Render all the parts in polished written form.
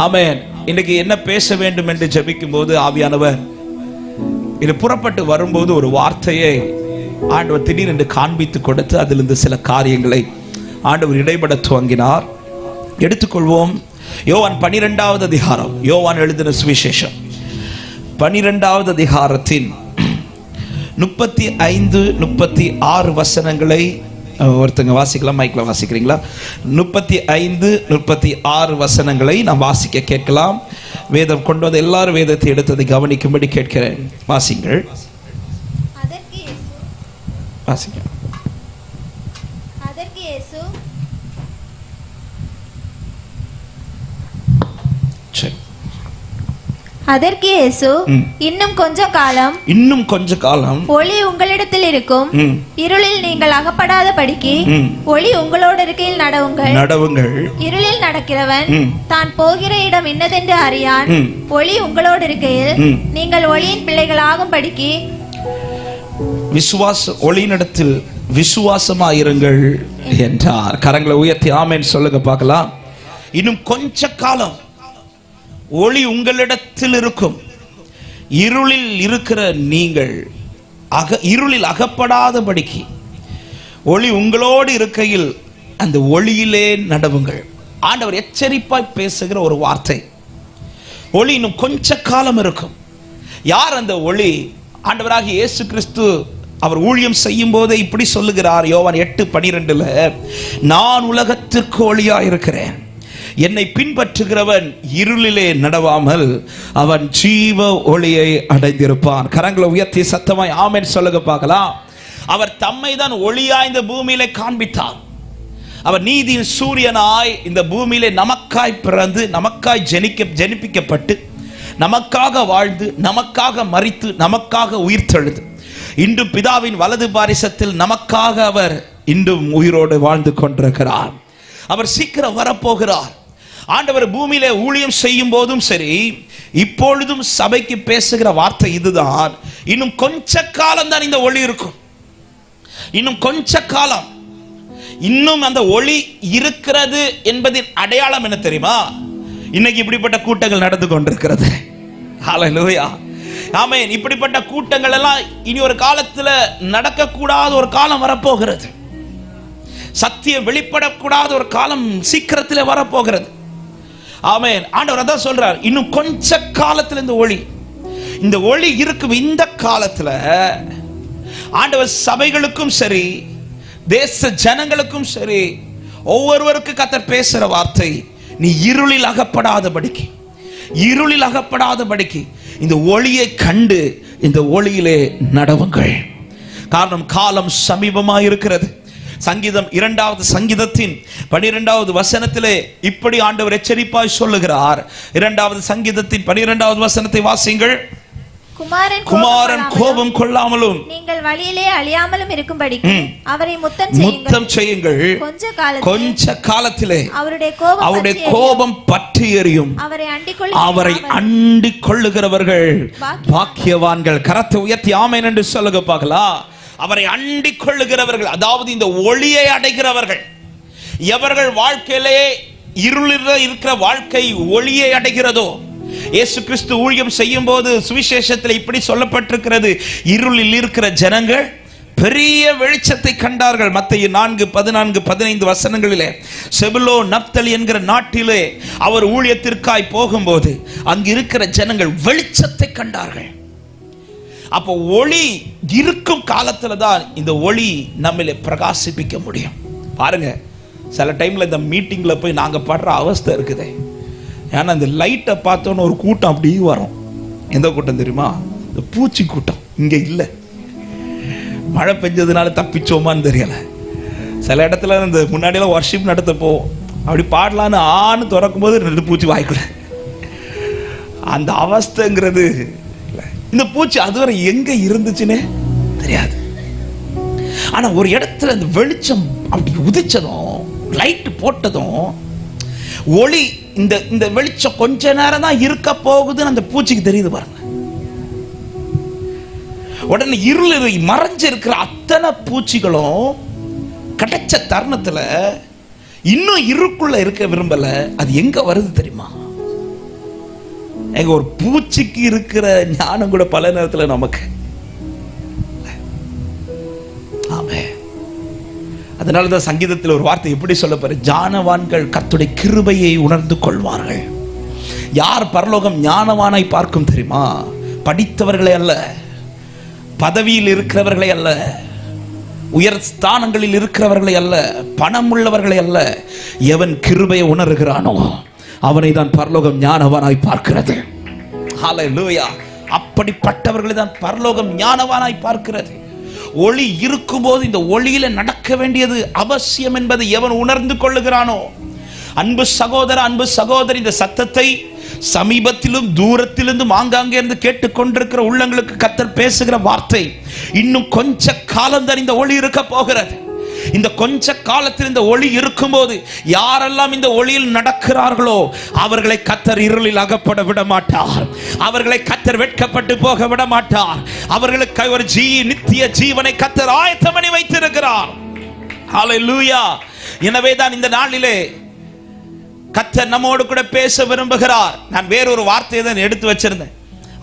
ஆமென். இன்னைக்கு என்ன பேச வேண்டும் என்று ஜெபிக்கும் போது ஆவியானவர் இது புறப்பட்டு வரும்போது ஒரு வார்த்தையை ஆண்டவர் திடீரென்று காண்பித்து கொடுத்து அதிலிருந்து சில காரியங்களை ஆண்டவர் இடைபட துவங்கினார். எடுத்துக்கொள்வோம். யோவான் 12வது அதிகாரம், யோவான் எழுதின சுவிசேஷம் 12வது அதிகாரத்தின் 35, 36 வசனங்களை ஒருத்தங்க வாசிக்கலாம். மைக்ல வாசிக்கிறீங்களா? 35, 36 வசனங்களை நாம் வாசிக்க கேட்கலாம். வேதம் கொண்டு வந்து எல்லாரும் வேதத்தை எடுத்ததை கவனிக்கும்படி கேட்கிறேன். வாசிங்கள். வாசிங்க. அதற்கு இயேசு, இன்னும் கொஞ்ச காலம் ஒளி உங்களிடத்தில் இருக்கும், இருளில் நீங்கள் அகப்படாதபடிக்கு ஒளி உங்களோடு இருக்கையில் நடவுங்கள். இருளில் நடக்கிறவன் தான் போகிற இடம் இன்னதென்று அறியான். ஒளி உங்களோடு இருக்கையில் நீங்கள் ஒளியின் பிள்ளைகளாகும்படிக்கு ஒளியினிடத்தில் விசுவாசமாயிருங்கள் என்றார். கரங்களை உயர்த்தி ஆமென் சொல்லுங்க பார்க்கலாம். இன்னும் கொஞ்ச காலம் ஒளி உங்களிடத்தில் இருக்கும், இருளில் இருக்கிற நீங்கள் இருளில் அகப்படாதபடிக்கு ஒளி உங்களோடு இருக்கையில் அந்த ஒளியிலே நடவுங்கள். ஆண்டவர் எச்சரிப்பாய் பேசுகிற ஒரு வார்த்தை. ஒளி இன்னும் கொஞ்ச காலம் இருக்கும். யார் அந்த ஒளி? ஆண்டவராகிய இயேசு கிறிஸ்து அவர் ஊழியம் செய்யும் போதே இப்படி சொல்லுகிறார். யோவான் 8:12, நான் உலகத்திற்கு ஒளியா இருக்கிறேன், என்னை பின்பற்றுகிறவன் இருளிலே நடவாமல் அவன் ஜீவ ஒளியை அடைந்திருப்பான். கரங்களை உயர்த்தி சத்தமாய் ஆமென் சொல்லுங்க பார்க்கலாம். அவர் தம்மை தான் ஒளியாய் இந்த பூமியிலே காண்பித்தார். அவர் நீதியின் சூரியனாய் இந்த பூமியிலே நமக்காய் பிறந்து, நமக்காய் ஜெனிப்பிக்கப்பட்டு, நமக்காக வாழ்ந்து, நமக்காக மரித்து, நமக்காக உயிர்த்தெழுது, இன்றும் பிதாவின் வலது பாரிசத்தில் நமக்காக அவர் இன்றும் உயிரோடு வாழ்ந்து கொண்டிருக்கிறார். அவர் சீக்கிரம் வரப்போகிறார். ஆண்டவர் பூமியிலே ஊழியம் செய்யும் போதும் சரி, இப்பொழுதும் சபைக்கு பேசுகிற வார்த்தை இதுதான். இன்னும் கொஞ்ச காலம் தான் இந்த ஒளி இருக்கும். இன்னும் கொஞ்ச காலம். இன்னும் அந்த ஒளி இருக்கிறது என்பதின் அடையாளம் என்ன தெரியுமா? இன்னைக்கு இப்படிப்பட்ட கூட்டங்கள் நடந்து கொண்டிருக்கிறது. ஹல்லேலூயா, ஆமென். இப்படிப்பட்ட கூட்டங்கள் எல்லாம் இனி ஒரு காலத்துல நடக்கக்கூடாத ஒரு காலம் வரப்போகிறது. சத்தியம் வெளிப்படக்கூடாத ஒரு காலம் சீக்கிரத்தில் வரப்போகிறது. ஆமென். ஆண்டவர் அதான் சொல்றார், இன்னும் கொஞ்ச காலத்தில் இந்த ஒளி இருக்கும். இந்த காலத்துல ஆண்டவர் சபைகளுக்கும் சரி, தேச ஜனங்களுக்கும் சரி, ஒவ்வொருவருக்கு கர்த்தர் பேசுற வார்த்தை, நீ இருளில் அகப்படாதபடிக்கு இந்த ஒளியை கண்டு இந்த ஒளியிலே நடவுங்கள். காரணம், காலம் சமீபமாக இருக்கிறது. சங்கீதம் 2வது சங்கீதத்தின் 12வது வசனத்திலே இப்படி ஆண்டவர் எச்சரிப்பாய் சொல்லுகிறார். 2வது சங்கீதத்தின் 12வது வசனத்தை வாசிங்கள். குமாரன் கோபம் கொள்ளாமலும் நீங்கள் வழியிலே அழியாமலும் இருக்கும்படிக்கு அவரை முத்தம் செய்யுங்கள். கொஞ்ச காலத்திலே அவருடைய கோபம் பற்றி எரியும். அவரை அண்டிக் கொள்ளுகிறவர்கள் பாக்கியவான்கள். கரத்தை உயர்த்தி ஆமென் என்று சொல்லுங்க பார்க்கலாம். அவரை அண்டிக் கொள்ளுகிறவர்கள், அதாவது இந்த ஒளியை அடைகிறவர்கள். எவர்கள் வாழ்க்கையிலே இருளில் இருக்கிற வாழ்க்கை ஒளியை அடைகிறதோ, இயேசு கிறிஸ்து ஊழியம் செய்யும் போது சுவிசேஷத்தில் இப்படி சொல்லப்பட்டிருக்கிறது, இருளில் இருக்கிற ஜனங்கள் பெரிய வெளிச்சத்தை கண்டார்கள். மத்தேயு 4:14-15 வசனங்களிலே, செபுலோன் நப்தலி என்கிற நாட்டிலே அவர் ஊழியத்திற்காய் போகும்போது அங்கு இருக்கிற ஜனங்கள் வெளிச்சத்தை கண்டார்கள். அப்போ ஒளி இருக்கும் காலத்துல தான் இந்த ஒளி நம்மளை பிரகாசிப்பிக்க முடியும். பாருங்க, சில டைம்ல இந்த மீட்டிங்ல போய் நாங்க படுற அவஸ்தை இருக்குது. ஏன்னா இந்த லைட்டை பார்த்தோன்னு ஒரு கூட்டம் அப்படி வரும். எந்த கூட்டம் தெரியுமா? இந்த பூச்சி கூட்டம். இங்க இல்லை, மழை பெஞ்சதுனால தப்பிச்சோமான்னு தெரியல. சில இடத்துல இந்த முன்னாடியெல்லாம் வர்ஷிப் நடத்த போவோம், அப்படி பாடலான்னு ஆன்னு திறக்கும் போது 2 பூச்சி வாய்க்குள்ள. அந்த அவஸ்தைங்கிறது இந்த பூச்சி அதுவரை எங்க இருந்துச்சுன்னே தெரியாது. ஆனா ஒரு இடத்துல இந்த வெளிச்சம் அப்படி உதிச்சதும், லைட் போட்டதும், ஒளி இந்த வெளிச்சம் கொஞ்ச நேரம் தான் இருக்க போகுதுன்னு அந்த பூச்சிக்கு தெரியுது பாருங்க. உடனே இருள் மறைஞ்சு இருக்கிற அத்தனை பூச்சிகளும் கிடைச்ச தருணத்துல இன்னும் இருக்குள்ள இருக்க விரும்பல. அது எங்க வருது தெரியுமா? எங்க ஒரு பூச்சிக்கு இருக்கிற ஞானம் கூட பல நேரத்தில் நமக்கு. ஆமே. அதனாலதான் சங்கீதத்தில் ஒரு வார்த்தை எப்படி சொல்லப்படுற, ஞானவான்கள் கர்த்தருடைய கிருபையை உணர்ந்து கொள்வார்கள். யார் பரலோகம் ஞானவானாய் பார்க்கும் தெரியுமா? படித்தவர்களை அல்ல, பதவியில் இருக்கிறவர்களை அல்ல, உயர் ஸ்தானங்களில் இருக்கிறவர்களை அல்ல, பணம் உள்ளவர்களை அல்ல. எவன் கிருபையை உணர்கிறானோ அவனை தான் பரலோகம் ஞானவானாய் பார்க்கிறது. ஹல்லேலூயா. அப்படிப்பட்டவர்களை தான் பரலோகம் ஞானவானாய் பார்க்கிறது. ஒளி இருக்கும்போது இந்த ஒளியில நடக்க வேண்டியது அவசியம் என்பதை எவன் உணர்ந்து கொள்ளுகிறானோ. அன்பு சகோதர, அன்பு சகோதரி, இந்த சத்தத்தை சமீபத்திலும் தூரத்திலிருந்தும் ஆங்காங்கே இருந்து கேட்டுக்கொண்டிருக்கிற உள்ளங்களுக்கு கர்த்தர் பேசுகிற வார்த்தை, இன்னும் கொஞ்ச காலம் தான் இந்த ஒளி இருக்க போகிறது. இந்த கொஞ்ச காலத்தில் இந்த ஒளி இருக்கும்போது யாரெல்லாம் இந்த ஒளியில் நடக்கிறார்களோ அவர்களை கர்த்தர் இருளில் அகப்பட விட மாட்டார். அவர்களை கர்த்தர் வெட்கப்பட்டு போக விட மாட்டார். அவர்களுக்கு ஒரு நித்திய ஜீவனை கர்த்தர் ஆயத்தம் பண்ணி வைத்திருக்கிறார். ஹல்லேலூயா. எனவே தான் இந்த நாளிலே கர்த்தர் நம்மோடு கூட பேச விரும்புகிறார். நான் வேறொரு வார்த்தையை தான் எடுத்து வச்சிருந்தேன்.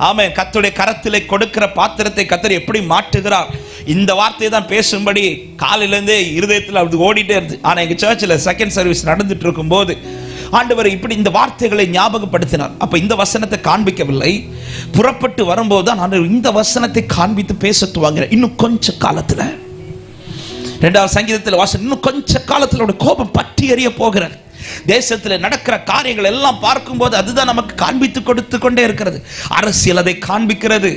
ஆமென். கர்த்தருடைய கரத்திலே கொடுக்கிற பாத்திரத்தை கர்த்தர் எப்படி மாற்றுகிறார், இந்த வார்த்தையை தான் பேசும்படி காலையிலேருந்தே இருதயத்தில் அது ஓடிட்டே இருந்துச்சு. ஆனால் எங்கள் சர்ச்சில் செகண்ட் சர்வீஸ் நடந்துட்டு இருக்கும்போது ஆண்டவர் இப்படி இந்த வார்த்தைகளை ஞாபகப்படுத்தினார். அப்போ இந்த வசனத்தை காண்பிக்கவில்லை, புறப்பட்டு வரும்போது தான் ஆண்டவர் இந்த வசனத்தை காண்பித்து பேச துவங்கினார். இன்னும் கொஞ்ச காலத்தில், 2வது சங்கீதத்தில் வாசனம், இன்னும் கொஞ்ச காலத்தில் கோபம் பற்றி எறிய போகிறார். தேசத்தில் நடக்கிற காரியங்கள் எல்லாம் பார்க்கும்போது அதுதான் நமக்கு காண்பித்து கொடுத்து கொண்டே இருக்கிறது. அரசியல் அதை காண்பிக்கிறது,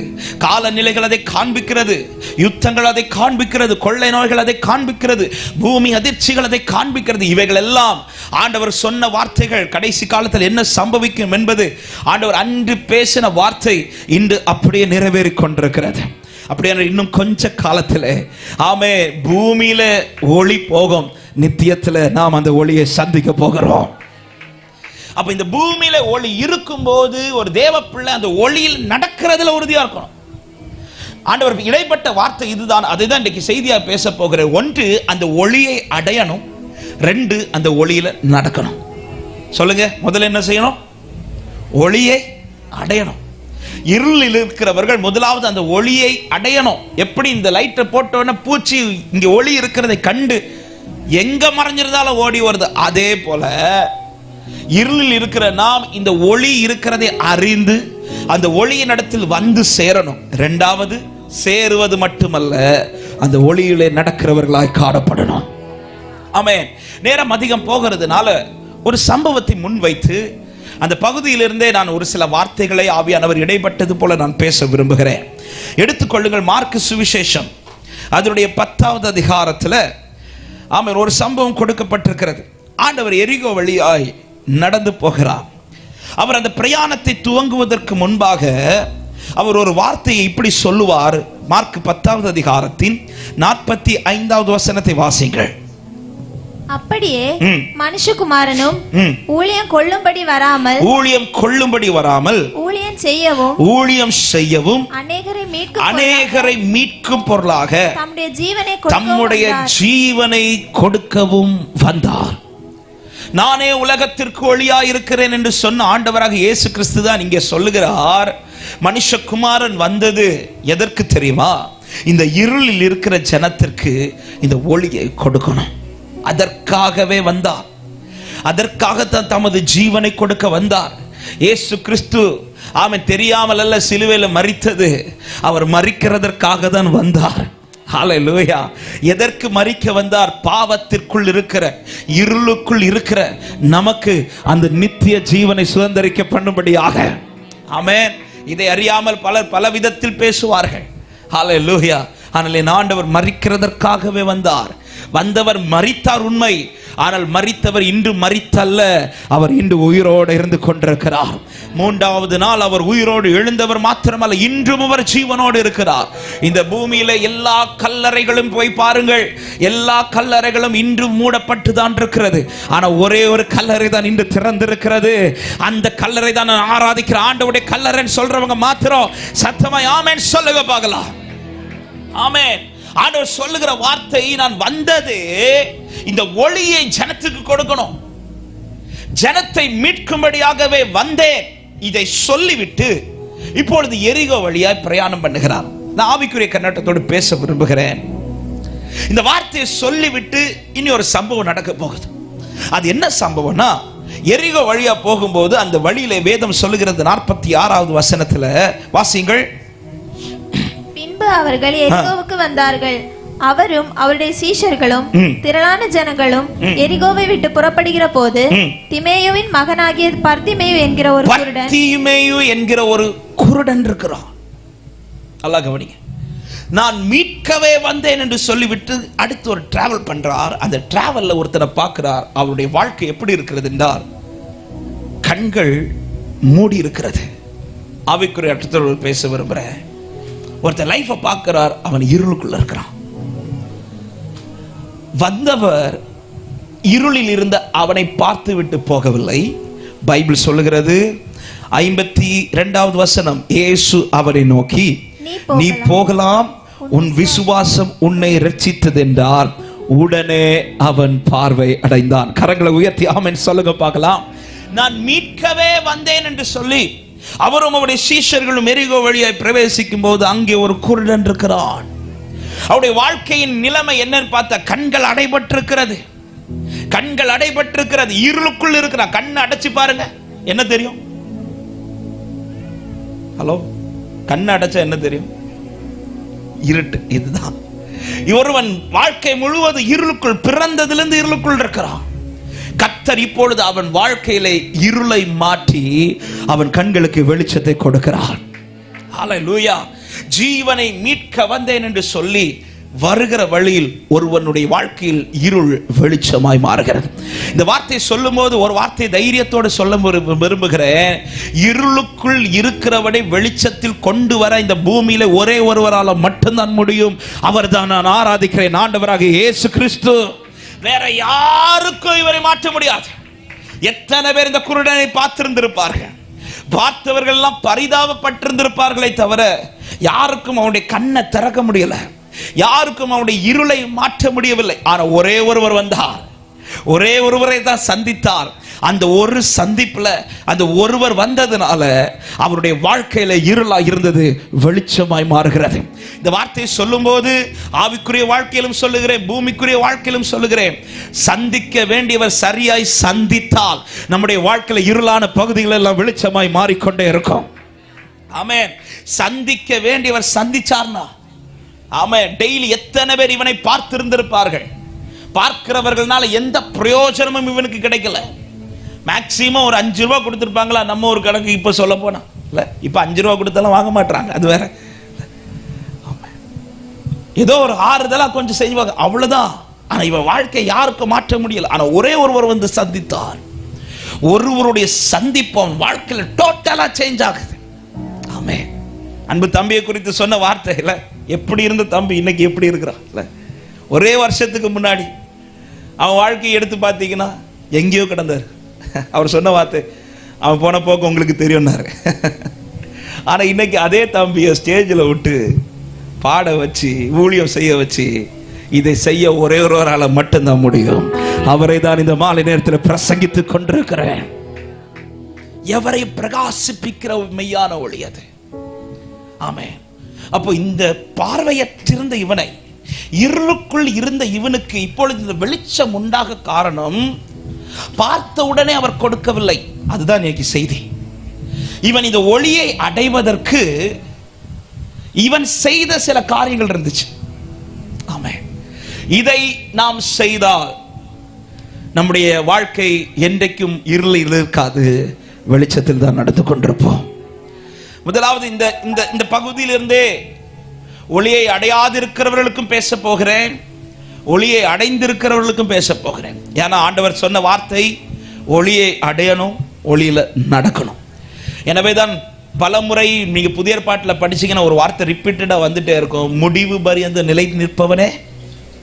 காலநிலைகள் அதை காண்பிக்கிறது, யுத்தங்கள் அதை காண்பிக்கிறது, கொள்ளை நோய்கள் அதை காண்பிக்கிறது, பூமி அதிர்ச்சிகள் அதை காண்பிக்கிறது. இவைகள் எல்லாம் ஆண்டவர் சொன்ன வார்த்தைகள். கடைசி காலத்தில் என்ன சம்பவிக்கும் என்பது ஆண்டவர் அன்று பேசின வார்த்தை இன்று அப்படியே நிறைவேறி கொண்டிருக்கிறது. அப்படியே இன்னும் கொஞ்ச காலத்தில் ஆமே பூமியில ஒளி போகும், நித்தியத்தில் நாம் அந்த ஒளியை சந்திக்க போகிறோம். அப்ப இந்த பூமியில ஒளி இருக்கும்போது ஒரு தேவ பிள்ளை அந்த ஒளியில் நடக்கிறதுல உறுதியா இருக்கணும். ஆண்டவர் இடைப்பட்ட வார்த்தை இதுதான், அதை தான் இன்னைக்கு செய்தியா பேச போகிறேன். 1, அந்த ஒளியை அடையணும். 2, அந்த ஒளியில நடக்கணும். சொல்லுங்க, முதல்ல என்ன செய்யணும்? ஒளியை அடையணும். இருளில் இருக்கிறவர்கள் முதலாவது அந்த ஒளியை அடையணும். எப்படி இந்த லைட்டை போட்டோன்னா பூச்சி இங்க ஒளி இருக்கிறதை கண்டு எங்க மறைஞ்சிருந்தாலும் ஓடி வருது, அதே போல இருளில் இருக்கிற நாம் இந்த ஒளி இருக்கிறதை அறிந்து அந்த ஒளியின் இடத்தில் வந்து சேரணும். 2வது, சேருவது மட்டுமல்ல, அந்த ஒளியிலே நடக்கிறவர்களாய் காணப்படணும். ஆமென். நேரம் அதிகம் போகிறதுனால ஒரு சம்பவத்தை முன்வைத்து அந்த பகுதியிலிருந்தே நான் ஒரு சில வார்த்தைகளை ஆவியானவர் இடைப்பட்டது போல நான் பேச விரும்புகிறேன். எடுத்துக்கொள்ளுங்கள், மார்க்கு சுவிசேஷம் அதனுடைய 10வது அதிகாரத்தில் ஆமென் ஒரு சம்பவம் கொடுக்கப்பட்டிருக்கிறது. ஆண்டவர் எரிகோ வழியாய் நடந்து போகிறார். அவர் அந்த பிரயாணத்தை துவங்குவதற்கு முன்பாக அவர் ஒரு வார்த்தையை இப்படி சொல்லுவார். மார்க் 10வது அதிகாரத்தின் 45வது வசனத்தை வாசிங்கள். அப்படியே மனுஷகுமாரனும் ஊழியம் கொள்ளும்படி வராமல் ஊழியம் செய்யவும் அநேகரை மீட்கும் பொருளாக தம்முடைய ஜீவனை கொடுக்கவும் வந்தார். நானே உலகத்திற்கு ஒளியாய் இருக்கிறேன் என்று சொன்ன ஆண்டவராக இயேசு கிறிஸ்து தான் இங்கே சொல்லுகிறார். மனுஷகுமாரன் வந்தது எதற்கு தெரியுமா? இந்த இருளில் இருக்கிற ஜனத்திற்கு இந்த ஒளியை கொடுக்கணும். அதற்காகவே வந்தார். அதற்காகத்தான் தமது ஜீவனை கொடுக்க வந்தார். இயேசு கிறிஸ்து ஆமென் தெரியாமல் அல்ல சிலுவையில் மரித்தது, அவர் மரிக்கிறதற்காக தான் வந்தார். ஹல்லேலூயா. எதற்கு மரிக்க வந்தார்? பாவத்திற்குள் இருக்கிற இருளுக்குள் இருக்கிற நமக்கு அந்த நித்திய ஜீவனை சுதந்தரிக்க பண்ணும்படியாக. ஆமென். இதை அறியாமல் பலர் பல விதத்தில் பேசுவார்கள். ஹல்லேலூயா. ஆனால் ஆண்டவர் மரிக்கிறதற்காகவே வந்தார். வந்தவர் மரித்தார் உண்மை, ஆனால் மரித்தவர் இன்று மரித்தல்ல, அவர் இன்று உயிரோடு இருந்து கொண்டிருக்கிறார். 3வது நாள் அவர் உயிரோடு எழுந்தவர் மாத்திரமல்ல, இன்றும் அவர் ஜீவனோடு இருக்கிறார். இந்த பூமியில எல்லா கல்லறைகளும் போய் பாருங்கள், எல்லா கல்லறைகளும் இன்று மூடப்பட்டு தான் இருக்கிறது. ஆனா ஒரே ஒரு கல்லறை தான் இன்று திறந்திருக்கிறது. அந்த கல்லறை தான் நான் ஆராதிக்கிற ஆண்டவருடைய கல்லறைன்னு சொல்றவங்க மாத்திரம் சத்தமாய் ஆமென் சொல்லுங்க பார்க்கலாம். ஆமென். ஆண்டவர் சொல்லுகிற வார்த்தை, நான் வந்தது இந்த ஒளியை ஜனத்துக்கு கொடுக்கணும், ஜனத்தை மீட்கும்படியாகவே வந்தேன். இதை சொல்லிவிட்டு இப்பொழுது எரிகோ வழியாய் பிரயாணம் பண்ணுகிறார். நான் ஆவிக்குரிய கண்ணோட்டத்தோடு பேச விரும்புகிறேன். இந்த வார்த்தையை சொல்லிவிட்டு இனி ஒரு சம்பவம் நடக்க போகுது. அது என்ன சம்பவம்னா, எரிகோ வழியா போகும்போது அந்த வழியிலே வேதம் சொல்லுகிறது 46வது வசனத்துல வாசிங்கள். பின்பு அவர்கள் எரிகோவுக்கு வந்தார்கள். அவரும் அவருடைய சீஷர்களும் திரளான ஜனங்களும் எரிகோவை விட்டு புறப்படுகிற போது திமேயுவின் மகனாகிய பர்திமேயு என்கிற ஒரு குருடன் இருக்கிறான். நல்லா கவனிங்க. நான் மீட்கவே வந்தேன் என்று சொல்லிவிட்டு அடுத்து ஒரு டிராவல் பண்றார். அந்த டிராவல்ல ஒருத்தனை பார்க்கிறார். அவருடைய வாழ்க்கை எப்படி இருக்கிறது என்றால், கண்கள் மூடி இருக்கிறது. ஆவிக்குரிய அர்த்தத்தோடு பேச விரும்புறேன். ஒருத்தர் லைஃபை பார்க்கிறார். அவன் இருளுக்குள்ள இருக்கிறான். வந்தவர் இருளில் இருந்த அவனை பார்த்து விட்டு போகவில்லை. பைபிள் சொல்லுகிறது 52வது வசனம், இயேசு அவரை நோக்கி, நீ போகலாம், உன் விசுவாசம் உன்னை ரட்சித்தது என்றார். உடனே அவன் பார்வை அடைந்தான். கரங்களை உயர்த்தி ஆமென் சொல்லுங்க பார்க்கலாம். நான் மீட்கவே வந்தேன் என்று சொல்லி அவரும் அவருடைய சீஷர்களும் எரிகோ வழியாய் பிரவேசிக்கும் போது அங்கே ஒரு குருடன் இருக்கிறான். அவருடைய வாழ்க்கையின் நிலைமை என்னன்னு பார்த்தா, கண்கள் அடைபட்டிருக்கிறது. கண்கள் அடைபட்டிருக்கிறது. இருளுக்குள் இருக்கிறான். கண்ணை அடைச்சு பாருங்க, என்ன தெரியும்? ஹலோ, கண்ணை அடைச்சா என்ன தெரியும்? இருட்டு. இதுதான் ஒருவன் வாழ்க்கை முழுவதும் இருளுக்குள், பிறந்ததிலிருந்து இருளுக்குள் இருக்கிறான். கர்த்தர் இப்பொழுது அவன் வாழ்க்கையிலே இருளை மாற்றி அவன் கண்களுக்கு வெளிச்சத்தை கொடுக்கிறார். ஹல்லேலூயா. ஜீவனை மீட்க வந்தேன் என்று சொல்லி வருகிற வழியில் ஒருவனுடைய வாழ்க்கையில் இருள் வெளிச்சமாய் மாறுகிறது. இந்த வார்த்தை சொல்லும் போது ஒரு வார்த்தை தைரியத்தோடு சொல்ல விரும்புகிறேன். இருளுக்குள் இருக்கிறவனை வெளிச்சத்தில் கொண்டு வர இந்த பூமியில ஒரே ஒருவரால் மட்டும்தான் முடியும். அவர் தான் நான் ஆராதிக்கிறேன், ஆண்டவராக இயேசு கிறிஸ்து. வேற யாருக்கும் இவரை மாற்ற முடியாது. எத்தனை பேர் இந்த குருடனை பார்த்திருந்திருப்பார்கள். பார்த்தவர்கள் எல்லாம் பரிதாபப்பட்டிருந்திருப்பார்களே தவிர யாருக்கும் அவனுடைய கண்ணை திறக்க முடியல. யாருக்கும் அவனுடைய இருளை மாற்ற முடியவில்லை. ஆனா ஒரே ஒருவர் வந்தார். ஒரே ஒருவரை தான் சந்தித்தார். அந்த ஒரு சந்திப்புல அந்த ஒருவர் வந்ததுனால அவருடைய வாழ்க்கையில இருளா இருந்தது வெளிச்சமாய் மாறுகிறது. இந்த வார்த்தையை சொல்லும் போது ஆவிக்குரிய வாழ்க்கையிலும் சொல்லுகிறேன், பூமிக்குரிய வாழ்க்கையிலும் சொல்லுகிறேன். சந்திக்க வேண்டியவர் சரியாய் சந்தித்தால் நம்முடைய வாழ்க்கையில இருளான பகுதிகள் எல்லாம் வெளிச்சமாய் மாறிக்கொண்டே இருக்கும். ஆமென். சந்திக்க வேண்டியவர் சந்திச்சார்னா, ஆமென், டெய்லி எத்தனை பேர் இவனை பார்த்திருந்திருப்பார்கள். பார்க்கிறவர்களால எந்த பிரயோஜனமும் இவனுக்கு கிடைக்கல. மேக்சிமம் ஒரு 5 ரூபா கொடுத்துருப்பாங்களா நம்ம ஒரு கணக்கு. இப்ப சொல்ல போனா இல்ல, இப்ப 5 ரூபா கொடுத்தாலும் வாங்க மாட்டாங்க, அது வேற. ஏதோ ஒரு ஆறுதலா கொஞ்சம் செய்வாங்க, அவ்வளவுதான். ஆனா இவன் வாழ்க்கை யாருக்கும் மாற்ற முடியல. ஆனா ஒரே ஒருவர் வந்து சந்தித்தார். ஒருவருடைய சந்திப்பவன் வாழ்க்கையில டோட்டலா சேஞ்ச் ஆகுது. ஆமே. அன்பு தம்பியை குறித்து சொன்ன வார்த்தை இல்ல, எப்படி இருந்த தம்பி இன்னைக்கு எப்படி இருக்கிறான் இல்ல. ஒரே வருஷத்துக்கு முன்னாடி அவன் வாழ்க்கையை எடுத்து பார்த்தீங்கன்னா எங்கேயோ கிடந்தார். அவர் சொன்ன வார்த்தை, அவன் போன போக்கு உங்களுக்கு தெரியும்னாரு. ஆனா இன்னைக்கு அதே தம்பியை ஸ்டேஜில் விட்டு பாட வச்சு ஊழியம் செய்ய வச்சு, இதை செய்ய ஒரே ஒருவரால மட்டும்தான் முடியும். அவரை தான் இந்த மாலை நேரத்தில் பிரசங்கித்து கொண்டிருக்கிறேன். எவரை பிரகாசிப்பிக்கிற மெய்யான ஒளி அது. ஆமென். அப்போ இந்த பார்வையற்றிருந்த இவனை, இருளுக்குள் இருந்த இவனுக்கு இப்பொழுது இந்த வெளிச்சம் உண்டாக காரணம், பார்த்த உடனே அவர் கொடுக்கவில்லை. அதுதான் இன்னைக்கு செய்தி. இவன் இந்த ஒளியை அடைவதற்கு இவன் செய்த சில காரியங்கள் இருந்துச்சு. ஆமென். இதை நாம் செய்தால் நம்முடைய வாழ்க்கை என்றைக்கும் இருளில் இருக்காது, வெளிச்சத்தில் தான் நடந்து கொண்டிருப்போம். முதலாவது இந்த பகுதியிலிருந்தே ஒளியை அடையாதிருக்கிறவர்களுக்கும் பேச போகிறேன், ஒளியை அடைந்திருக்கிறவர்களுக்கும் பேச போகிறேன். ஏன்னா ஆண்டவர் சொன்ன வார்த்தை ஒளியை அடையணும், ஒளியில நடக்கணும். எனவே தான் பல முறை நீங்க புதிய ஏற்பாட்டில் படிச்சீங்கன்னா ஒரு வார்த்தை ரிப்பீட்டடா வந்துட்டே இருக்கும், முடிவு பரியந்த நிலை நிற்பவனே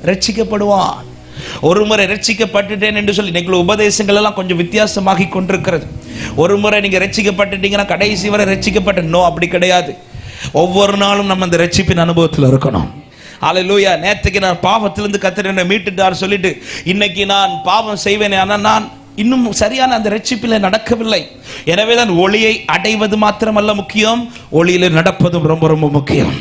ரட்சிக்கப்படுவான். ஒரு முறை ரட்சிக்கப்பட்டுட்டேன் என்று சொல்லி இன்னைக்கு உபதேசங்கள் எல்லாம் கொஞ்சம் வித்தியாசமாகி கொண்டிருக்கிறது. ஒரு முறை நீங்க ரட்சிக்கப்பட்டுட்டீங்கன்னா கடைசி வரை ரட்சிக்கப்பட்ட, நோ, அப்படி கிடையாது. ஒவ்வொரு நாளும் நம்ம அந்த ரட்சிப்பின் அனுபவத்தில் இருக்கணும். ஹல்லேலூயா. நேற்றுக்கு நான் பாவத்திலிருந்து கர்த்தர் என்னை மீட்டுட்டார் சொல்லிட்டு இன்னைக்கு நான் பாவம் செய்வேனே, ஆனால் நான் இன்னும் சரியான அந்த ரட்சிப்பில் நடக்கவில்லை. எனவேதான் ஒளியை அடைவது மாத்திரமல்ல முக்கியம், ஒளியில நடப்பதும் ரொம்ப ரொம்ப முக்கியம்.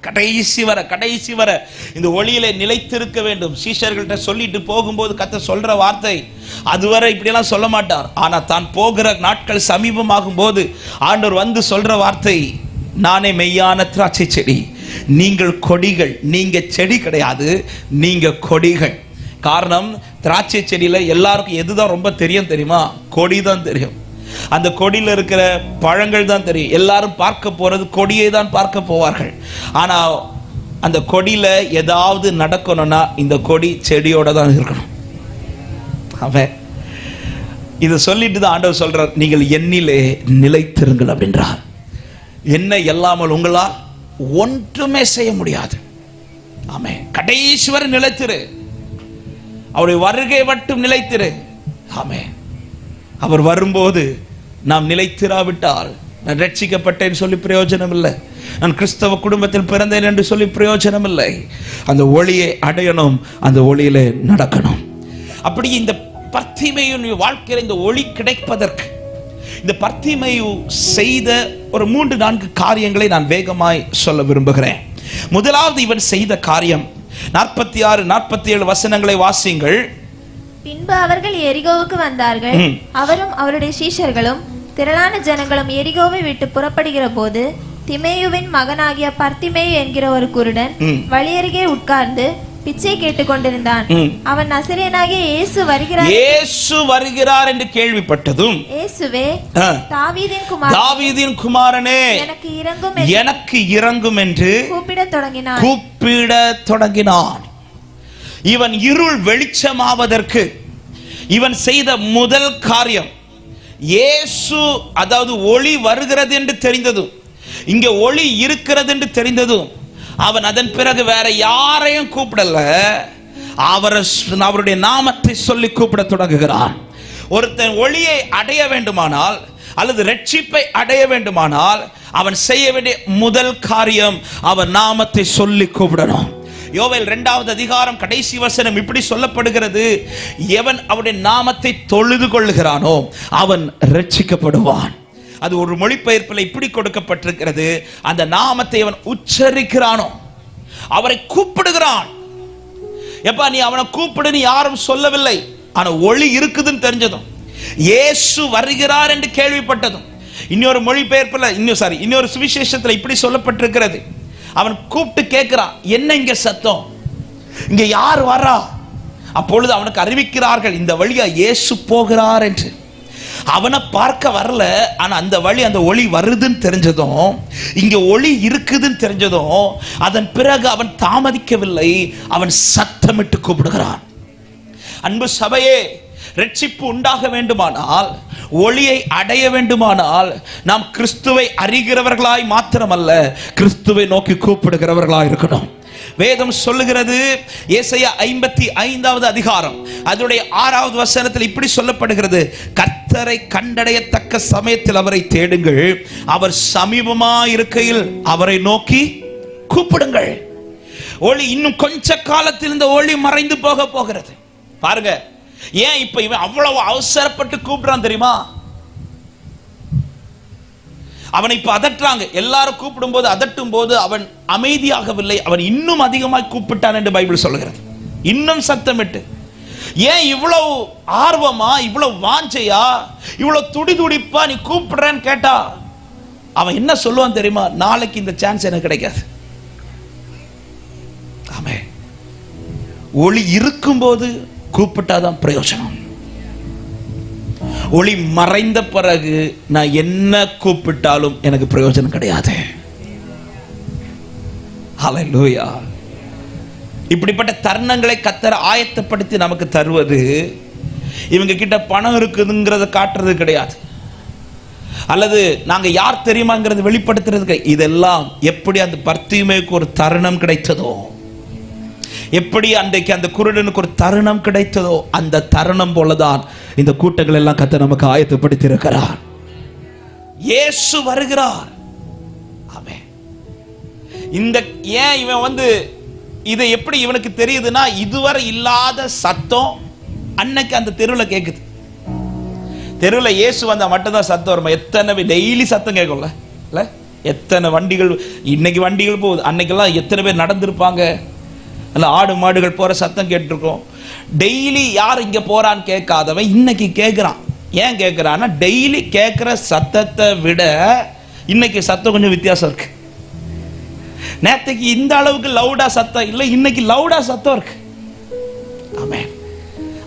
கடைசி வர இந்த ஒளியில நிலைத்திருக்க வேண்டும். சீஷர்கள்ட்ட சொல்லிட்டு போகும்போது கர்த்தர் சொல்ற வார்த்தை, அதுவரை இப்படியெல்லாம் சொல்ல மாட்டார். ஆனா தான் போகிற நாட்கள் சமீபமாகும் போது ஆண்டவர் வந்து சொல்ற வார்த்தை, நானே மெய்யான திராட்சை செடி, நீங்கள் கொடிகள். நீங்க செடி கிடையாது, நீங்க கொடிகள். காரணம், திராட்சை செடியில எல்லாருக்கும் எதுதான் ரொம்ப தெரியும் தெரியுமா? கொடி தான் தெரியும். அந்த கொடியில் இருக்கிற பழங்கள் தான் தெரியும். எல்லாரும் பார்க்க போறது கொடியை தான் பார்க்க போவார்கள். ஆனா அந்த கொடியில ஏதாவது நடக்கணும்னா இந்த கொடி செடியோட தான் இருக்கணும். அவன் இதை சொல்லிட்டு தான் ஆண்டவர் சொல்றார், நீங்கள் என்னிலே நிலைத்திருங்கள் அப்படின்றார். என்ன இல்லாமல் உங்களால் ஒன்றுமே செய்ய முடியாது. ஆமென். கடைசி வரை நிலைத்திரு, அவருடைய வருகை மட்டும் நிலைத்திரு. ஆமென். அவர் வரும்போது நாம் நிலைத்திராவிட்டால், நான் ரட்சிக்கப்பட்டேன்னு சொல்லி பிரயோஜனம் இல்லை, நான் கிறிஸ்தவ குடும்பத்தில் பிறந்தேன் என்று சொல்லி பிரயோஜனம் இல்லை. அந்த ஒளியை அடையணும், அந்த ஒளியிலே நடக்கணும். அப்படி இந்த பர்த்திமேயுவின் வாழ்க்கையில் இந்த ஒளி கிடைப்பதற்கு இந்த பர்த்திமேயு செய்த ஒரு 3-4 காரியங்களை நான் வேகமாய் சொல்ல விரும்புகிறேன். முதலாவது இவன் செய்த காரியம் 46-47 வசனங்களை வாசியுங்கள். பின்பு அவர்கள் எரிகோவுக்கு வந்தார்கள். அவரும் அவருடைய சீஷர்களும் திரளான ஜனங்களும் எரிகோவை விட்டு புறப்படுகிற போது திமேயுவின் மகனாகிய பர்த்திமேயு என்கிற ஒரு குருடன் வழியருகே உட்கார்ந்து பிச்சை கேட்டுக் கொண்டிருந்தான். அவன் நசரேயனாகிய இயேசு வருகிறார் என்று கேள்விப்பட்டதும், இயேசுவே, தாவீதின் குமாரனே, எனக்கு இறங்கும் என்று கூப்பிடத் தொடங்கினான். இவன் இருள் வெளிச்சமாவதற்கு இவன் செய்த முதல் காரியம், இயேசு, அதாவது ஒளி வருகிறது என்று தெரிந்ததும், இங்க ஒளி இருக்கிறது என்று தெரிந்ததும், அவன் அதன் பிறகு வேற யாரையும் கூப்பிடல, அவருடைய நாமத்தை சொல்லி கூப்பிட தொடங்குகிறான். ஒருத்தன் ஒளியை அடைய வேண்டுமானால் அல்லது ரட்சிப்பை அடைய வேண்டுமானால் அவன் செய்ய வேண்டிய முதல் காரியம் அவன் நாமத்தை சொல்லி கூப்பிடணும். யோவேல் 2வது அதிகாரம் கடைசி வசனம் இப்படி சொல்லப்படுகிறது, எவன் அவருடைய நாமத்தை தொழுது கொள்ளுகிறானோ அவன் ரட்சிக்கப்படுவான். அது ஒரு மொழிபெயர்ப்பில் இப்படி கொடுக்கப்பட்டிருக்கிறது, அந்த நாமத்தை அவன் உச்சரிக்கிறானோ, அவரை கூப்பிடுகிறான். எப்பா நீ அவனை கூப்பிடுன்னு யாரும் சொல்லவில்லை, ஆனா ஒளி இருக்குதுன்னு தெரிஞ்சதும், இயேசு வருகிறார் என்று கேள்விப்பட்டதும், இன்னொரு மொழிபெயர்ப்பில் இன்னொரு சுவிசேஷத்தில் இப்படி சொல்லப்பட்டிருக்கிறது, அவன் கூப்பிட்டு கேட்கிறான், என்ன இங்க சத்தம், இங்க யார் வரா? அப்பொழுது அவனுக்கு அறிவிக்கிறார்கள், இந்த வழியா இயேசு போகிறார் என்று. அவனை பார்க்க வரல, ஆனா அந்த வழி, அந்த ஒளி வருதுன்னு தெரிஞ்சதும், இங்க ஒளி இருக்குதுன்னு தெரிஞ்சதும், அதன் பிறகு அவன் தாமதிக்கவில்லை, அவன் சத்தமிட்டு கூப்பிடுகிறான். அன்பு சபையே, ரட்சிப்பு உண்டாக வேண்டுமானால், ஒளியை அடைய வேண்டுமானால், நாம் கிறிஸ்துவை அறிகிறவர்களாய் மாத்திரமல்ல, கிறிஸ்துவை நோக்கி கூப்பிடுகிறவர்களாய் இருக்கணும். வேதம் சொல்லுகிறது, ஏசாயா 55வது அதிகாரம் அதனுடைய 6வது வசனத்தில் இப்படி சொல்லப்படுகிறது, கர்த்தரை கண்டடையத்தக்க சமயத்தில் அவரை தேடுங்கள், அவர் சமீபமாய் இருக்கையில் அவரை நோக்கி கூப்பிடுங்கள். ஒளி இன்னும் கொஞ்ச காலத்தில் இந்த ஒளி மறைந்து போக போகிறது. பாருங்க, ஏன் இப்ப இவன் அவ்வளவு அவசரப்பட்டு கூப்பிடுறான் தெரியுமா? அவனை இப்ப அதட்டுறாங்க, எல்லாரும் கூப்பிடும் போது அதட்டும் போது அவன் அமைதியாகவில்லை, அவன் இன்னும் அதிகமாக கூப்பிட்டான் என்று பைபிள் சொல்கிறது. இன்னும் சத்தமிட்டு, ஏன் இவ்வளவு ஆர்வமா, இவ்வளவு வாஞ்சையா, இவ்வளவு துடிதுடிப்பா நீ கூப்பிடுறேன்னு கேட்டா அவன் என்ன சொல்லுவான் தெரியுமா? நாளைக்கு இந்த சான்ஸ் எனக்கு கிடைக்காது. ஆமென். ஒளி இருக்கும்போது கூப்பிட்டாதான் பிரயோஜனம். ஒளி மறைந்த பிறகு நான் என்ன கூப்பிட்டாலும் எனக்கு பிரயோஜனம் கிடையாது. ஹல்லேலூயா. இப்படிப்பட்ட தருணங்களை கர்த்தர் ஆயத்தப்படுத்தி நமக்கு தருவது, இவங்க கிட்ட பணம் இருக்குதுங்கிறத காட்டுறது கிடையாது, அல்லது நாங்க யார் தெரியுமாங்கிறது வெளிப்படுத்துறது. இதெல்லாம் எப்படி அந்த பர்த்திமேயுக்கு ஒரு தருணம் கிடைத்ததோ, எப்படி அன்றைக்கு அந்த குருடனுக்கு ஒரு தருணம் கிடைத்ததோ, அந்த தருணம் போலதான் இந்த கூட்டங்கள் எல்லாம் கர்த்தர் நமக்கு ஆயத்தப்படுத்தி இருக்கிறார். இயேசு வருகிறார். ஆமென். இந்த ஏன் இவன் இதை எப்படி இவனுக்கு தெரியுதுன்னா, இதுவரை இல்லாத சத்தம் அன்னைக்கு அந்த தெருவில் கேட்குது. தெருவில் இயேசு வந்தா மட்டும்தான் சத்தம் வருமா? எத்தனை டெய்லி சத்தம் கேட்கும்ல இல்ல? எத்தனை வண்டிகள் இன்னைக்கு வண்டிகள் போகுது, அன்னைக்கெல்லாம் எத்தனை பேர் நடந்திருப்பாங்க இல்ல? ஆடு மாடுகள் போற சத்தம் கேட்டிருக்கோம். டெய்லி யார் இங்க போறான்னு கேட்காதவன் இன்னைக்கு கேட்கிறான். ஏன் கேட்கிறான்னா, டெய்லி கேட்கிற சத்தத்தை விட இன்னைக்கு சத்தம் கொஞ்சம் வித்தியாசம் இருக்கு. நேற்றுக்கு இந்த அளவுக்கு லவுடா சத்தம் இல்லை, இன்னைக்கு லவுடா சத்தம் இருக்கு. ஆமென்.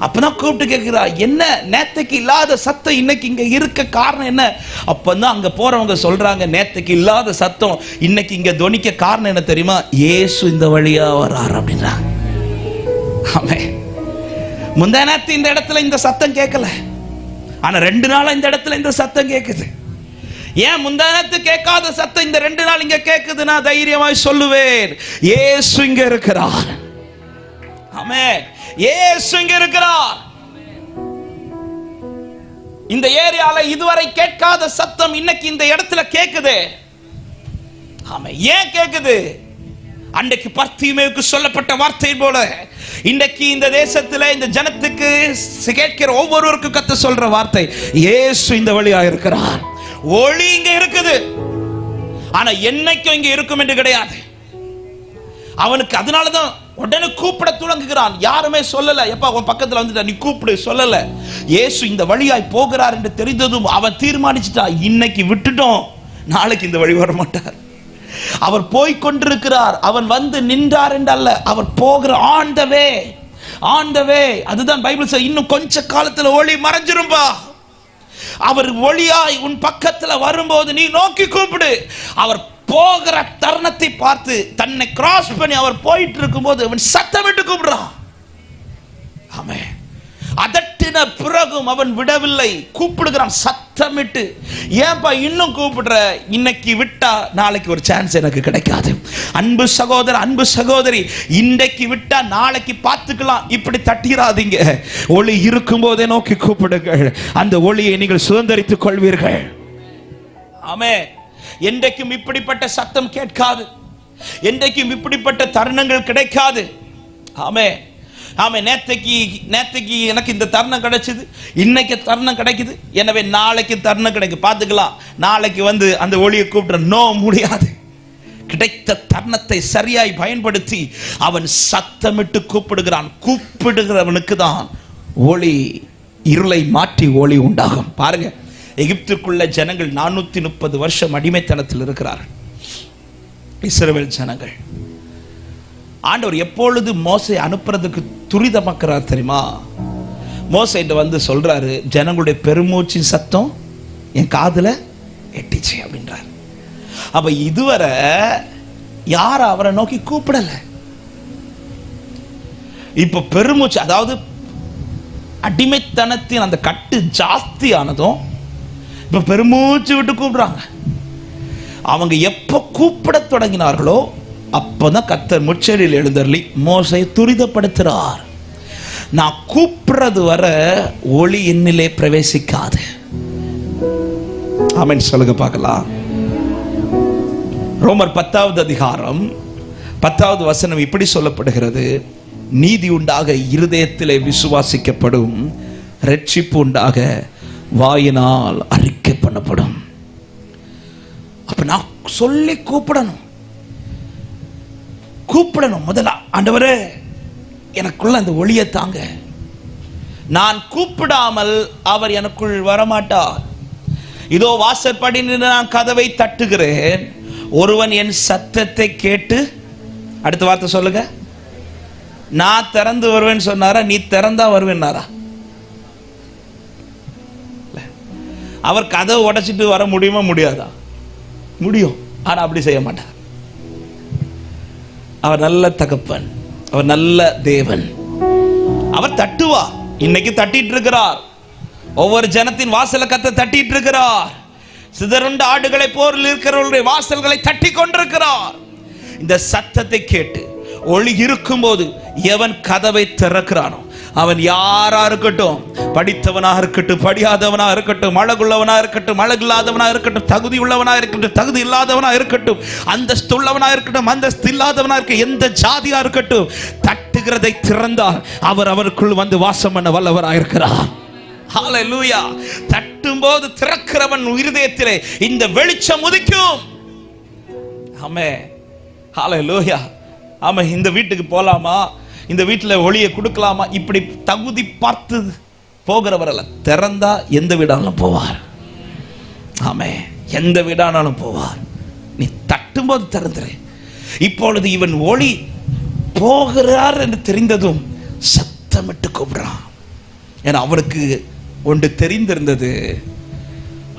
அப்பதான் கூப்பிட்டு கேட்கிறா, என்ன நேற்றுக்கு இல்லாத சத்தம் இன்னைக்கு இங்க இருக்க காரணம் என்ன? அப்பதான் அங்க போறவங்க சொல்றாங்க, நேற்றுக்கு இல்லாத சத்தம் இன்னைக்கு இங்க துணிக்க காரணம் என்ன தெரியுமா? இயேசு இந்த வழியா வரார் அப்படின்றாங்க. ஆமென். முந்தா நேத்து இந்த இடத்துல இந்த சத்தம் கேட்கல, ஆனா 2 நாளா இந்த இடத்துல இந்த சத்தம் கேட்குது. ஏன் முந்தா நேத்து கேட்காத சத்தம் இந்த 2 நாள் இங்க கேட்குது? நான் தைரியமாய் சொல்லுவேன், இயேசு இங்க இருக்கிறார். ஆமென். இயேசு இங்க இருக்கிறார். இந்த ஏரியால இதுவரை கேட்காத சத்தம் இன்னைக்கு இந்த இடத்துல கேட்குது. ஆமென். ஏன் கேட்குது? அன்றைக்கு பர்த்திமேவுக்கு சொல்லப்பட்ட வார்த்தை போல இன்றைக்கு இந்த தேசத்துல இந்த ஜனத்துக்கு கேட்கிற ஒவ்வொருவருக்கும் கர்த்தர் சொல்ற வார்த்தை, இயேசு இந்த வழியா இருக்கிறார். ஒளி இங்க இருக்குது, ஆனா என்னைக்கும் இங்க இருக்கும் என்று கிடையாது. அவனுக்கு அதனாலதான் உடனே கூப்பிட துவங்குகிறான். யாருமே சொல்லல, எப்பா உன் பக்கத்துல வந்துட்டா நீ கூப்பிடு சொல்லல. இயேசு இந்த வழியாய் போகிறார் என்று தெரிந்ததும் அவன் தீர்மானிச்சுட்டான், இன்னைக்கு விட்டுட்டோம், நாளைக்கு இந்த வழி வர மாட்டார். அவர் போய் கொண்டிருக்கிறார். அவன் வந்து நின்றார் என்றல்ல, அவர் போகிற ஆன் த வே. அதுதான் பைபிள் சொல்லுது, இன்னும் கொஞ்ச காலத்துல ஒளி மறைஞ்சிரும்பா. அவர் ஒளியாய் உன் பக்கத்துல வரும்போது நீ நோக்கி கூப்பிடு. அவர் போகிற தருணத்தை பார்த்து தன்னை கிராஸ் பண்ணி அவர் போயிட்டு இருக்கும்போது அவன் சத்தமிட்டு கூப்பிடுறான். ஆமென். அதட்டின பிறகும் அவன் விடவில்லை, கூப்பிடுகிறான் சத்தமிட்டு. ஏன்பா இன்னும் கூப்பிடுற? இன்னைக்கு விட்டா நாளைக்கு ஒரு சான்ஸ் எனக்கு கிடைக்காது. அன்பு சகோதரர், அன்பு சகோதரி, இன்றைக்கு விட்டா நாளைக்கு பார்த்துக்கலாம், இப்படி தட்டிராதீங்க. ஒளி இருக்கும் போதே நோக்கி கூப்பிடுங்கள், அந்த ஒளியை நீங்கள் சுதந்தரித்துக் கொள்வீர்கள். ஆமென். என்றைக்கும் இப்படிப்பட்ட சத்தம் கேட்காது, என்றைக்கும் இப்படிப்பட்ட தருணங்கள் கிடைக்காது. ஆமென். ஆமென். நேத்தைக்கு எனக்கு இந்த தருணம் கிடைச்சது, இன்னைக்கு தருணம் கிடைக்குது, எனவே நாளைக்கு தருணம் கிடைக்கும், பார்த்துக்கலாம். நாளைக்கு வந்து அந்த ஒளியை கூப்பிட நோ முடியாது. கிடைத்த தருணத்தை சரியாய் பயன்படுத்தி அவன் சத்தமிட்டு கூப்பிடுகிறான். கூப்பிடுகிறவனுக்கு தான் ஒளி, இருளை மாற்றி ஒளி உண்டாகும். பாருங்க, எகிப்துக்குள்ள ஜனங்கள் 430 வருஷம் அடிமைத்தனத்தில் இருக்கிறார்கள். இஸ்ரவேல் ஜனங்கள். ஆண்டவர் எப்பொழுது மோசே அனுப்புறதுக்கு துரிதமாக்குறார் தெரியுமா? மோசேட்ட வந்து சொல்றாரு, ஜனங்களுடைய பெருமூச்சின் சத்தம் என் காதுல எட்டிச்சு அப்படின்றார். அப்ப இதுவரை யார அவரை நோக்கி கூப்பிடல. இப்ப பெருமூச்சு, அதாவது அடிமைத்தனத்தின் அந்த கட்டு ஜாஸ்தி ஆனதும் இப்ப பெருமூச்சு விட்டு கூப்பிடுறாங்க. அவங்க எப்ப கூப்பிட தொடங்கினார்களோ அப்பதான் கர்த்தர் முச்செடியில் எழுந்தருளி மோசேயை துரிதப்படுத்துறார். நான் கூப்பிடுறது வர ஒளி என்னிலே பிரவேசிக்காது. ஆமென் சொல்லுங்க பார்க்கலாம். ரோமர் 10வது அதிகாரம் 10வது வசனம் இப்படி சொல்லப்படுகிறது, நீதி உண்டாக இருதயத்திலே விசுவாசிக்கப்படும், ரட்சிப்பு உண்டாக வாயினால் அறிக்கை பண்ணப்படும். அப்ப நான் சொல்லி கூப்பிடணும். முதல்ல ஆண்டவரே எனக்குள்ள அந்த ஒளியை தாங்க. நான் கூப்பிடாமல் அவர் எனக்குள் வரமாட்டார். இதோ வாசற்படி நின்று நான் கதவை தட்டுகிறேன், ஒருவன் என் சத்தத்தை கேட்டு, அடுத்த வார்த்தை சொல்லுங்க, நான் திறந்து வருவேன்னு சொன்னாரா? நீ திறந்தா வருவேன்னாரா? அவர் கதவை உடைச்சிட்டு வர முடியுமா? முடியாதா? முடியும். ஆனா அப்படி செய்ய மாட்டார். அவர் நல்ல தகப்பன், அவர் நல்ல தேவன். அவர் தட்டுவா. இன்னைக்கு தட்டிட்டு இருக்கிறார். ஒவ்வொரு ஜனத்தின் வாசலை கத்த தட்டிட்டு இருக்கிறார். சிதறுண்ட ஆடுகளை போரில் இருக்கிறவர்களுடைய வாசல்களை தட்டி கொண்டிருக்கிறார். இந்த சத்தத்தை கேட்டு ஒளி இருக்கும் போது எவன் கதவை திறக்கிறானோ அவன் யாரா இருக்கட்டும், படித்தவனாக இருக்கட்டும், படியாதவனா இருக்கட்டும், அழகுள்ளவனா இருக்கட்டும், அழகில்லாதவனா இருக்கட்டும், தகுதி உள்ளவனா இருக்கட்டும், தகுதி இல்லாதவனா இருக்கட்டும், அந்தஸ்து உள்ளவனா இருக்கட்டும், அந்தஸ்து இல்லாதவனா இருக்க, எந்த ஜாதியா இருக்கட்டும், தட்டுகிறதை திறந்தால் அவர் அவருக்குள் வந்து வாசம் பண்ண வல்லவராக இருக்கிறார். ஹalleluya. தட்டும்போது திறக்கிறவன் இருதயத்திலே இந்த வெளிச்சம் உதிக்கும். ஆமென். ஹalleluya. ஆமா, இந்த வீட்டுக்கு போலாமா, இந்த வீட்டில் ஒளியை கொடுக்கலாமா, இப்படி தகுதி பார்த்து போகிறவர் அல்ல. திறந்தா எந்த வீடானாலும் போவார். ஆமென். எந்த வீடானாலும் போவார். நீ தட்டும்போது திறந்துரு. இப்பொழுது இவன் ஒளி போகிறார் என்று தெரிந்ததும் சத்தமிட்டு கூப்பிடுறான். ஏன்னா அவருக்கு ஒன்று தெரிந்திருந்தது,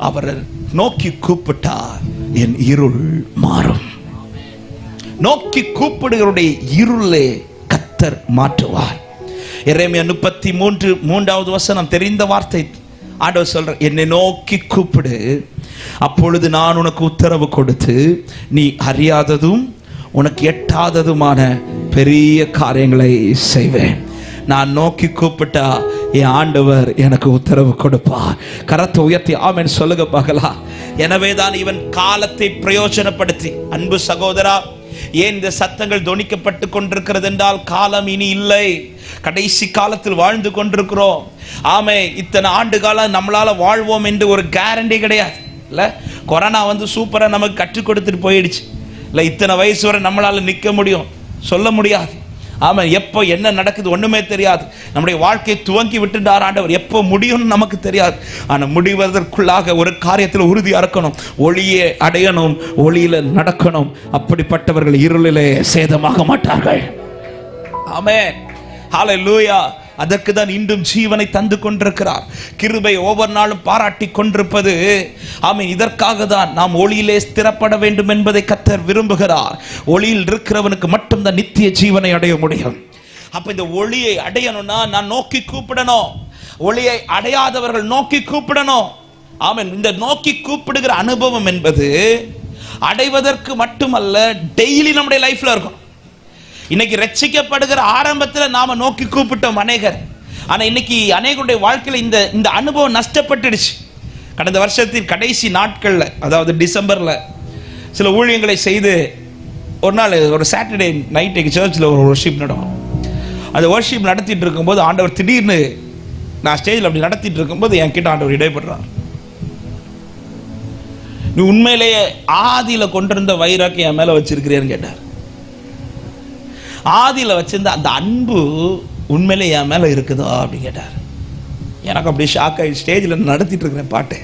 அவரை நோக்கி கூப்பிட்டார் என் இருள் மாறும். நோக்கி கூப்பிடுகிறவருடைய இருளே கர்த்தர் மாற்றுவார். எரேமியா 33:3 தெரிந்த வார்த்தை. ஆண்டவர் சொல்ற, என்னை நோக்கி கூப்பிடு, அப்பொழுது நான் உனக்கு உத்தரவு கொடுத்து நீ அறியாததும் உனக்கு எட்டாததுமான பெரிய காரியங்களை செய்வேன். நான் நோக்கி கூப்பிட்டா என் ஆண்டவர் எனக்கு உத்தரவு கொடுப்பார். கரத்தை உயர்த்தி ஆமென் சொல்லுங்க பார்க்கலாம். எனவே தான் இவன் காலத்தை பிரயோஜனப்படுத்தி, அன்பு சகோதரா, ஏன் இந்த சத்தங்கள் தொனிக்கப்பட்டு கொண்டிருக்கிறது என்றால், காலம் இனி இல்லை. கடைசி காலத்தில் வாழ்ந்து கொண்டிருக்கிறோம். ஆமே, இத்தனை ஆண்டு காலம் நம்மளால வாழ்வோம் என்று ஒரு கேரண்டி கிடையாது. இல்ல, கொரோனா வந்து சூப்பரா நமக்கு கற்றுக் கொடுத்துட்டு போயிடுச்சு. இல்ல, இத்தனை வயசு வரை நம்மளால நிற்க முடியும் சொல்ல முடியாது. ஆமா, எப்போ என்ன நடக்குது ஒண்ணுமே தெரியாது. நம்முடைய வாழ்க்கையை துவங்கி விட்டுட்டார் ஆண்டவர். எப்போ முடியும்னு நமக்கு தெரியாது. ஆனா முடிவதற்குள்ளாக ஒரு காரியத்தில் உறுதியா இருக்கணும். ஒளியை அடையணும், ஒளியில நடக்கணும். அப்படிப்பட்டவர்கள் இருளிலே சேதமாக மாட்டார்கள். ஆமென். ஹalleluya. அதற்கு தான் இன்றும் ஜீவனை தந்து கொண்டிருக்கிறார். கிருபை ஒவ்வொரு நாளும் பாராட்டி கொண்டிருப்பது. ஆமென். இதற்காக தான் நாம் ஒளியிலே ஸ்திரப்பட வேண்டும் என்பதை கர்த்தர் விரும்புகிறார். ஒளியில் இருக்கிறவனுக்கு மட்டும்தான் நித்திய ஜீவனை அடைய முடியும். அப்ப இந்த ஒளியை அடையணும்னா நான் நோக்கி கூப்பிடணும். ஒளியை அடையாதவர்கள் நோக்கி கூப்பிடணும். ஆமென். இந்த நோக்கி கூப்பிடுகிற அனுபவம் என்பது அடைவதற்கு மட்டுமல்ல, டெய்லி நம்முடைய லைஃப்ல இருக்கும். இன்னைக்கு ரட்சிக்கப்படுகிற ஆரம்பத்தில் நாம நோக்கி கூப்பிட்டோம் அநேகர். ஆனா இன்னைக்கு அநேகருடைய வாழ்க்கையில இந்த அனுபவம் நஷ்டப்பட்டுடுச்சு. கடந்த வருஷத்தின் கடைசி நாட்கள்ல, அதாவது டிசம்பர்ல சில ஊழியங்களை செய்து, ஒரு நாள் ஒரு சாட்டர்டே நைட் எங்கள் சர்ச்சில் ஒரு வர்ஷிப் நடக்கும். அந்த வர்ஷிப் நடத்திட்டு இருக்கும்போது ஆண்டவர் திடீர்னு, நான் ஸ்டேஜில் அப்படி நடத்திட்டு இருக்கும்போது என்கிட்ட ஆண்டவர் இடைப்படுறார். நீ உண்மையிலேயே ஆதியில கொண்டிருந்த வைராக்கியம் என் மேல வச்சிருக்கிறேன்னு கேட்டார். ஆதியில வச்சிருந்த அந்த அன்பு உண்மையிலே என் மேல இருக்குதா அப்படின்னு கேட்டார். எனக்கு அப்படி ஷாக் ஆகி ஸ்டேஜில் நடத்திட்டு இருக்கிறேன் பாட்டு.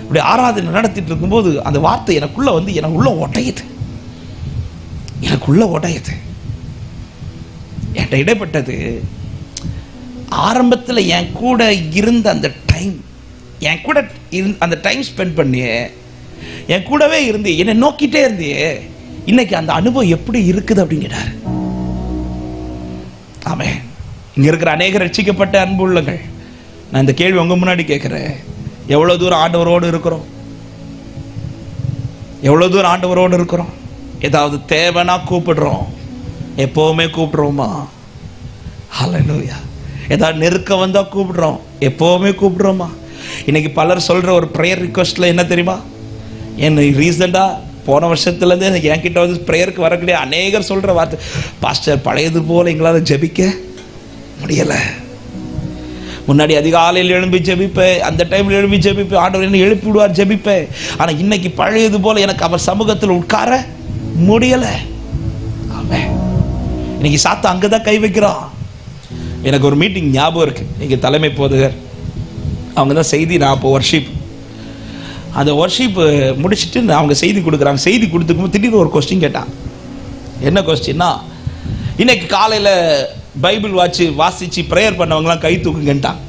அப்படி ஆராதனை நடத்திட்டு இருக்கும்போது அந்த வார்த்தை எனக்குள்ள வந்து எனக்குள்ள ஒட்டையுது. என்கிட்ட இடைப்பட்டது. ஆரம்பத்தில் என் கூட இருந்த அந்த டைம், என் கூட அந்த டைம் ஸ்பெண்ட் பண்ணி என் கூடவே இருந்து என்னை நோக்கிட்டே இருந்தியே, இன்னைக்கு அந்த அனுபவம் எப்படி இருக்குது அப்படின்னு கேட்டார். ஆமென். இங்க இருக்கிற அநேக ரட்சிக்கப்பட்ட அன்பு உள்ளங்கள், நான் இந்த கேள்வி உங்க முன்னாடி கேட்கிறேன். எவ்வளவு தூரம் ஆண்டவரோடு இருக்கிறோம்? எவ்வளவு தூரம் ஆண்டவரோடு இருக்கிறோம்? ஏதாவது தேவைனா கூப்பிடுறோம்? எப்பவுமே கூப்பிடுறோமா? ஹல்லேலூயா. ஏதாவது நெருக்கம் வந்தா கூப்பிடுறோம்? எப்பவுமே கூப்பிடுறோமா? இன்னைக்கு பலர் சொல்ற ஒரு ப்ரேயர் ரிக்வெஸ்ட்ல என்ன தெரியுமா? என்ன ரீசெண்டா போன வருஷத்துலேருந்து என்கிட்ட வந்து ப்ரேயருக்கு வரக்கூடிய அநேகர் சொல்கிற வார்த்தை, பாஸ்டர் பழையது போல் எங்களால் ஜெபிக்க முடியலை. முன்னாடி அதிகாலையில் எழும்பி ஜெபிப்பேன், அந்த டைமில் எழுப்பி ஜெபிப்பேன், ஆண்டவர் என்ன எழுப்பி விடுவார் ஜெபிப்பேன். ஆனால் இன்னைக்கு பழையது போல் எனக்கு அவர் சமூகத்தில் உட்கார முடியலை. ஆமென். இன்னைக்கு சாத்தா அங்கே தான் கை வைக்கிறான். எனக்கு ஒரு மீட்டிங் ஞாபகம் இருக்கு. இங்கே தலைமை போதகர் அவங்க தான் செய்தி, நான் அப்போ வர்ஷிப், அந்த வர்ஷிப் முடிச்சுட்டு அவங்க செய்தி கொடுக்குறாங்க. செய்தி கொடுத்துக்கும்போது திடீர்னு ஒரு கொஸ்டின் கேட்டான். என்ன கொஸ்டின்னா, இன்னைக்கு காலையில் பைபிள் வாசிச்சு ப்ரேயர் பண்ணவங்களாம் கை தூக்குங்கன்ட்டான்.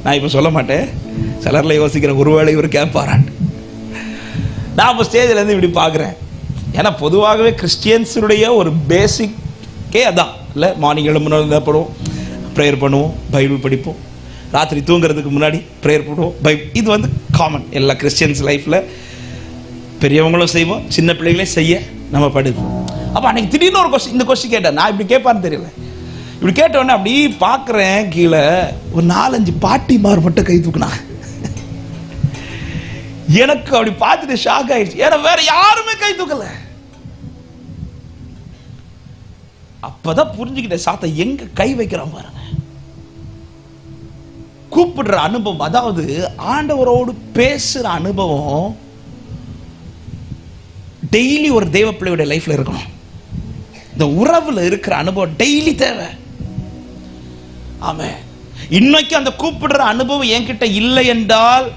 நான் இப்போ சொல்ல மாட்டேன், சிலரில் யோசிக்கிறேன் ஒருவேளை இவர் கேட்பாரான். நான் இப்போ ஸ்டேஜிலேருந்து இப்படி பார்க்குறேன். ஏன்னா பொதுவாகவே கிறிஸ்டியன்ஸுடைய ஒரு பேசிக்கே அதான் இல்லை, மார்னிங் எழும்புனா படுவோம், ப்ரேயர் பண்ணுவோம், பைபிள் படிப்போம், ராத்திரி தூங்குறதுக்கு முன்னாடி ப்ரேயர் பண்ணுவோம், இது வந்து காமன் எல்லா கிறிஸ்டியன்ஸ் லைஃப்பில். பெரியவங்களும் செய்வோம், சின்ன பிள்ளைகளே செய்ய நம்ம படிப்போம். அப்போ அன்னைக்கு திடீர்னு ஒரு கொஸ்டின், இந்த கொஸ்டின் கேட்டேன். நான் இப்படி கேட்பான்னு தெரியல. இப்படி கேட்டோடனே அப்படி பார்க்குறேன், கீழே ஒரு 4-5 பாட்டிமார் மட்டும் கை தூக்குனா. எனக்கு அப்படி பார்த்துட்டு ஷாக் ஆயிடுச்சு. ஏன்னா வேற யாருமே கை தூக்கல. அப்பதான் புரிஞ்சுக்கிட்டேன், சாத்தா எங்க கை வைக்கிறான் பாருங்க. கூப்பிடுற அனுபவம், அதாவது ஆண்டவரோடு பேசுற அனுபவம் டெய்லி ஒரு தேவ பிள்ளையுடைய லைஃப்ல இருக்கணும். இந்த உறவுல இருக்கிற அனுபவம் டெய்லி தேவை. ஆமென். இன்னைக்கு அந்த கூப்பிடுற அனுபவம் என்கிட்ட இல்லை என்றால்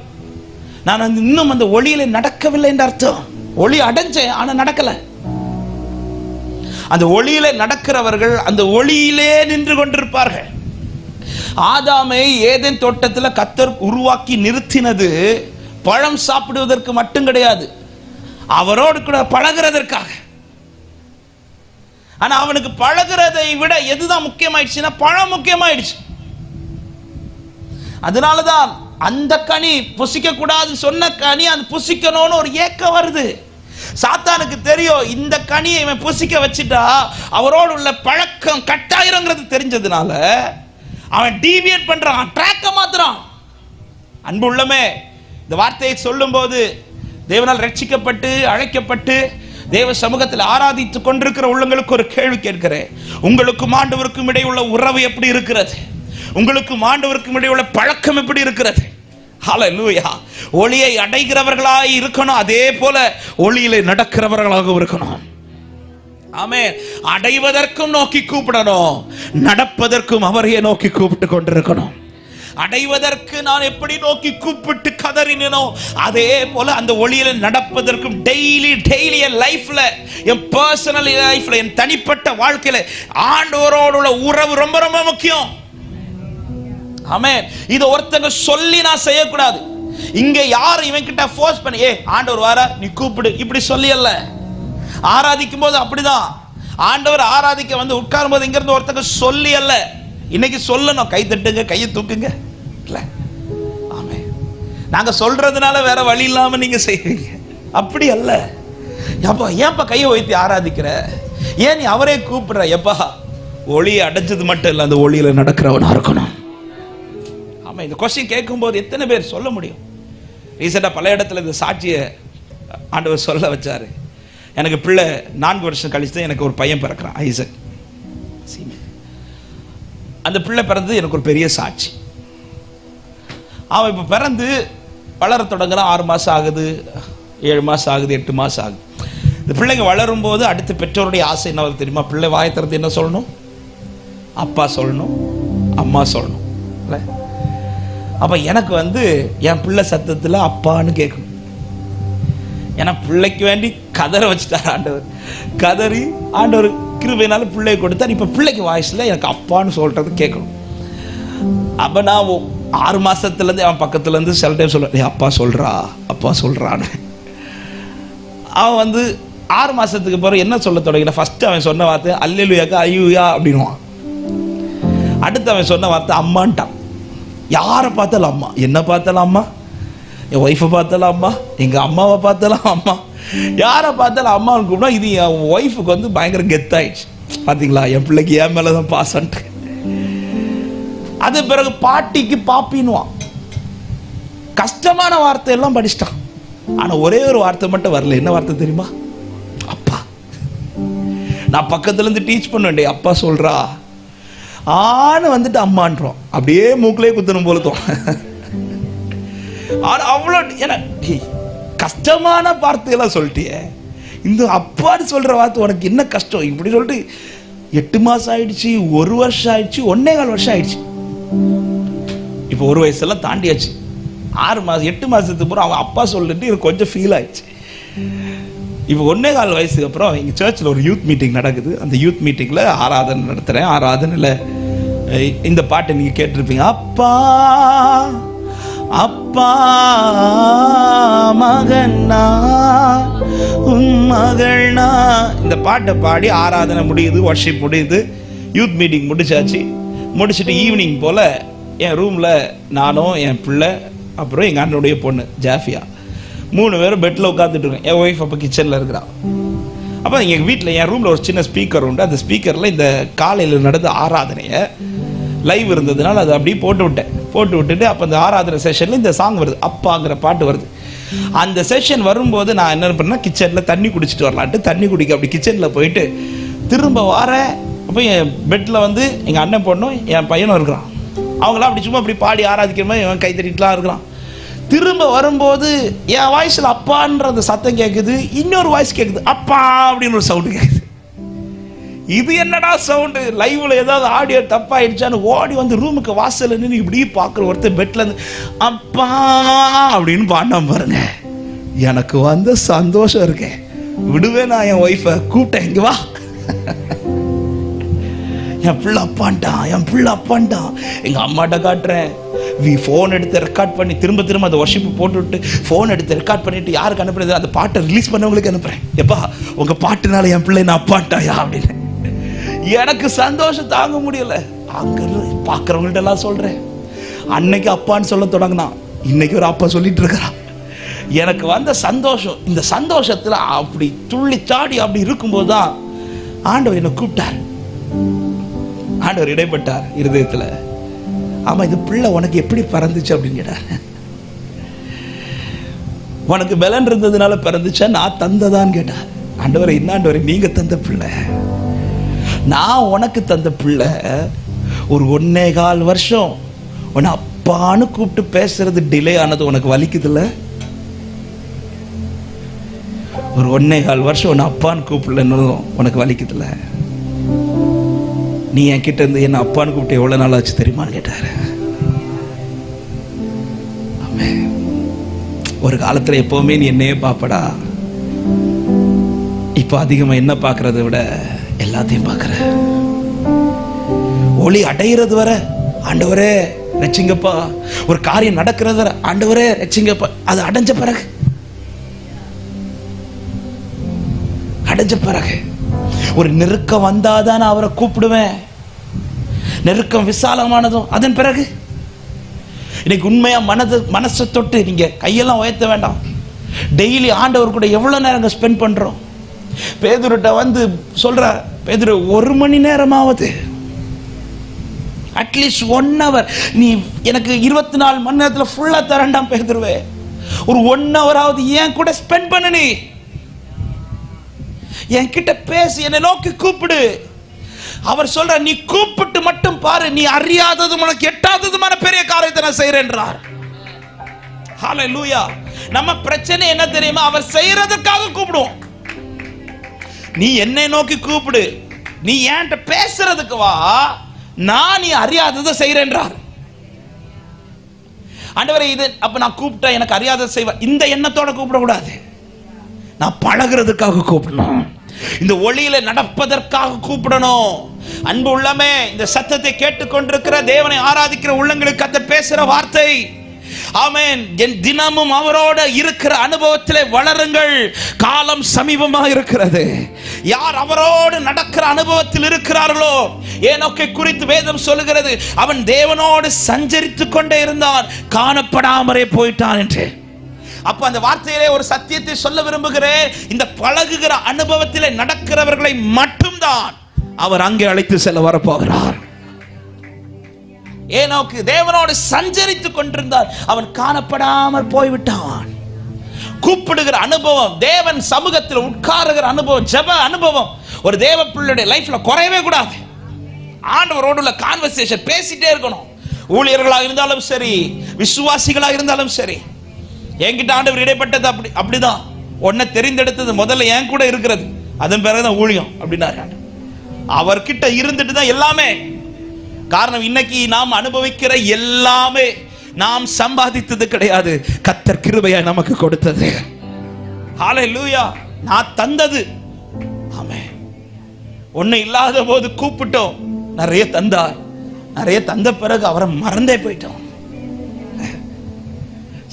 நான் இன்னும் அந்த ஒளியில நடக்கவில்லை என்ற அர்த்தம். ஒளி அடைஞ்சேன், ஆனா நடக்கல. அந்த ஒளியில நடக்கிறவர்கள் அந்த ஒளியிலே நின்று கொண்டிருப்பார்கள். ஆதாமை ஏதேன் தோட்டத்தில் கர்த்தர் உருவாக்கி நிறுத்தினது பழம் சாப்பிடுவதற்கு மட்டும் கிடையாது, அவரோடு கூட பழகிறதற்காக. ஆனா அவனுக்கு பழகிறதை விட எதுதான் முக்கியமாயிடுச்சுன்னா பழம் முக்கியமாயிடுச்சு. அதனாலதான் அந்த கனி புசிக்க கூடாது சொன்ன கனி அது புசிக்கணும்னு ஒரு ஏக்கம் வருது. சாத்தானுக்கு தெரியும் இந்த கனியை இவன் புசிக்க வச்சுட்டா அவரோடு உள்ள பழக்கம் கட்டாயிருங்கிறது தெரிஞ்சதுனால அவன் டீவியேட் பண்றான், ட்ராக்க மாத்துறான். அன்பு உள்ளமே, இந்த வார்த்தையை சொல்லும் போது தேவனால் ரட்சிக்கப்பட்டு அழைக்கப்பட்டு தேவ சமூகத்தில் ஆராதித்துக் கொண்டிருக்கிற உள்ளங்களுக்கு ஒரு கேள்வி கேட்கிறேன். உங்களுக்கும் ஆண்டவருக்கும் இடையே உள்ள உறவு எப்படி இருக்கிறது? உங்களுக்கும் ஆண்டவருக்கும் இடையே உள்ள பழக்கம் எப்படி இருக்கிறது? ஹல்லேலூயா. ஒளியை அடைகிறவர்களாய் இருக்கணும், அதே போல ஒளியிலே நடக்கிறவர்களாக இருக்கணும். ஆமென். அடைவதற்கும் நோக்கி கூப்பிடணும், நடப்பதற்கும் அவரையே நோக்கி கூப்பிட்டு கொண்டிருக்கணும். அடைவதற்கு நான் எப்படி நோக்கி கூப்பிட்டு கதறினோ அதே போல அந்த ஒளியில நடப்பதற்கும் டெய்லி என் லைஃப்ல, என் பர்சனல் லைஃப்ல, என் தனிப்பட்ட வாழ்க்கையில ஆண்டவரோட உறவு ரொம்ப ரொம்ப முக்கியம். ஆமென். இது ஒருத்தங்க சொல்லி நான் செய்யக்கூடாது. இங்க யாரும் இவன் கிட்ட ஃபோர்ஸ் பண்ணி ஆண்டவர் வாரா நீ கூப்பிடு இப்படி சொல்லி அல்ல. ஆராதிக்கும் போது அப்படிதான், ஆண்டவர் ஆராதிக்க வந்து உட்காரும் போது இங்க இருந்து ஒருத்தங்க சொல்லி அல்ல. இன்னைக்கு சொல்லணும், கை தட்டுங்க, கையை தூக்குங்க இல்ல. ஆமென். நாங்க சொல்றதுனால வேற வழி இல்லாம நீங்க செய்வீங்க, அப்படி அல்ல. எப்பா ஏன்பா கையை வைத்து ஆராதிக்கிற, ஏன் நீ அவரே கூப்பிடுற? எப்பா ஒளியை அடைஞ்சது மட்டும் இல்ல, அந்த ஒளியில நடக்கிறவனா இருக்கணும். ஆமா, இந்த கொஸ்டின் கேட்கும் போது எத்தனை பேர் சொல்ல முடியும்? ரீசெண்டா பல இடத்துல இந்த சாட்சியை ஆண்டவர் சொல்ல வச்சாரு. எனக்கு பிள்ளை 4 வருஷம் கழிச்சு எனக்கு ஒரு பையன் பிறக்கிறான், ஐசக். அந்த பிள்ளை பிறந்து எனக்கு ஒரு பெரிய சாட்சி. அவன் இப்போ பிறந்து வளர தொடங்குறான். 6 மாதம் ஆகுது, 7 மாதம் ஆகுது, 8 மாதம் ஆகுது. இந்த பிள்ளைங்க வளரும் போது அடுத்த பெற்றோருடைய ஆசை என்ன தெரியுமா? பிள்ளை வாயை திறந்து என்ன சொல்லணும்? அப்பா சொல்லணும், அம்மா சொல்லணும் இல்லை? அப்போ எனக்கு வந்து என் பிள்ளை சத்தத்தில் அப்பான்னு கேட்கணும். ஏன்னா பிள்ளைக்கு வேண்டி கதற வச்சுட்டார் ஆண்டவர். கதறி ஆண்டவர் கிருபையினால பிள்ளையை கொடுத்தார். இப்போ பிள்ளைக்கு வாய்ஸில் எனக்கு அப்பான்னு சொல்றது கேட்கணும். அப்போ நான் 6 மாதத்துலேருந்து அவன் பக்கத்துலேருந்து சில டைம் சொல்லுவேன், அப்பா சொல்கிறா, அப்பா சொல்கிறான்னு. அவன் வந்து 6 மாதத்துக்கு பிறகு என்ன சொல்ல தொடங்கினா, ஃபஸ்ட்டு அவன் சொன்ன வார்த்தை அல்லேலூயாக்கா ஐயூயா அப்படின்வான். அடுத்து அவன் சொன்ன வார்த்தை அம்மான்ட்டான். யாரை பார்த்தாலும் அம்மா, என்ன பார்த்தாலும் அம்மா, என் ஒய்ஃபை பார்த்தாலும் அம்மா, எங்கள் அம்மாவை பார்த்தாலும் அம்மா, யாரை பார்த்தாலும் அம்மான்னு கூப்பிட்டா இது என் ஒய்ஃபுக்கு வந்து பயங்கர கெத்தாயிடுச்சு. பார்த்தீங்களா, என் பிள்ளைக்கு என் மேலே தான் பாசன்ட்டு. அது பிறகு பாட்டிக்கு பாப்பின்னுவான். கஷ்டமான வார்த்தையெல்லாம் படிச்சிட்டான். ஆனால் ஒரே ஒரு வார்த்தை மட்டும் வரல. என்ன வார்த்தை தெரியுமா? அப்பா. நான் பக்கத்துலேருந்து டீச் பண்ணுவேன், அப்பா சொல்கிறா ஆன்னு வந்துட்டு அம்மான்றோம். அப்படியே மூக்கிலே குத்தணும் போல தோணும். அவ்வளோ ஏன்னா கஷ்டமான வார்த்தையெல்லாம் சொல்லிட்டியே, இந்த அப்பான்னு சொல்ற வார்த்தை உனக்கு என்ன கஷ்டம் இப்படி சொல்லிட்டு 8 மாதம் ஆயிடுச்சு, 1 வருஷம் ஆயிடுச்சு, 1.25 வருஷம் ஆயிடுச்சு. இப்போ 1 வயசெல்லாம் தாண்டியாச்சு. 6 மாதம் 8 மாதத்துக்கு அப்புறம் அவன் அப்பா சொல்லிட்டு எனக்கு கொஞ்சம் ஃபீல் ஆயிடுச்சு. இப்போ 1.25 வயசுக்கு அப்புறம் எங்கள் சர்ச்சில் ஒரு யூத் மீட்டிங் நடக்குது. அந்த யூத் மீட்டிங்கில் ஆராதனை நடத்துகிறேன். ஆராதனையில் இந்த பாட்டை நீங்கள் கேட்டிருப்பீங்க, அப்பா அப்பா மகனா உன் மகள்னா. இந்த பாட்டை பாடி ஆராதனை முடியுது, வர்ஷிப் முடியுது, யூத் மீட்டிங் முடிச்சாச்சு. முடிச்சுட்டு ஈவினிங் போல் என் ரூமில் நானும் என் பிள்ளை அப்புறம் எங்கள் அண்ணனுடைய பொண்ணு ஜாஃபியா 3 பேரும் பெட்டில் உட்காந்துட்டு இருக்கேன். என் ஒய்ஃப் அப்போ கிச்சனில் இருக்கிறான். அப்போ எங்கள் வீட்டில் என் ரூமில் ஒரு சின்ன ஸ்பீக்கர் உண்டு. அந்த ஸ்பீக்கரில் இந்த காலையில் நடந்த ஆராதனையை லைவ் இருந்ததுனால அதை அப்படியே போட்டு விட்டுட்டு அப்போ அந்த ஆராதனை செஷனில் இந்த சாங் வருது, அப்பாங்கிற பாட்டு வருது. அந்த செஷன் வரும்போது நான் என்ன பண்ணேன்னா கிச்சனில் தண்ணி குடிச்சிட்டு வரலான்ட்டு தண்ணி குடிக்க அப்படி கிச்சனில் போயிட்டு திரும்ப வார அப்போ என் பெட்டில் வந்து எங்கள் அண்ணன் பொண்ணும் என் பையனும் இருக்கிறான். அவங்களாம் அப்படி சும்மா அப்படி பாடி ஆராதிக்கிற மாதிரி இவன் கை தட்டிட்டுலாம் இருக்கிறான். திரும்ப வரும்போது என் வாய்ஸில் அப்பான்ற அந்த சத்தம் கேட்குது, இன்னொரு வாய்ஸ் கேட்குது, அப்பா அப்படின்னு ஒரு சவுண்டு கேட்குது. இது என்னடா சவுண்டு, லைவ்ல ஏதாவது ஆடியோ தப்பாயிடுச்சான்னு ஓடி வந்து ரூமுக்கு வாசல் நின்று இப்படி பார்க்குற ஒருத்தர் பெட்ல இருந்து அப்பா அப்படின்னு பாடினா பாருங்க. எனக்கு வந்த சந்தோஷம் இருக்கேன், விடுவேன் நான் என் ஒய்ஃபை கூப்பிட்டேன், இங்க வா, என் பிள்ளை அப்பான்ட்டான், என் பிள்ளை அப்பான்ட்டான். எங்கள் அம்மாட்ட காட்டுறேன், ஃபோன் எடுத்து ரெக்கார்ட் பண்ணி திரும்ப திரும்ப அந்த வர்ஷிப்பு போட்டுவிட்டு ஃபோன் எடுத்து ரெக்கார்ட் பண்ணிட்டு யாருக்கு அனுப்புறது, அந்த பாட்டை ரிலீஸ் பண்ணவங்களுக்கு அனுப்புகிறேன். எப்பா உங்கள் பாட்டுனால என் பிள்ளை நான் அப்பான்ட்டாயா அப்படின்னு. எனக்கு சந்தோஷம் தாங்க முடியல. அங்கே பார்க்குறவங்கள்ட்ட எல்லாம் சொல்கிறேன், அன்னைக்கு அப்பான்னு சொல்ல தொடங்கினான், இன்னைக்கு ஒரு அப்பா சொல்லிட்டு இருக்கிறான். எனக்கு வந்த சந்தோஷம், இந்த சந்தோஷத்தில் அப்படி துள்ளி சாடி அப்படி இருக்கும்போது தான் ஆண்டவர் என்னை கூப்பிட்டார். ஆண்டவர் இடைப்பட்டார் இருதயத்தில். ஆமா, இது பிள்ளை உனக்கு எப்படி பிறந்துச்சு அப்படின்னு கேட்டார். உனக்கு பலன் இருந்ததுனால பிறந்துச்சா நான் தந்ததான்னு கேட்டார். ஆண்டவரை, என்ன ஆண்டவரை, நீங்க தந்த பிள்ளை, நான் உனக்கு தந்த பிள்ளை. ஒரு 1.25 வருஷம் உன்னை அப்பான்னு கூப்பிட்டு பேசுறது டிலே ஆனது உனக்கு வலிக்குதுல்ல? ஒரு 1.25 வருஷம் உன்னை அப்பான்னு கூப்பிடலன்னு உனக்கு வலிக்குதுல்ல? நீ என் கிட்ட இருந்து என்ன அப்பான்னு கூப்பிட்டு எவ்வளவு நாள் ஆச்சு தெரியுமான்னு கேட்டாரு. ஒரு காலத்துல எப்பவுமே நீ என்னையே பாப்படா, இப்ப அதிகமா என்ன பாக்குறத விட எல்லாத்தையும் பாக்குற. ஒளி அடையிறது வர ஆண்டவரே ரட்சிங்கப்பா, ஒரு காரியம் நடக்கிறது வர ஆண்டவரே ரட்சிங்கப்பா, அது அடைஞ்ச பிறகு ஒரு நெருக்கம் வந்தாதான் நான் அவரை கூப்பிடுவேன். நெருக்கம் விசாலமானதும் அதன் பிறகு. இன்னைக்கு உண்மையா மனசை தொட்டு நீங்க கையெல்லாம் உயர்த்த வேண்டாம். டெய்லி ஆண்டவர் கூட எவ்வளவு நேரம் ஸ்பெண்ட் பண்றோம்? பேதுருட்ட வந்து சொல்ற, பேதுரு 1 மணி நேரமாவது, அட்லீஸ்ட் 1 hour, நீ எனக்கு 24 மணி நேரத்தில் ஃபுல்லா தரண்டாம் பேதுருவே, ஒரு 1 hour ஏன் கூட ஸ்பெண்ட் பண்ணு, நீ என் கிட்ட பேசி என்னை நோக்கி கூப்பிடு. அவர் சொல்ற, நீ கூப்பிட்டு மட்டும் பாரு, நீ அறியாததும் உனக்கு எட்டாததுமான பெரிய காரியத்தை நான் செய்றேன்றார். ஹல்லேலூயா. நம்ம பிரச்சனை என்ன தெரியுமா? அவர் செய்யறதுக்காக கூப்பிடுவோம். நீ என்னை நோக்கி கூப்பிடு, நீ என்கிட்ட பேசுறதுக்கு வா, நான் நீ அறியாததை செய்றேன்றார். ஆண்டவரே, இது அப்ப நான் கூப்பிட்டா எனக்கு அறியாததை செய்வேன், இந்த எண்ணத்தோட கூப்பிடக்கூடாது. நான் பழகிறதுக்காக கூப்பிடணும், இந்த ஒளியில நடப்பதற்காக கூப்பிடணும். அன்பு உள்ளமே, இந்த சத்தத்தை கேட்டுக்கொண்டிருக்கிற தேவனை ஆராதிக்கிற உள்ளங்களுக்கு அந்த பேசுற வார்த்தை, ஆமென். என் தினமும் அவரோட இருக்கிற அனுபவத்திலே வளருங்கள், காலம் சமீபமாக இருக்கிறது. யார் அவரோடு நடக்கிற அனுபவத்தில் இருக்கிறார்களோ, ஏனோக்கை குறித்து வேதம் சொல்லுகிறது, அவன் தேவனோடு சஞ்சரித்துக் கொண்டே இருந்தான், காணப்படாமலே போயிட்டான் என்று. அப்ப அந்த வார்த்தையிலே ஒரு சத்தியத்தை சொல்ல விரும்புகிறேன். இந்த பழகுகிற அனுபவத்திலே நடக்கிறவர்களை மட்டும்தான் அவர் அங்கே அழைத்து செல்ல வரப்போகிறார். ஏனோக்கு தேவனோடு சஞ்சரித்துக் கொண்டிருந்தார், அவன் காணப்படாமல் போய்விட்டான். கூப்பிடுகிற அனுபவம், தேவன் சமூகத்தில் உட்காருகிற அனுபவம், ஜெப அனுபவம் ஒரு தேவ பிள்ளையுடைய லைஃப்ல குறையவே கூடாது. ஆண்டவரோடு உள்ள கான்வர்சேஷன் பேசிட்டே இருக்கணும். ஊழியர்களாக இருந்தாலும் சரி, விசுவாசிகளாக இருந்தாலும் சரி. என்கிட்ட ஆண்டவர் இடைப்பட்டது அப்படிதான். உன்னை தெரிந்தெடுத்தது முதல்ல என் கூட இருக்கிறது, அதன் பிறகுதான் ஊழியம் அப்படின்னாரு. அவர்கிட்ட இருந்துட்டு தான் எல்லாமே. காரணம், இன்னைக்கு நாம் அனுபவிக்கிற எல்லாமே நாம் சம்பாதித்தது கிடையாது, கர்த்தர் கிருபையா நமக்கு கொடுத்தது. ஹல்லேலூயா. நான் தந்தது. ஆமென். ஒண்ணு இல்லாத போது கூப்பிட்டோம், நிறைய தந்தார். நிறைய தந்த பிறகு அவரை மறந்தே போயிட்டோம்.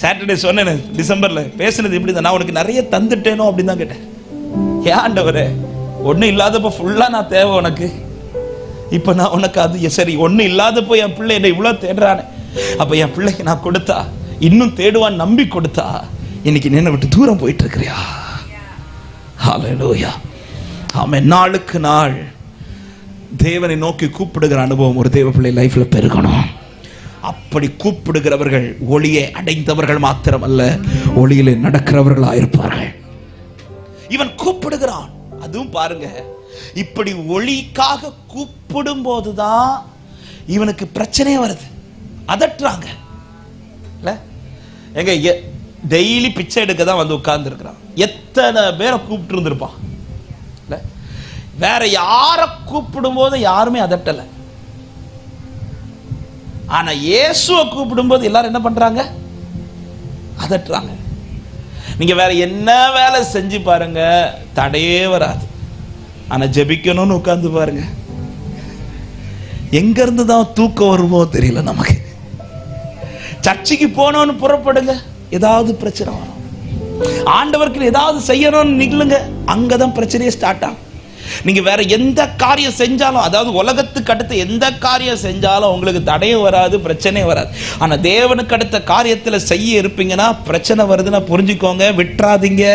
சாட்டர்டே சொன்னேன், டிசம்பர்ல பேசுனது இப்படி தான், நான் உனக்கு நிறைய தந்துட்டேனோ அப்படின்னு தான் கேட்டேன். ஏன் ஆண்டவரே, ஒண்ணு இல்லாதப்போ ஃபுல்லா நான் தேவை உனக்கு, இப்ப நான் உனக்கு அது சரி, ஒண்ணு இல்லாதப்போ என் பிள்ளை என்னை இவ்வளவு தேடுறானே, அப்ப என் பிள்ளைக்கு நான் கொடுத்தா இன்னும் தேடுவான் நம்பி கொடுத்தா, இன்னைக்கு என்னை விட்டு தூரம் போயிட்டு இருக்கிறியா? ஹல்லேலூயா. ஆமென். நாளுக்கு நாள் தேவனை நோக்கி கூப்பிடுகிற அனுபவம் ஒரு தேவ பிள்ளை லைஃப்ல பெருகணும். அப்படி கூப்பிடுகிறவர்கள் ஒளியை அடைந்தவர்கள் மாத்திரமல்ல, ஒளியிலே நடக்கிறவர்களாயிருப்பார்கள். இவன் கூப்பிடுகிறான். அதுவும் பாருங்க, இப்படி ஒளிக்காக கூப்பிடும் போதுதான் இவனுக்கு பிரச்சனையே வருது. அதட்டுறாங்க. எங்க டெய்லி பிச்சை எடுக்க தான் வந்து உட்கார்ந்து இருக்கிறான். எத்தனை பேரை கூப்பிட்டு இருந்திருப்பான். வேற யார கூப்பிடும் போது யாருமே அதட்டல. ஆனா இயேசுவை கூப்பிடும் போது எல்லாரும் என்ன பண்றாங்க? அதட்டுறாங்க. நீங்க வேற என்ன வேலை செஞ்சு பாருங்க, தடையே வராது. ஆனா ஜெபிக்கணும்னு உட்கார்ந்து பாருங்க, எங்க இருந்து தான் தூக்கம் வருமோ தெரியல நமக்கு. சர்ச்சைக்கு போனோன்னு புறப்படுங்க, ஏதாவது பிரச்சனை வரும். ஆண்டவருக்கு ஏதாவது செய்யணும்னு நிகழுங்க, அங்கதான் பிரச்சனையே ஸ்டார்ட் ஆகும். நீங்க வேற எந்த காரியம் செஞ்சாலும், அதாவது உலகத்துக்கு அடுத்த எந்த காரியம் செஞ்சாலும் உங்களுக்கு தடையும் வராது, பிரச்சனையும் வராது. ஆனா தேவனுக்கு அடுத்த காரியத்துல செய்ய இருப்பீங்கன்னா பிரச்சனை வருதுன்னா புரிஞ்சுக்கோங்க, விட்டுறாதீங்க.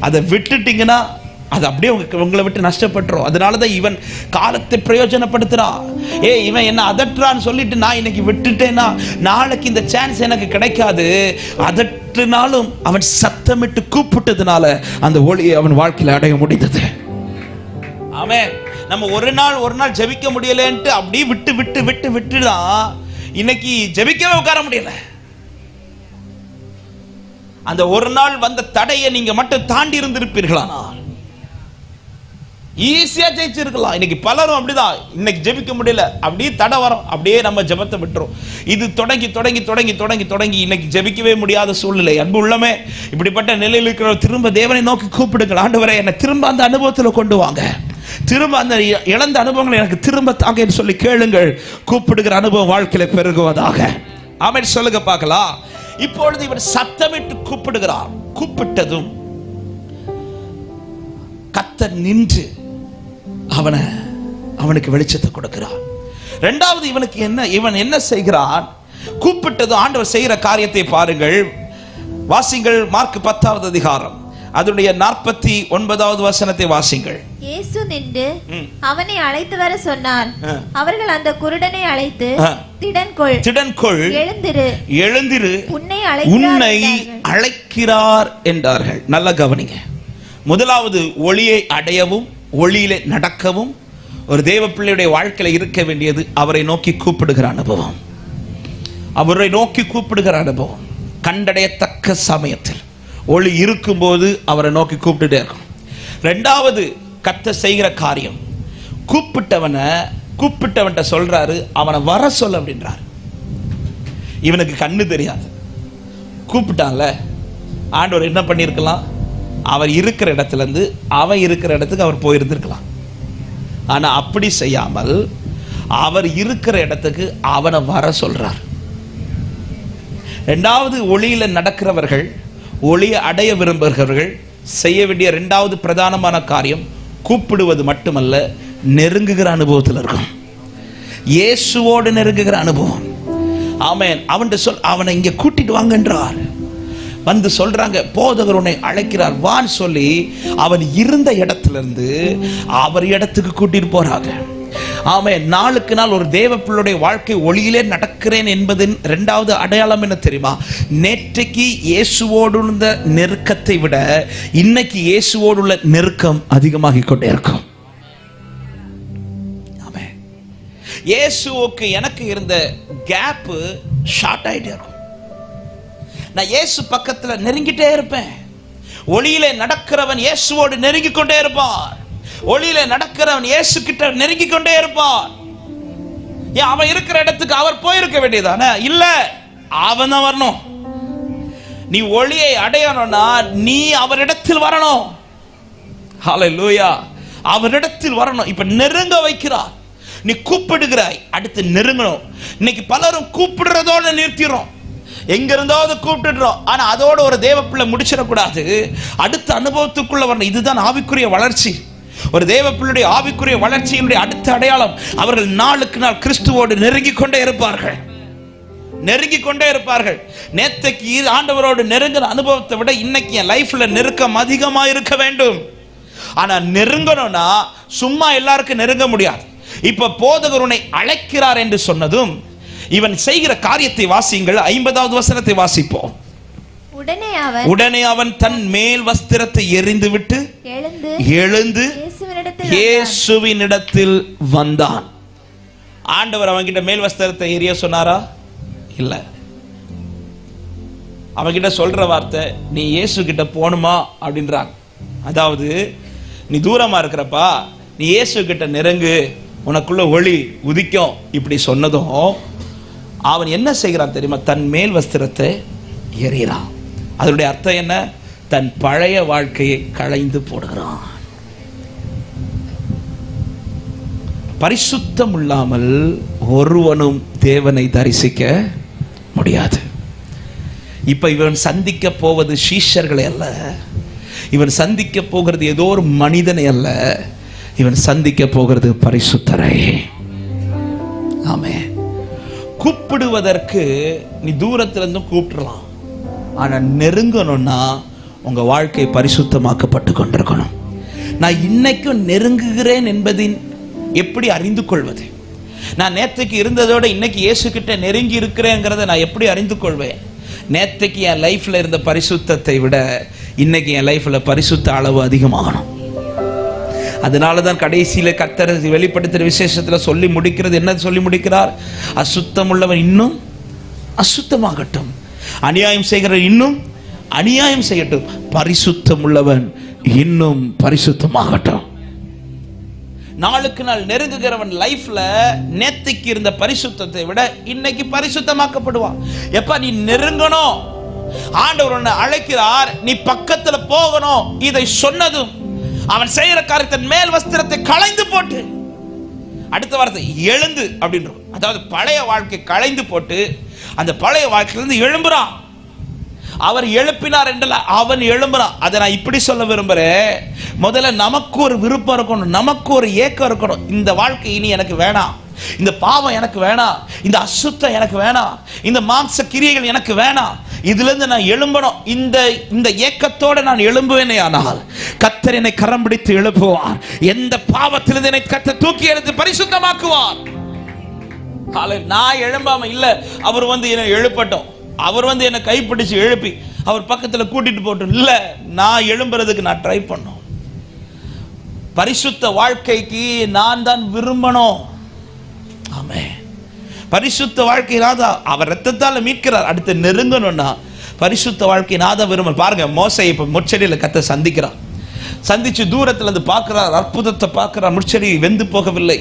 அதை விட்டுட்டீங்கன்னா அது அப்படியே உங்களை விட்டு நஷ்டப்பட்டுரும். அதனாலதான் இவன் காலத்தை பிரயோஜனப்படுத்துறான். இவன் என்ன அதட்டுறான்னு சொல்லிட்டு நான் இன்னைக்கு விட்டுட்டேன்னா நாளைக்கு இந்த சான்ஸ் எனக்கு கிடைக்காது. அதட்டுனாலும் அவன் சத்தமிட்டு கூப்பிட்டதுனால அந்த ஒளியை அவன் வாழ்க்கையில் அடைய முடிந்தது. ஆமென். நம்ம ஒரு நாள் ஜெபிக்க முடியலன்ட்டு அப்படியே விட்டுதான் இன்னைக்கு ஜெபிக்கவே உட்கார முடியல. அந்த ஒரு நாள் வந்த தடையை நீங்க மட்டும் தாண்டி இருந்திருப்பீர்களானா ஈஸியா ஜெயிச்சிருக்கலாம். இன்னைக்கு பலரும் அப்படிதான், இன்னைக்கு ஜெபிக்க முடியல, அப்படியே தடை வரும், அப்படியே நம்ம ஜெபத்தை விட்டுரும். இது தொடங்கி தொடங்கி தொடங்கி தொடங்கி தொடங்கி இன்னைக்கு ஜெபிக்கவே முடியாத சூழ்நிலை. அன்பு உள்ளமே, இப்படிப்பட்ட நிலையில் இருக்கிற திரும்ப தேவனை நோக்கி கூப்பிடுங்கள். ஆண்டவரே, என்னை திரும்ப அந்த அனுபவத்தில் கொண்டு வாங்க, திரும்ப அந்த இழந்த அனுபவங்களை எனக்கு திரும்ப தாங்க என்று சொல்லி கேளுங்கள். கூப்பிடுகிற அனுபவம் வாழ்க்கையில பெருகுவதாக. ஆமென் சொல்லுங்க பார்க்கலாம். இப்பொழுது இவர் சத்தமிட்டு கூப்பிடுகிறார். கூப்பிட்டதும் கர்த்தர் நின்று அவனுக்கு வெளிச்சத்தை கொடுக்கிறார். இரண்டாவது இவன் என்ன செய்கிறான்? கூப்பிட்டதும் ஆண்டவர் செய்கிற காரியத்தை பாருங்கள். வாசிங்கள் மார்க் 10வது அதிகாரம் அதனுடைய 49வது வசனத்தை வாசிங்கள். இயேசு நின்று அவனை அழைத்து வர சொன்னார். அவர்கள் அந்த குருடனை அழைத்து, திடன்கொள், எழுந்திரு, உன்னை அழைக்கிறார் என்றார்கள். நல்ல கவனிங்க. முதலாவது, ஒளியை அடையவும் ஒளியிலே நடக்கவும் ஒரு தேவ பிள்ளையுடைய வாழ்க்கையில் இருக்க வேண்டியது அவரை நோக்கி கூப்பிடுகிற அனுபவம். அவரை நோக்கி கூப்பிடுகிற அனுபவம். கண்டடையத்தக்க சமயத்தில் ஒளி இருக்கும்போது அவரை நோக்கி கூப்பிட்டுட்டே இருக்கும். ரெண்டாவது, கர்த்தர் செய்கிற காரியம், கூப்பிட்டவன்ட்ட சொல்றாரு, அவனை வர சொல்ல அப்படின்றார். இவனுக்கு கண்ணு தெரியாது, கூப்பிட்டான்ல, ஆண்டவர் என்ன பண்ணியிருக்கலாம்? அவர் இருக்கிற இடத்துல இருந்து அவன் இருக்கிற இடத்துக்கு அவர் போயிருந்திருக்கலாம். ஆனா அப்படி செய்யாமல் அவர் இருக்கிற இடத்துக்கு அவனை வர சொல்றார். இரண்டாவது, ஒளியில நடக்கிறவர்கள், ஒளியை அடைய விரும்புகிறவர்கள் செய்ய வேண்டிய இரண்டாவது பிரதானமான காரியம் கூப்பிடுவது மட்டுமல்ல, நெருங்குகிற அனுபவத்தில் இருக்கும். இயேசுவோடு நெருங்குகிற அனுபவம். ஆமென். அவனை இங்க கூட்டிட்டு வாங்கன்றார். வந்து சொல்றாங்க, போதகர் உன்னை அழைக்கிறார் வான்னு சொல்லி அவன் இருந்த இடத்துல இருந்து அவர் இடத்துக்கு கூட்டிட்டு போறாங்க. ஆமென். நாளுக்கு நாள் ஒரு தேவ பிள்ளையுடைய வாழ்க்கை ஒளியிலே நடக்கிறேன் என்பதின் இரண்டாவது அடையாளம் என்ன தெரியுமா? நேற்றைக்கு இயேசுவோடு உள்ள நெருக்கத்தை விட இன்னைக்கு இயேசுவோடு உள்ள நெருக்கம் அதிகமாகிக் கொண்டே இருக்கும். ஆமென். இயேசுவுக்கு எனக்கு இருந்த கேப் ஷார்ட் ஆயிட்டே இருக்கும். நான் இயேசு பக்கத்துல நெருங்கிட்டே இருப்பேன். ஒளியிலே நடக்கிறவன் இயேசுவோடு நெருங்கிக் கொண்டே இருப்பான். ஒளியிலே நடக்கிறவன் இயேசு கிட்ட நெருங்கிக் கொண்டே இருப்பான். அவன் இருக்கிற இடத்துக்கு அவர் போயிருக்க வேண்டியதானே? இல்ல, அவன் தான் வரணும். நீ ஒளியை அடையணும்னா நீ அவரிடத்தில் வரணும். ஹல்லேலூயா. அவரிடத்தில் வரணும். இப்ப நெருங்க வைக்கிறார். நீ கூப்பிடுகிறாய், அடுத்து நெருங்கணும். இன்னைக்கு பலரும் கூப்பிடுறதோட நிறுத்திடும், எங்க இருந்தாவது கூப்பிட்டுறோம். ஆனா அதோட ஒரு தேவ பிள்ளை முடிச்சிடக்கூடாது, அடுத்த அனுபவத்துக்குள்ள வரணும். இதுதான் ஆவிக்குரிய வளர்ச்சி. ஒரு தேவ பிள்ளையுடைய ஆவிக்குரிய வளர்ச்சியினுடைய அடுத்த அடையாளம், அவர்கள் நாளுக்கு நாள் கிறிஸ்துவோடு நெருங்கிக் கொண்டே இருப்பார்கள். நேற்றைக்கு ஆண்டவரோடு நெருங்கிற அனுபவத்தை விட இன்னைக்கு என் லைஃப்ல நெருக்கம் அதிகமா இருக்க வேண்டும். ஆனா நெருங்கணும்னா சும்மா எல்லாருக்கும் நெருங்க முடியாது. இப்ப போதகர் உன்னை அழைக்கிறார் என்று சொன்னதும் இவன் செய்கிற காரியத்தை வாசியுங்கள். 50வது வசனத்தை வாசிப்போம். உடனே அவன் தன் மேல் வஸ்திரத்தை எறிந்துவிட்டு எழுந்து இயேசுவினிடத்தில் வந்தான். ஆண்டவர் அவன்கிட்ட மேல் வஸ்திரத்தை எறிய சொன்னாரா? இல்லை. அவகிட்ட சொல்ற வார்த்தை, நீ இயேசு கிட்ட போகணுமா அப்படின்றாங்க. அதாவது நீ தூரமா இருக்கிறப்பா, நீ இயேசு கிட்ட நெருங்கு, உனக்குள்ள ஒளி உதிக்கும் இப்படி சொன்னதும் அவன் என்ன செய்கிறான் தெரியுமா? தன் மேல் வஸ்திரத்தை எறிகிறான். அதனுடைய அர்த்தம் என்ன? தன் பழைய வாழ்க்கையை களைந்து போடுகிறான். பரிசுத்தம் இல்லாமல் ஒருவனும் தேவனை தரிசிக்க முடியாது. இப்ப இவன் சந்திக்க போவது சீஷர்களை அல்ல, இவன் சந்திக்க போகிறது ஏதோ ஒரு மனிதனை அல்ல, இவன் சந்திக்க போகிறது பரிசுத்தரை. ஆமே. கூப்பிடுவதற்கு நீ தூரத்துல இருந்து கூப்பிடலாம், ஆனா நெருங்கணும்னா உங்க வாழ்க்கை பரிசுத்தமாக்கப்பட்டு கொண்டிருக்கணும். நான் இன்னைக்கும் நெருங்குகிறேன் என்பதின் எப்படி அறிந்து கொள்வது? நான் நேற்றுக்கு இருந்ததோட இன்னைக்கு இயேசு கிட்ட நெருங்கி இருக்கிறேங்கிறத நான் எப்படி அறிந்து கொள்வேன்? நேற்றுக்கு என் லைஃப்ல இருந்த பரிசுத்தத்தை விட இன்னைக்கு என் லைஃப்ல பரிசுத்த அளவு அதிகமாகணும். அதனாலதான் கடைசியில கர்த்தர் வெளிப்படுத்துற விசேஷத்துல சொல்லி முடிக்கிறது என்ன சொல்லி முடிக்கிறார்? அசுத்தம் உள்ளவன் இன்னும் அசுத்தமாகட்டும், அநியாயம் செய்கிறவன் இன்னும் அநியாயம் செய்யட்டும், பரிசுத்தம் உள்ளவன் இன்னும் பரிசுத்தமாகட்டும். நாளுக்கு நாள் நெருங்குகிறவன் லைஃப்ல நேத்துக்கு இருந்த பரிசுத்தத்தை விட இன்னைக்கு பரிசுத்தமாக்கப்படுவான். எப்ப நீ நெருங்கணும், ஆண்டவர் உன்னை அழைக்கிறார், நீ பக்கத்துல போகணும். இதை சொன்னதும் அவன் செய்யற காரியத்தின் மேல் வஸ்திரத்தை களைந்து போட்டு, அடுத்த வார்த்தை எழுந்து அப்படின்ற, அதாவது பழைய வாழ்க்கை களைந்து போட்டு அந்த பழைய வாழ்க்கையிலிருந்து எழும்புறான். அவர் எழுப்பினார் என்றல, அவன் எழும்புறான். அதை நான் இப்படி சொல்ல விரும்புறேன். முதல்ல நமக்கு ஒரு விருப்பம் இருக்கணும், நமக்கு ஒரு ஏக்கம் இருக்கணும். இந்த வாழ்க்கை இனி எனக்கு வேணாம், இந்த பாவம் எனக்கு வேணாம், இந்த அசுத்தம் எனக்கு வேணாம், இந்த மாம்ச கிரியைகள் எனக்கு வேணாம், இதுல இருந்து நான் எழும்பணும். இந்த ஏக்கத்தோட நான் எழும்புவேனே ஆனால் கர்த்தர் என்னை கரம் பிடித்து எழுப்புவார். எந்த பாவத்திலிருந்து என்னை கர்த்தர் தூக்கி எடுத்து பரிசுத்தமாக்குவார். நான் எழும்பாம இல்ல, அவர் என்னை எழுப்பட்டும், அவர் என்னை கைப்பிடிச்சு எழுப்பி அவர் பக்கத்துல கூட்டிட்டு போட்டோம் இல்ல, நான் எழும்புறதுக்கு நான் ட்ரை பண்ணோம். பரிசுத்த வாழ்க்கைக்கு நான் தான் விரும்பணும். ஆமே. பரிசுத்த வாழ்க்கை நாதா அவர் ரத்தத்தால மீட்கிறார். அடுத்து நெருங்கணும்னா பரிசுத்த வாழ்க்கை நாதா விரும்ப. பாருங்க, மோசே இப்ப முட்செடியில கத்த சந்திக்கிறான். சந்திச்சு தூரத்துல இருந்து பார்க்கிறார், அற்புதத்தை பார்க்கிறார், முட்செடி வெந்து போகவில்லை.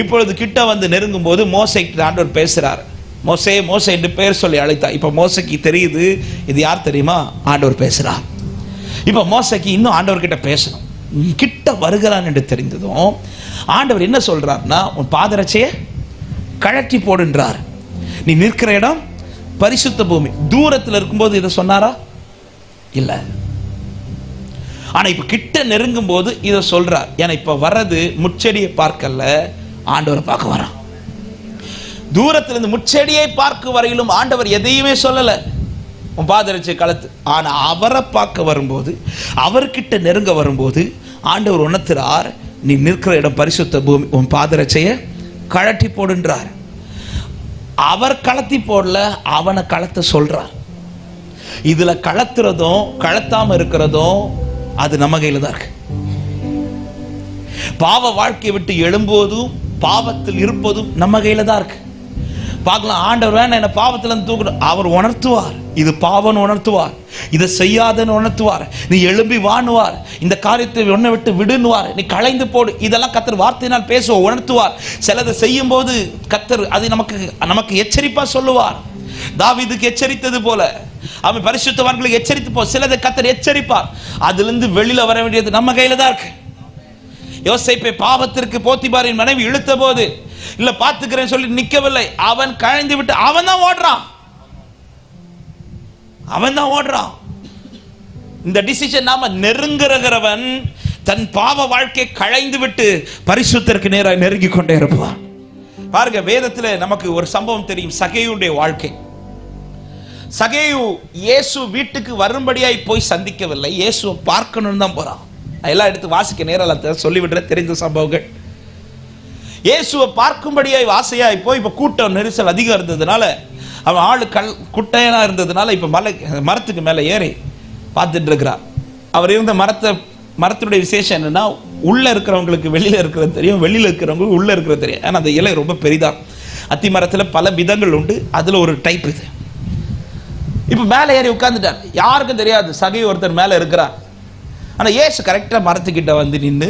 இப்பொழுது கிட்ட வந்து நெருங்கும் போது மோசேக்கு ஆண்டவர் பேசுறார். மோசே மோசே என்று பெயர் சொல்லி அழைத்தா. இப்ப மோசைக்கு தெரியுது இது யார் தெரியுமா? ஆண்டவர் பேசுறார். இப்ப மோசைக்கு இன்னும் ஆண்டவர் கிட்ட பேசணும். கிட்ட வருகிறான் என்று தெரிந்ததும் ஆண்டவர் என்ன சொல்றார்னா, உன் பாதரட்சையை கழற்றி போடுன்றார். நீ நிற்கிற இடம் பரிசுத்த பூமி. தூரத்தில் இருக்கும்போது இதை சொன்னாரா? இல்ல. ஆனா இப்ப கிட்ட நெருங்கும் போது இதை சொல்றார். ஏன்னா இப்ப வர்றது முச்செடியை பார்க்கல, ஆண்டவரை பார்க்க வரான். தூரத்திலிருந்து முச்செடியை பார்க்க வரையிலும் ஆண்டவர் எதையுமே சொல்லல, உன் பாதரட்சை கலத்து. ஆனா அவரை பார்க்க வரும்போது, அவர்கிட்ட நெருங்க வரும்போது ஆண்டவர் உணர்த்துறார், நீ நிற்கிற இடம் பரிசுத்த பூமி, உன் பாதரட்சையை கழட்டி போடுன்றார். அவர் கலத்தி போடல, அவனை கலத்த சொல்றார். இதுல கலத்துறதும் கலத்தாம இருக்கிறதும் அது நம்ம கையில தான் இருக்கு. பாவ வாழ்க்கையை விட்டு எழும்போதும் பாவத்தில் இருப்பதும் நம்ம கையில தான் இருக்கு. பார்க்கலாம், ஆண்டவர் வேணா என்ன பாவத்துல இருந்து தூக்கணும், அவர் உணர்த்துவார். இது பாவம் உணர்த்துவார், இதை செய்யாதன்னு உணர்த்துவார். நீ எழும்பி வாணுவார், இந்த காரியத்தை ஒன்றை விட்டு விடுன்னுவார், நீ களைந்து போடு. இதெல்லாம் கர்த்தர் வார்த்தையினால் பேசுவார், உணர்த்துவார். சிலதை செய்யும் போது கர்த்தர் அதை நமக்கு எச்சரிப்பா சொல்லுவார். தாவீதுக்கு எச்சரித்தது போல அவன் பரிசுத்தவான்களுக்கு எச்சரித்து போ. சிலதை கர்த்தர் எச்சரிப்பார். அதுல இருந்து வெளியில வர வேண்டியது நம்ம கையில தான் இருக்கு. யோசேப்பை பாவத்திற்கு போத்திபாரின் மனைவி இழுத்த போது இல்ல பாத்துக்கிறேன் சொல்லி நிக்கவில்லை, அவன் கழைந்து விட்டு அவன் தான் ஓடுறான். இந்த டிசிஷன் நாம நெருங்குறவன் தன் பாவ வாழ்க்கை கழைந்து விட்டு பரிசுத்தருக்கு நேராக நெருங்கி கொண்டே இருப்பான். பாருங்க, வேதத்துல நமக்கு ஒரு சம்பவம் தெரியும், சகேயுடைய வாழ்க்கை. சகேயு இயேசு வீட்டுக்கு வரும்படியாய் போய் சந்திக்கவில்லை, இயேசுவை பார்க்கணும்னு தான் போறான். எல்லாம் எடுத்து வாசிக்க நேரம் சொல்லிவிடுற தெரிந்த சம்பவங்கள். இயேசுவை பார்க்கும்படியாய் வாசையாய் போய் இப்ப கூட்டம் நெரிசல் அதிகம் இருந்ததுனால, அவன் ஆளு குட்டையனா இருந்ததுனால இப்ப மரத்துக்கு மேல ஏறி பார்த்துட்டு இருக்கிறார். அவர் இருந்த மரத்தினுடைய விசேஷம் என்னன்னா, உள்ள இருக்கிறவங்களுக்கு வெளியில இருக்கிறது தெரியும், வெளியில இருக்கிறவங்களுக்கு உள்ள இருக்கிறது தெரியும். ஏன்னா அந்த இலை ரொம்ப பெரிதா. அத்தி மரத்தில் பல விதங்கள் உண்டு, அதில் ஒரு டைப் இது. இப்போ மேலே ஏறி உட்கார்ந்துட்டார், யாருக்கும் தெரியாது சகையு ஒருத்தர் மேலே இருக்கிறார். ஆனால் இயேசு கரெக்டாக மரத்துக்கிட்ட வந்து நின்று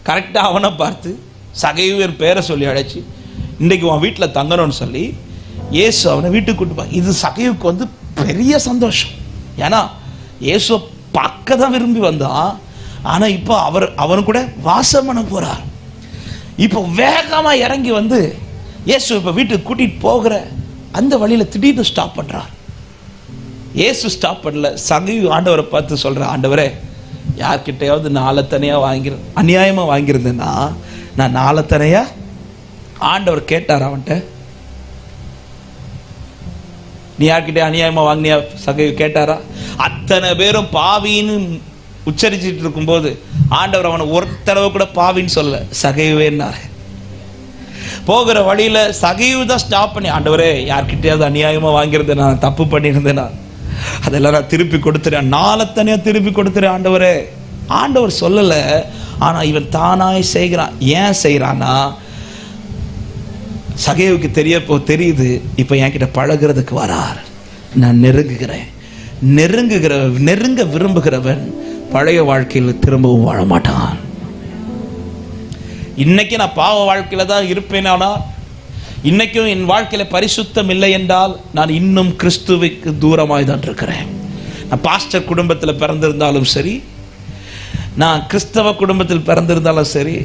கரெக்டாக அவனை பார்த்து சகையுவின் பேரை சொல்லி அழைச்சி, இன்றைக்கு உன் வீட்டில் தங்கணும்னு சொல்லி இயேசு அவனை வீட்டுக்கு கூட்டு போய். இது சகையுக்கு வந்து பெரிய சந்தோஷம். ஏன்னா இயேசுவை பார்க்க தான் விரும்பி வந்தான், ஆனால் இப்போ அவனு கூட வாசம் பண்ண போகிறார். இப்போ வேகமாக இறங்கி வந்து இயேசு இப்போ வீட்டுக்கு கூட்டிகிட்டு போகிற அந்த வழியில் திடீர்னு ஸ்டாப் பண்ணுறார். இயேசு ஸ்டாப் பண்ணல, சகையு ஆண்டவரை பார்த்து சொல்கிற, ஆண்டவரே யார்கிட்டையாவது நாளத்தனையாக அநியாயமாக வாங்கியிருந்தேன்னா நான் நாளத்தனையாக. ஆண்டவர் கேட்டார் அவன்கிட்ட, நீ யார்கிட்ட அநியாயமாக வாங்கினியா சகையு கேட்டாரா? அத்தனை பேரும் பாவின்னு உச்சரிச்சுட்டு இருக்கும்போது ஆண்டவர் அவனை ஒரு தடவை கூட பாவின்னு சொல்ல, சகையுவேன்னாரு. போகிற வழியில் சகையு தான் ஸ்டாப் பண்ணி, ஆண்டவரே யார்கிட்டையாவது அநியாயமாக வாங்கியிருந்தேன், நான் தப்பு பண்ணியிருந்தேனா அதெல்லாம் நான் திருப்பி கொடுத்துறேன், நாளத்தனையாக திருப்பி கொடுத்துறேன் ஆண்டவரே. ஆண்டவர் சொல்லலை, ஆனால் இவன் தானாய் செய்கிறான். ஏன் செய்கிறான்னா சகையுவுக்கு தெரியுது, இப்போ என்கிட்ட பழகிறதுக்கு வரார், நான் நெருங்குகிறேன். நெருங்க விரும்புகிறவன் பழைய வாழ்க்கையில் திரும்பவும் வாழ மாட்டான். இன்னைக்கு நான் பாவ வாழ்க்கையில தான் இருப்பேனானா, இன்னைக்கும் என் வாழ்க்கையில பரிசுத்தம் இல்லை என்றால் நான் இன்னும் கிறிஸ்துவுக்கு தூரமாய் தான் இருக்கிறேன். நான் பாஸ்டர் குடும்பத்தில் பிறந்திருந்தாலும் சரி, நான் கிறிஸ்தவ குடும்பத்தில் பிறந்திருந்தாலும் சரி,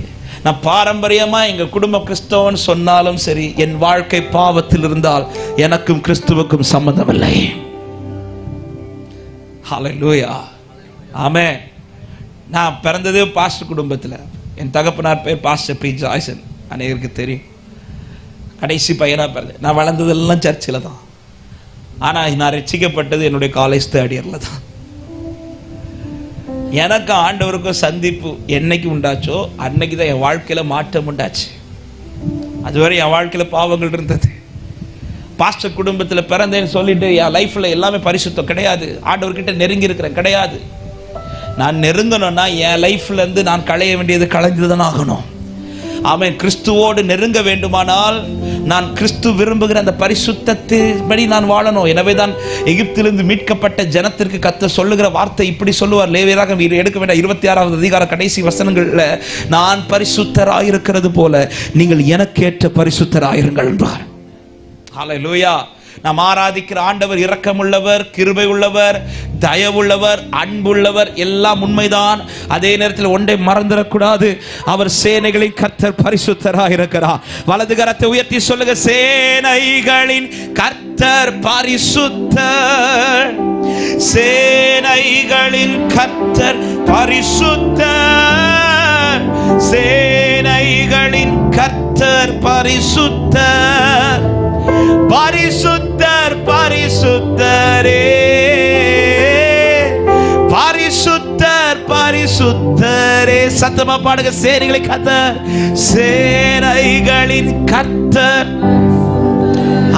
நான் பாரம்பரியமாக எங்கள் குடும்பம் கிறிஸ்தவன் சொன்னாலும் சரி, என் வாழ்க்கை பாவத்தில் இருந்தால் எனக்கும் கிறிஸ்துவுக்கும் சம்மந்தம் இல்லை. ஹல்லேலூயா, ஆமென். நான் பிறந்ததே பாஸ்டர் குடும்பத்தில். என் தகப்பனார் பேர் பாஸ்டர் பி ஜாய்சன், அநேகருக்கு தெரியும். கடைசி பையனாக பிறந்தேன். நான் வளர்ந்ததெல்லாம் சர்ச்சில் தான், ஆனால் நான் ரட்சிக்கப்பட்டது என்னுடைய காலேஜ் தேர்ட் இயரில் தான். எனக்கு ஆண்டவருக்கும் சந்திப்பு என்னைக்கு உண்டாச்சோ அன்னைக்கு தான் என் வாழ்க்கையில் மாற்றம் உண்டாச்சு. அதுவரை என் வாழ்க்கையில் பாவங்கள் இருந்தது. பாஸ்டர் குடும்பத்தில் பிறந்தேன்னு சொல்லிட்டு என் லைஃப்பில் எல்லாமே பரிசுத்தம் கிடையாது, ஆண்டவர்கிட்ட நெருங்கி இருக்கிறேன் கிடையாது. நான் நெருங்கணும்னா என் லைஃப்லேருந்து நான் களைய வேண்டியது களைஞ்சு தான் ஆகணும். ஆமென். கிறிஸ்துவோடு நெருங்க வேண்டுமானால் நான் கிறிஸ்து விரும்புகிற அந்த பரிசுத்தத்தின்படி நான் வாழணும். எனவே தான் எகிப்திலிருந்து மீட்கப்பட்ட ஜனத்திற்கு கர்த்தர் சொல்லுகிற வார்த்தை இப்படி சொல்லுவார். லேவியராகமம் எடுக்க வேண்டிய 26வது அதிகாரம் கடைசி வசனங்கள்ல, நான் பரிசுத்தராயிருக்கிறது போல நீங்கள் எனக்கேற்ற பரிசுத்தராயிருங்கள் என்றார். ஹல்லேலூயா. நாம் ஆராதிக்கிற ஆண்டவர் இரக்கமுள்ளவர், கிருபை உள்ளவர், தயவுள்ளவர், அன்புள்ளவர், எல்லாம் உண்மைதான். அதே நேரத்தில் ஒன்றை மறந்துடக்கூடாது, அவர் சேனைகளின் கர்த்தர் பரிசுத்தராக இருக்கிறார். வலது கரத்தை உயர்த்தி சொல்லுங்க, சேனைகளின் கர்த்தர் பரிசுத்தர். சேனைகளின் கர்த்தர் பரிசுத்தர். சேனைகளின் கர்த்தர் பரிசுத்தர். பரிசுத்தர் பரிசுத்தரே, பரிசுத்தர் பரிசுத்தரே. சத்தமா பாடுங்க, சேனைகளின் கர்த்தர், சேனைகளின் கர்த்தர்.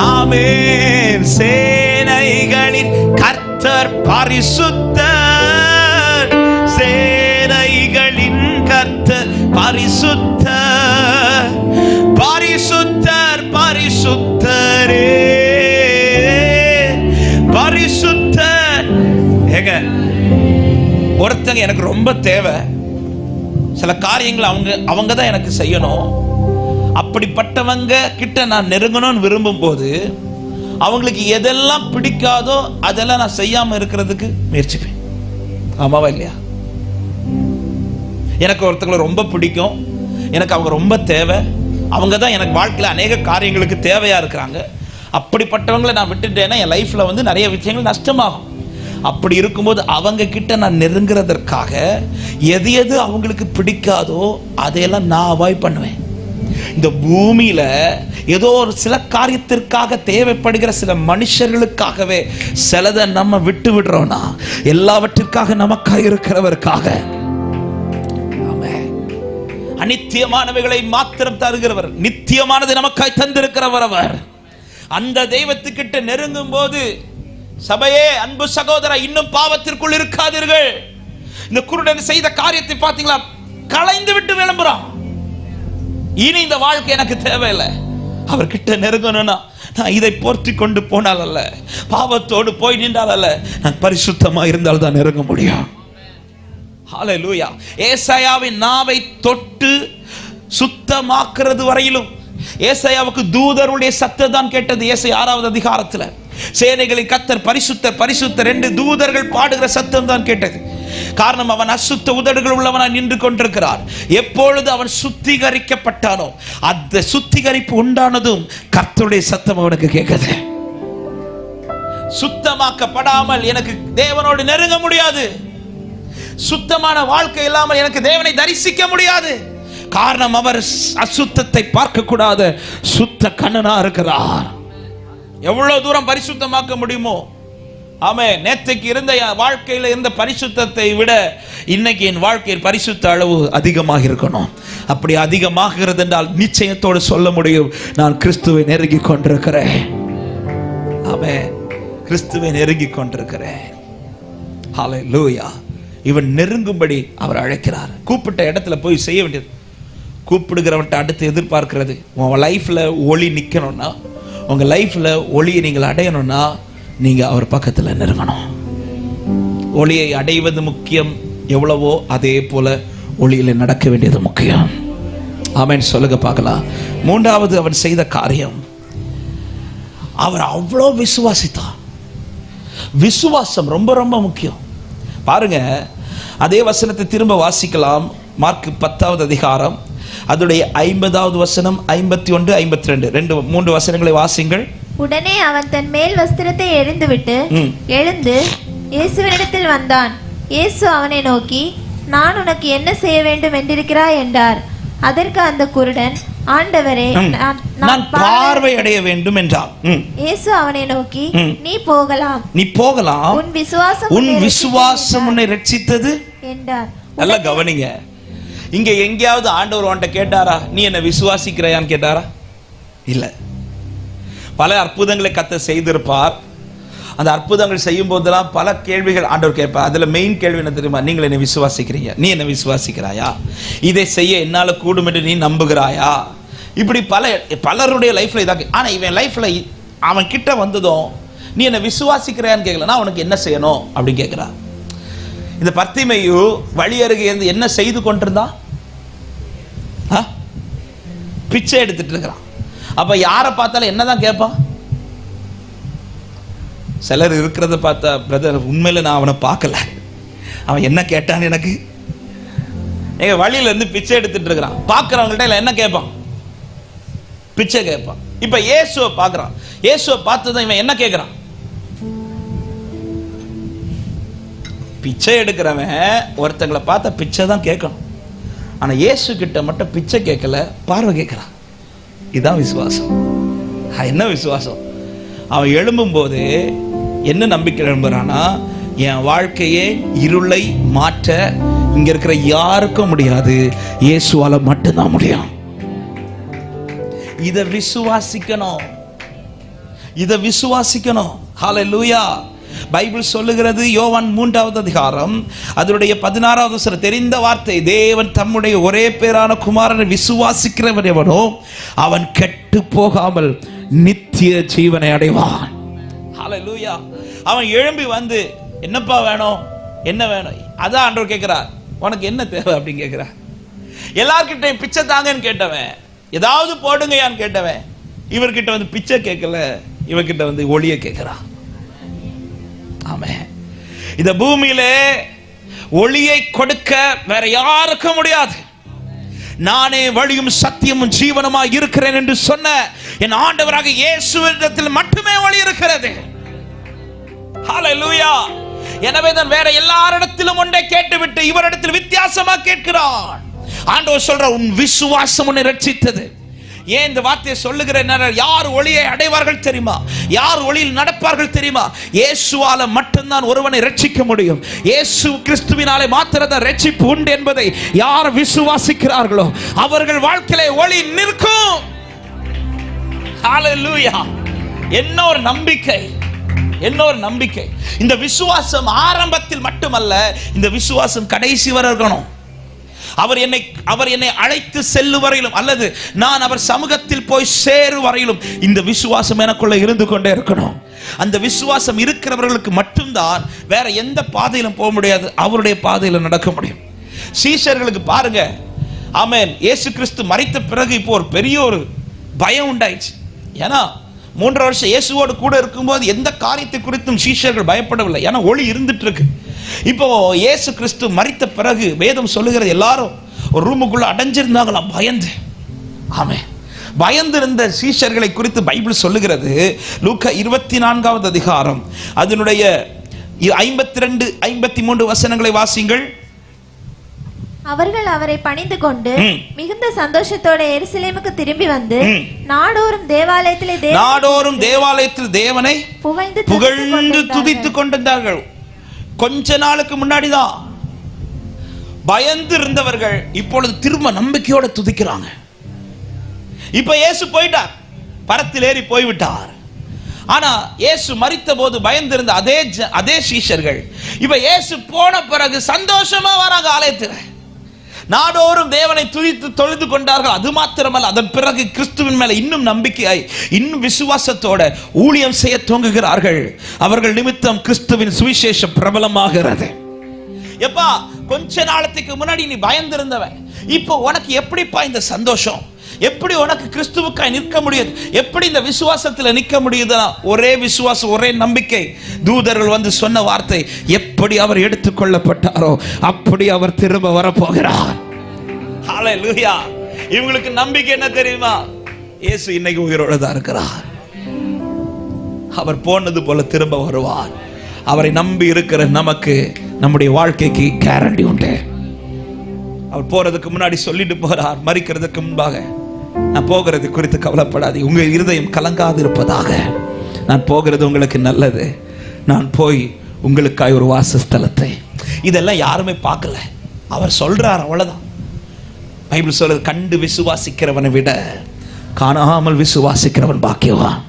ஆமென். சேனைகளின் கர்த்தர் பரிசுத்தர். சேனைகளின் கர்த்தர் பரிசுத்தர். பரிசுத்தர் பரிசுத்தரே, பரிசுத்தர். ஏங்க, ஒருத்தங்க எனக்கு ரொம்ப தேவை, சில காரியங்கள் அவங்க தான் எனக்கு செய்யணும். அப்படிப்பட்டவங்க கிட்ட நான் நெருங்கணும்னு விரும்பும் போது அவங்களுக்கு எதெல்லாம் பிடிக்காதோ அதெல்லாம் நான் செய்யாம இருக்கிறதுக்கு முயற்சிப்பேன். ஆமாவா இல்லையா? எனக்கு ஒருத்தங்களை ரொம்ப பிடிக்கும், எனக்கு அவங்க ரொம்ப தேவை, அவங்க தான் எனக்கு வாழ்க்கையில் அநேக காரியங்களுக்கு தேவையா இருக்கிறாங்க. அப்படிப்பட்டவங்களை நான் விட்டுட்டேன்னா என் லைஃப்ல வந்து நிறைய விஷயங்கள் நஷ்டமாகும். அப்படி இருக்கும்போது அவங்க கிட்ட நான் நெருங்குறதற்காக எது எது அவங்களுக்கு பிடிக்காதோ அதையெல்லாம் நான் அவாய்ட் பண்ணுவேன். இந்த பூமியில ஏதோ ஒரு சில காரியத்திற்காக தேவைப்படுகிற சில மனுஷர்களுக்காகவே சிலதை நம்ம விட்டு விடுறோம்னா எல்லாவற்றிற்காக நமக்காக இருக்கிறவருக்காக, அநித்தியமானவைகளை மாத்திரம் தருகிறவர், நித்தியமானதை நமக்காய் தந்திருக்கிறவர் அவர். அந்த தெய்வத்துக்கிட்ட நெருங்கும் போது சபையே, அன்பு சகோதரா, இன்னும் பாவத்திற்குள் இருக்காதீர்கள். இந்த குருடன் செய்த காரியத்தை பார்த்தீங்களா? களைந்து விட்டு விளம்புறான். இனி இந்த வாழ்க்கை எனக்கு தேவையில்லை. அவர்கிட்ட நெருங்கணும்னா நான் இதை போர்த்தி கொண்டு போனால் அல்ல, பாவத்தோடு போய் நின்றால் அல்ல, நான் பரிசுத்தமா இருந்தால் தான் நெருங்க முடியும். ஹல்லேலூயா. ஏசாயாவின் நாவை தொட்டு சுத்தமாக்குறது வரையிலும் ஏசாயாவுக்கு தூதருடைய சத்தம் தான் கேட்டது. ஏசாயா 6வது அதிகாரத்தில் சேனைகளின் கர்த்தர் பரிசுத்தர் பரிசுத்தர் என்று தூதர்கள் பாடுகிற சத்தம் தான் கேட்டது. காரணம், அவன் அசுத்த உதடுகள் உள்ளவனாய் நின்று கொண்டிருக்கிறார். எப்பொழுது அவன் சுத்திகரிக்கப்பட்டானோ அந்த சுத்திகரிப்பு உண்டானதும் கர்த்தருடைய சத்தம் அவனுக்கு கேட்குது. சுத்தமாக்கப்படாமல் எனக்கு தேவனோடு நெருங்க முடியாது. சுத்தமான வாழ்க்கை இல்லாமல் எனக்கு தேவனை தரிசிக்க முடியாது. காரணம், அவர் அசுத்தத்தை பார்க்க கூடாத சுத்த கண்ணனா இருக்கிறார். எவ்வளவு தூரம் பரிசுத்தமாக்க முடியுமோ. ஆமென். நேற்றைக்கு இருந்த வாழ்க்கையில் இருந்த பரிசுத்தத்தை விட இன்னைக்கு என் வாழ்க்கையில் பரிசுத்த அளவு அதிகமாக இருக்கணும். அப்படி அதிகமாகிறது என்றால் நிச்சயத்தோடு சொல்ல முடியும், நான் கிறிஸ்துவை நெருங்கி கொண்டிருக்கிறேன். ஆமென். கிறிஸ்துவை நெருங்கி கொண்டிருக்கிறேன். ஹல்லேலூயா. இவன் நெருங்கும்படி அவர் அழைக்கிறார். கூப்பிட்ட இடத்துல போய் செய்ய வேண்டியது. கூப்பிடுகிறவன்ட்ட அடுத்து எதிர்பார்க்கிறது, உன் லைஃப்ல ஒளி நிற்கணும்னா, உங்க லைஃப்ல ஒளியை நீங்கள் அடையணும்னா நீங்க அவர் பக்கத்துல நெருங்கணும். ஒளியை அடைவது முக்கியம் எவ்வளவோ, அதே போல ஒளியில நடக்க வேண்டியது முக்கியம். ஆமென். சொல்லுங்க பார்க்கலாம். 3வது அவன் செய்த காரியம், அவர் அவ்வளோ விசுவாசித்தார். விசுவாசம் ரொம்ப ரொம்ப முக்கியம். பாருங்க, அதே வசனத்தை திரும்ப வாசிக்கலாம். மார்க் 10வது அதிகாரம் அதோடைய 50வது வசனம், 51, 52 3 வசனங்களை வாசிங்கள். உடனே அவன் தன் மேல் வஸ்திரத்தை எறிந்துவிட்டு எழுந்து இயேசுவினிடத்தில் வந்தான். இயேசு அவனை நோக்கி, நான் உனக்கு என்ன செய்ய வேண்டும் என்றிருக்கிறாய் என்றார். அதற்கு அந்த குருடன், ஆண்டவரே, நான் பார்வை அடைய வேண்டும் என்றார். இயேசு அவனை நோக்கி, நீ போகலாம், உன் விசுவாசம் உன்னை ரட்சித்தது என்றார். நல்லா கவனிங்க. இங்க எங்கேயாவது ஆண்டவர் உன்கிட்ட கேட்டாரா, நீ என்ன விசுவாசிக்கிறாயான்னு கேட்டாரா? இல்ல. பல அற்புதங்களை கர்த்தர் செய்திருப்பார். அந்த அற்புதங்கள் செய்யும் போதெல்லாம் பல கேள்விகள் ஆண்டவர் கேட்பார். அதுல மெயின் கேள்வி என்ன தெரியுமா? நீங்கள் என்ன விசுவாசிக்கிறீங்க? நீ என்ன விசுவாசிக்கிறாயா? இதை செய்ய என்னால கூடும் என்று நீ நம்புகிறாயா? இப்படி பலருடைய லைஃப்ல இதாக. ஆனா இவன் லைஃப்ல அவன் கிட்ட வந்ததும் நீ என்ன விசுவாசிக்கிறான்னு கேட்கல, நான் உனக்கு என்ன செய்யணும் அப்படின்னு கேட்கிறான். இந்த பர்த்திமேயு வழி அருகே இருந்து என்ன செய்து கொண்டிருந்தான்? பிச்சை எடுத்துட்டு இருக்கிறான். அப்ப யாரை பார்த்தாலும் என்னதான் கேட்பான்? சிலர் இருக்கிறத பார்த்தா, பிரதர் உண்மையில நான் அவனை பார்க்கல, அவன் என்ன கேட்டான்னு எனக்கு. எங்க வழியில இருந்து பிச்சை எடுத்துட்டு இருக்கிறான். பார்க்கிறவங்கள்ட்ட என்ன கேட்பான்? பிச்சை கேட்பான். இப்ப இயேசுவை பார்க்கிறான். இயேசுவை பார்த்ததும் இவன் என்ன கேட்கிறான்? பிச்சை எடுக்கிறவன் ஒருத்தங்களை பார்த்தா பிச்சை தான் கேட்கணும். ஆனா இயேசு கிட்ட மட்டும் பிச்சை கேட்கல, பார்வை கேட்கிறான். இதுதான் விசுவாசம். என்ன விசுவாசம்? அவன் எழும்பும் போது என்ன நம்பிக்கை எழும்புறானா, என் வாழ்க்கையே இருளை மாற்ற இங்க இருக்கிற யாருக்கும் முடியாது, இயேசுவால மட்டும்தான் முடியும். இத விசுவாசிக்கணும், இத விசுவாசிக்கணும். ஹல்லேலூயா. பைபிள் சொல்லுகிறது, யோவான் 3வது அதிகாரம் அதனுடைய 16வது வசனம், தெரிந்த வார்த்தை, தேவன் தம்முடைய ஒரே பேரான குமாரனை விசுவாசிக்கிறவன் எவனோ அவன் கெட்டு போகாமல் நித்திய ஜீவனை அடைவான். ஹல்லேலூயா. அவன் எழும்பி வந்து, என்னப்பா வேணும், என்ன வேணும்? அதான் ஆண்டவர் கேட்கிறார், உனக்கு என்ன தேவை அப்படின்னு கேட்கிறார். எல்லார்கிட்டையும் பிச்சை தாங்கன்னு கேட்டவன், ஏதாவது போடுங்கயான்னு கேட்டவன், இவர்கிட்ட வந்து பிச்சை கேட்கல, இவர்கிட்ட வந்து ஒளியை கேட்கிறான். ஆமென். இந்த பூமியிலே ஒளியை கொடுக்க வேற யாருக்கும் முடியாது. நானே வழியும் சத்தியமும் ஜீவனுமாய் இருக்கிறேன் என்று சொன்ன என் ஆண்டவராக இயேசுவிடத்தில் மட்டுமே ஒளி இருக்கிறது. ஹல்லேலூயா. எனவே தான் வேற எல்லாரிடத்திலும் ஒன்றை கேட்டுவிட்டு இவரிடத்தில் வித்தியாசமா கேட்கிறான். ஆண்டவர் சொல்ற, உன் விசுவாசம் உன்னை ரட்சித்தது. ஏன் இந்த வார்த்தையை சொல்லுகிற? யார் ஒளியை அடைவார்கள் தெரியுமா? யார் ஒளியில் நடப்பார்கள் தெரியுமா? இயேசுவால மட்டும்தான் ஒருவனை ரட்சிக்க முடியும். இயேசு கிறிஸ்துவினாலே மாத்திரம்தான் ரட்சிப்பு உண்டு என்பதை யார் விசுவாசிக்கிறார்களோ அவர்கள் வாழ்க்கையிலே ஒளி நிற்கும். ஹல்லேலூயா. என்ன ஒரு நம்பிக்கை, என்ன ஒரு நம்பிக்கை. இந்த விசுவாசம் ஆரம்பத்தில் மட்டுமல்ல, இந்த விசுவாசம் கடைசி வரை இருக்கணும். அவர் என்னை அழைத்து செல்லு வரையிலும், அல்லது நான் அவர் சமூகத்தில் போய் சேரு வரையிலும் இந்த விசுவாசம் எனக்குள்ள இருந்து கொண்டே இருக்கணும். அந்த விசுவாசம் இருக்கிறவர்களுக்கு மட்டும்தான் வேற எந்த பாதையிலும் போக முடியாது, அவருடைய பாதையில நடக்க முடியும். சீஷர்களுக்கு பாருங்க, ஆமென், இயேசு கிறிஸ்து மரித்த பிறகு இப்போ ஒரு பெரிய ஒரு பயம் உண்டாயிடுச்சு. ஏன்னா 3 வருஷம் இயேசுவோடு கூட இருக்கும்போது எந்த காரியத்தை குறித்தும் சீஷர்கள் பயப்படவில்லை, ஏன்னா ஒளி இருந்துட்டு இருக்கு. இப்போ இயேசு கிறிஸ்து மரித்த பிறகு வேதம் சொல்லுகிறது எல்லாரும் ஒரு ரூமுக்குள்ள அடைஞ்சிருந்தாங்களாம் பயந்து. ஆமென். பயந்திருந்த சீஷர்களை குறித்து பைபிள் சொல்லுகிறது. லூக்கா 24வது அதிகாரம் அதனுடைய 52 53 வசனங்களை வாசிங்கள். அவர்கள் அவரை பணிந்து கொண்டு மிகுந்த சந்தோஷத்தோட எருசலேமுக்கு திரும்பி வந்து நாடோறும் தேவாலயத்தில் தேவனை புகழ்ந்து துதித்துக் கொண்டிருந்தார்கள். கொஞ்ச நாளுக்கு முன்னாடிதான் பயந்து இருந்தவர்கள் இப்பொழுது திரும்ப நம்பிக்கையோட துதிக்கிறாங்க. இப்ப இயேசு போயிட்டார், பரத்தில் ஏறி போய்விட்டார். ஆனா இயேசு மரித்த போது பயந்திருந்த அதே சீஷர்கள் இப்ப இயேசு போன பிறகு சந்தோஷமா வராங்க ஆலயத்தில். நாடோறும் தேவனை துதித்து தொழுது கொண்டார்கள். அது மாத்திரமல்ல, அதன் பிறகு கிறிஸ்துவின் மேல இன்னும் நம்பிக்கையாய் இன்னும் விசுவாசத்தோட ஊழியம் செய்ய துவங்குகிறார்கள். அவர்கள் நிமித்தம் கிறிஸ்துவின் சுவிசேஷம் பிரபலமாகிறது. எப்பா, கொஞ்ச நாளத்துக்கு முன்னாடி நீ பயந்திருந்தவன், இப்போ உனக்கு எப்படிப்பா இந்த சந்தோஷம்? எப்படி உனக்கு கிறிஸ்துவுக்காய் நிற்க முடியுது? எப்படி இந்த விசுவாசத்தில் நிற்க முடியுதுன்னா ஒரே விசுவாசம், ஒரே நம்பிக்கை. தூதர்கள் வந்து சொன்ன வார்த்தை, எப்படி அவர் எடுத்துக்கொள்ளப்பட்டாரோ அப்படி அவர் திரும்ப வரப்போகிறார். ஹல்லேலூயா. இவங்களுக்கு நம்பிக்கை என்ன தெரியுமா? இயேசு இன்னைக்கு உயிரோடு தான் இருக்கிறார். அவர் போனது போல திரும்ப வருவார். அவரை நம்பி இருக்கிற நமக்கு நம்முடைய வாழ்க்கைக்கு கேரண்டி உண்டு. அவர் போறதுக்கு முன்னாடி சொல்லிட்டு போறார், மரிக்கிறதுக்கு முன்பாக, நான் போகிறது குறித்து கவலைப்படாது, உங்கள் இருதயம் கலங்காது இருப்பதாக. நான் போகிறது உங்களுக்கு நல்லது. நான் போய் உங்களுக்காய் ஒரு வாசஸ்தலத்தை. இதெல்லாம் யாருமே பார்க்கல, அவர் சொல்றார், அவ்வளவுதான். பைபிள் சொல்றது, கண்டு விசுவாசிக்கிறவனை விட காணாமல் விசுவாசிக்கிறவன் பாக்கியவான்.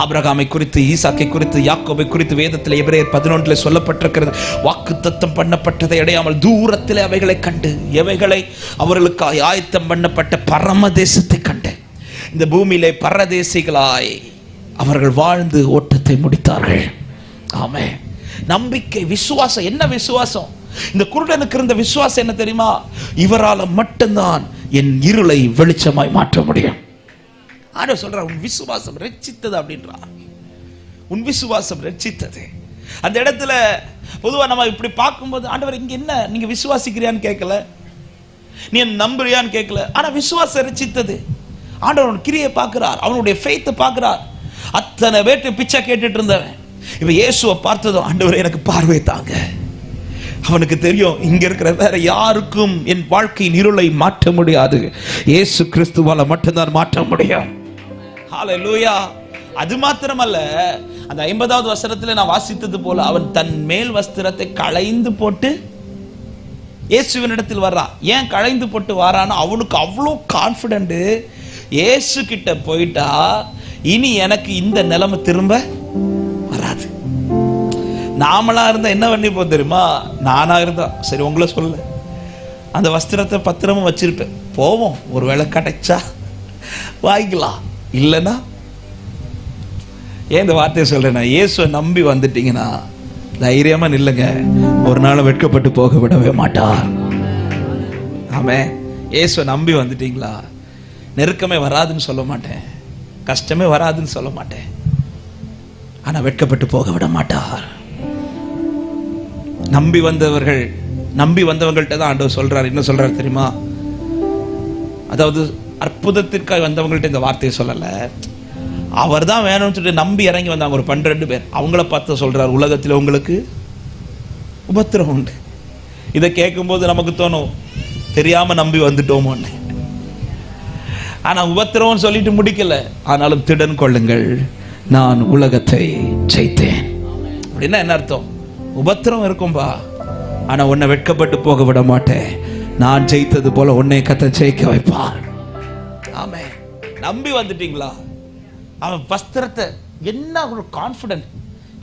ஆபிரகாமை குறித்து, ஈசாக்கை குறித்து, யாக்கோபை குறித்து வேதத்தில் எபிரேயர் 11 சொல்லப்பட்டிருக்கிறது. வாக்குத்தத்தம் பண்ணப்பட்டதை அடையாமல் தூரத்தில் அவைகளை கண்டு, எவைகளை அவர்களுக்கு ஆயத்தம் பண்ணப்பட்ட பரமதேசத்தை கண்டு, இந்த பூமியிலே பரதேசிகளாய் அவர்கள் வாழ்ந்து ஓட்டத்தை முடித்தார்கள். ஆமே. நம்பிக்கை, விசுவாசம். என்ன விசுவாசம்? இந்த குருடனுக்கு இருந்த விசுவாசம் என்ன தெரியுமா? இவரால் மட்டும்தான் என் இருளை வெளிச்சமாய் மாற்ற முடியும். ஆண்டவர் சொல்றார், உன் விசுவாசம் ரட்சித்தது அப்படின்றா. உன் விசுவாசம் ரட்சித்தது. அந்த இடத்துல பொதுவா நம்ம இப்படி பார்க்கும்போது, ஆண்டவர் இங்க என்ன நீங்க விசுவாசிக்கிறியான்னு கேட்கல, நீ நம்புறியான்னு கேட்கல, ஆனா விசுவாசம் ரட்சித்தது. ஆண்டவர் கிரியை பார்க்கிறார், அவனுடைய ஃபெய்த்தை பார்க்கிறார். அத்தனை பேர்ட்டு பிச்சை கேட்டுட்டு இருந்தவன் இப்ப இயேசுவை பார்த்ததும், ஆண்டவர் எனக்கு பார்வை தாங்க. அவனுக்கு தெரியும், இங்க இருக்கிற வேற யாருக்கும் என் வாழ்க்கையின் இருளை மாற்ற முடியாது, இயேசு கிறிஸ்துவால மட்டும்தான் மாற்ற முடியும். ஹல்லேலூயா. அது மாத்திரமல்ல, அந்த 50வது வசனத்துல நான் வாசித்தது போல, அவன் தன் மேல் வஸ்திரத்தை களைந்து போட்டு இயேசுவின் இடத்தில் வர்றான். ஏன் களைந்து போட்டு வரான்னு அவனுக்கு அவ்வளோ கான்ஃபிடென்ட். இயேசு கிட்ட போயிட்டா இனி எனக்கு இந்த நிலைமை திரும்ப வராது. நாமளா இருந்தா என்ன பண்ணிப்போம் தெரியுமா? நானா இருந்தா சரி, உங்களை சொல்ல, அந்த வஸ்திரத்தை பத்திரமும் வச்சிருப்பேன், போவோம், ஒரு வேளை கிடைச்சா வாங்கிக்கலாம், இல்லைன்னா. ஏன் இந்த வார்த்தையை சொல்றேன்னா, இயேசுவை நம்பி வந்துட்டீங்கன்னா தைரியமா நில்லுங்க, ஒரு நாள் வெட்கப்பட்டு போக விடவே மாட்டார். ஆமே. இயேசுவை நம்பி வந்துட்டீங்களா, நெருக்கமே வராதுன்னு சொல்ல மாட்டேன், கஷ்டமே வராதுன்னு சொல்ல மாட்டேன், ஆனா வெட்கப்பட்டு போக விட மாட்டார். நம்பி வந்தவங்கள்ட்ட தான் ஆண்டவர் சொல்றாரு. என்ன சொல்றாரு தெரியுமா? அதாவது அற்புதத்திற்காக வந்தவங்கள்ட்ட இந்த வார்த்தையை சொல்லல, அவர் தான் வேணும்னு சொல்லிட்டு நம்பி இறங்கி வந்தாங்க ஒரு 12 பேர். அவங்கள பார்த்து சொல்றார், உலகத்தில் உங்களுக்கு உபத்திரம் உண்டு. இதை கேட்கும்போது நமக்கு தோணும், தெரியாம நம்பி வந்துட்டோமோன்னு. ஆனா உபத்திரம் சொல்லிட்டு முடிக்கல, ஆனாலும் திடன் கொள்ளுங்கள், நான் உலகத்தை ஜெயித்தேன். அப்படின்னா என்ன அர்த்தம்? உபத்திரம் இருக்கும்பா, ஆனா உன்னை வெட்கப்பட்டு போக விட மாட்டேன், நான் ஜெயித்தது போல உன்னை கர்த்தர் ஜெயிக்க வைப்பார். ஆமே. நம்பி வந்துட்டீங்களா? அவன் வஸ்திரத்தை என்ன ஒரு கான்ஃபிடென்ட்.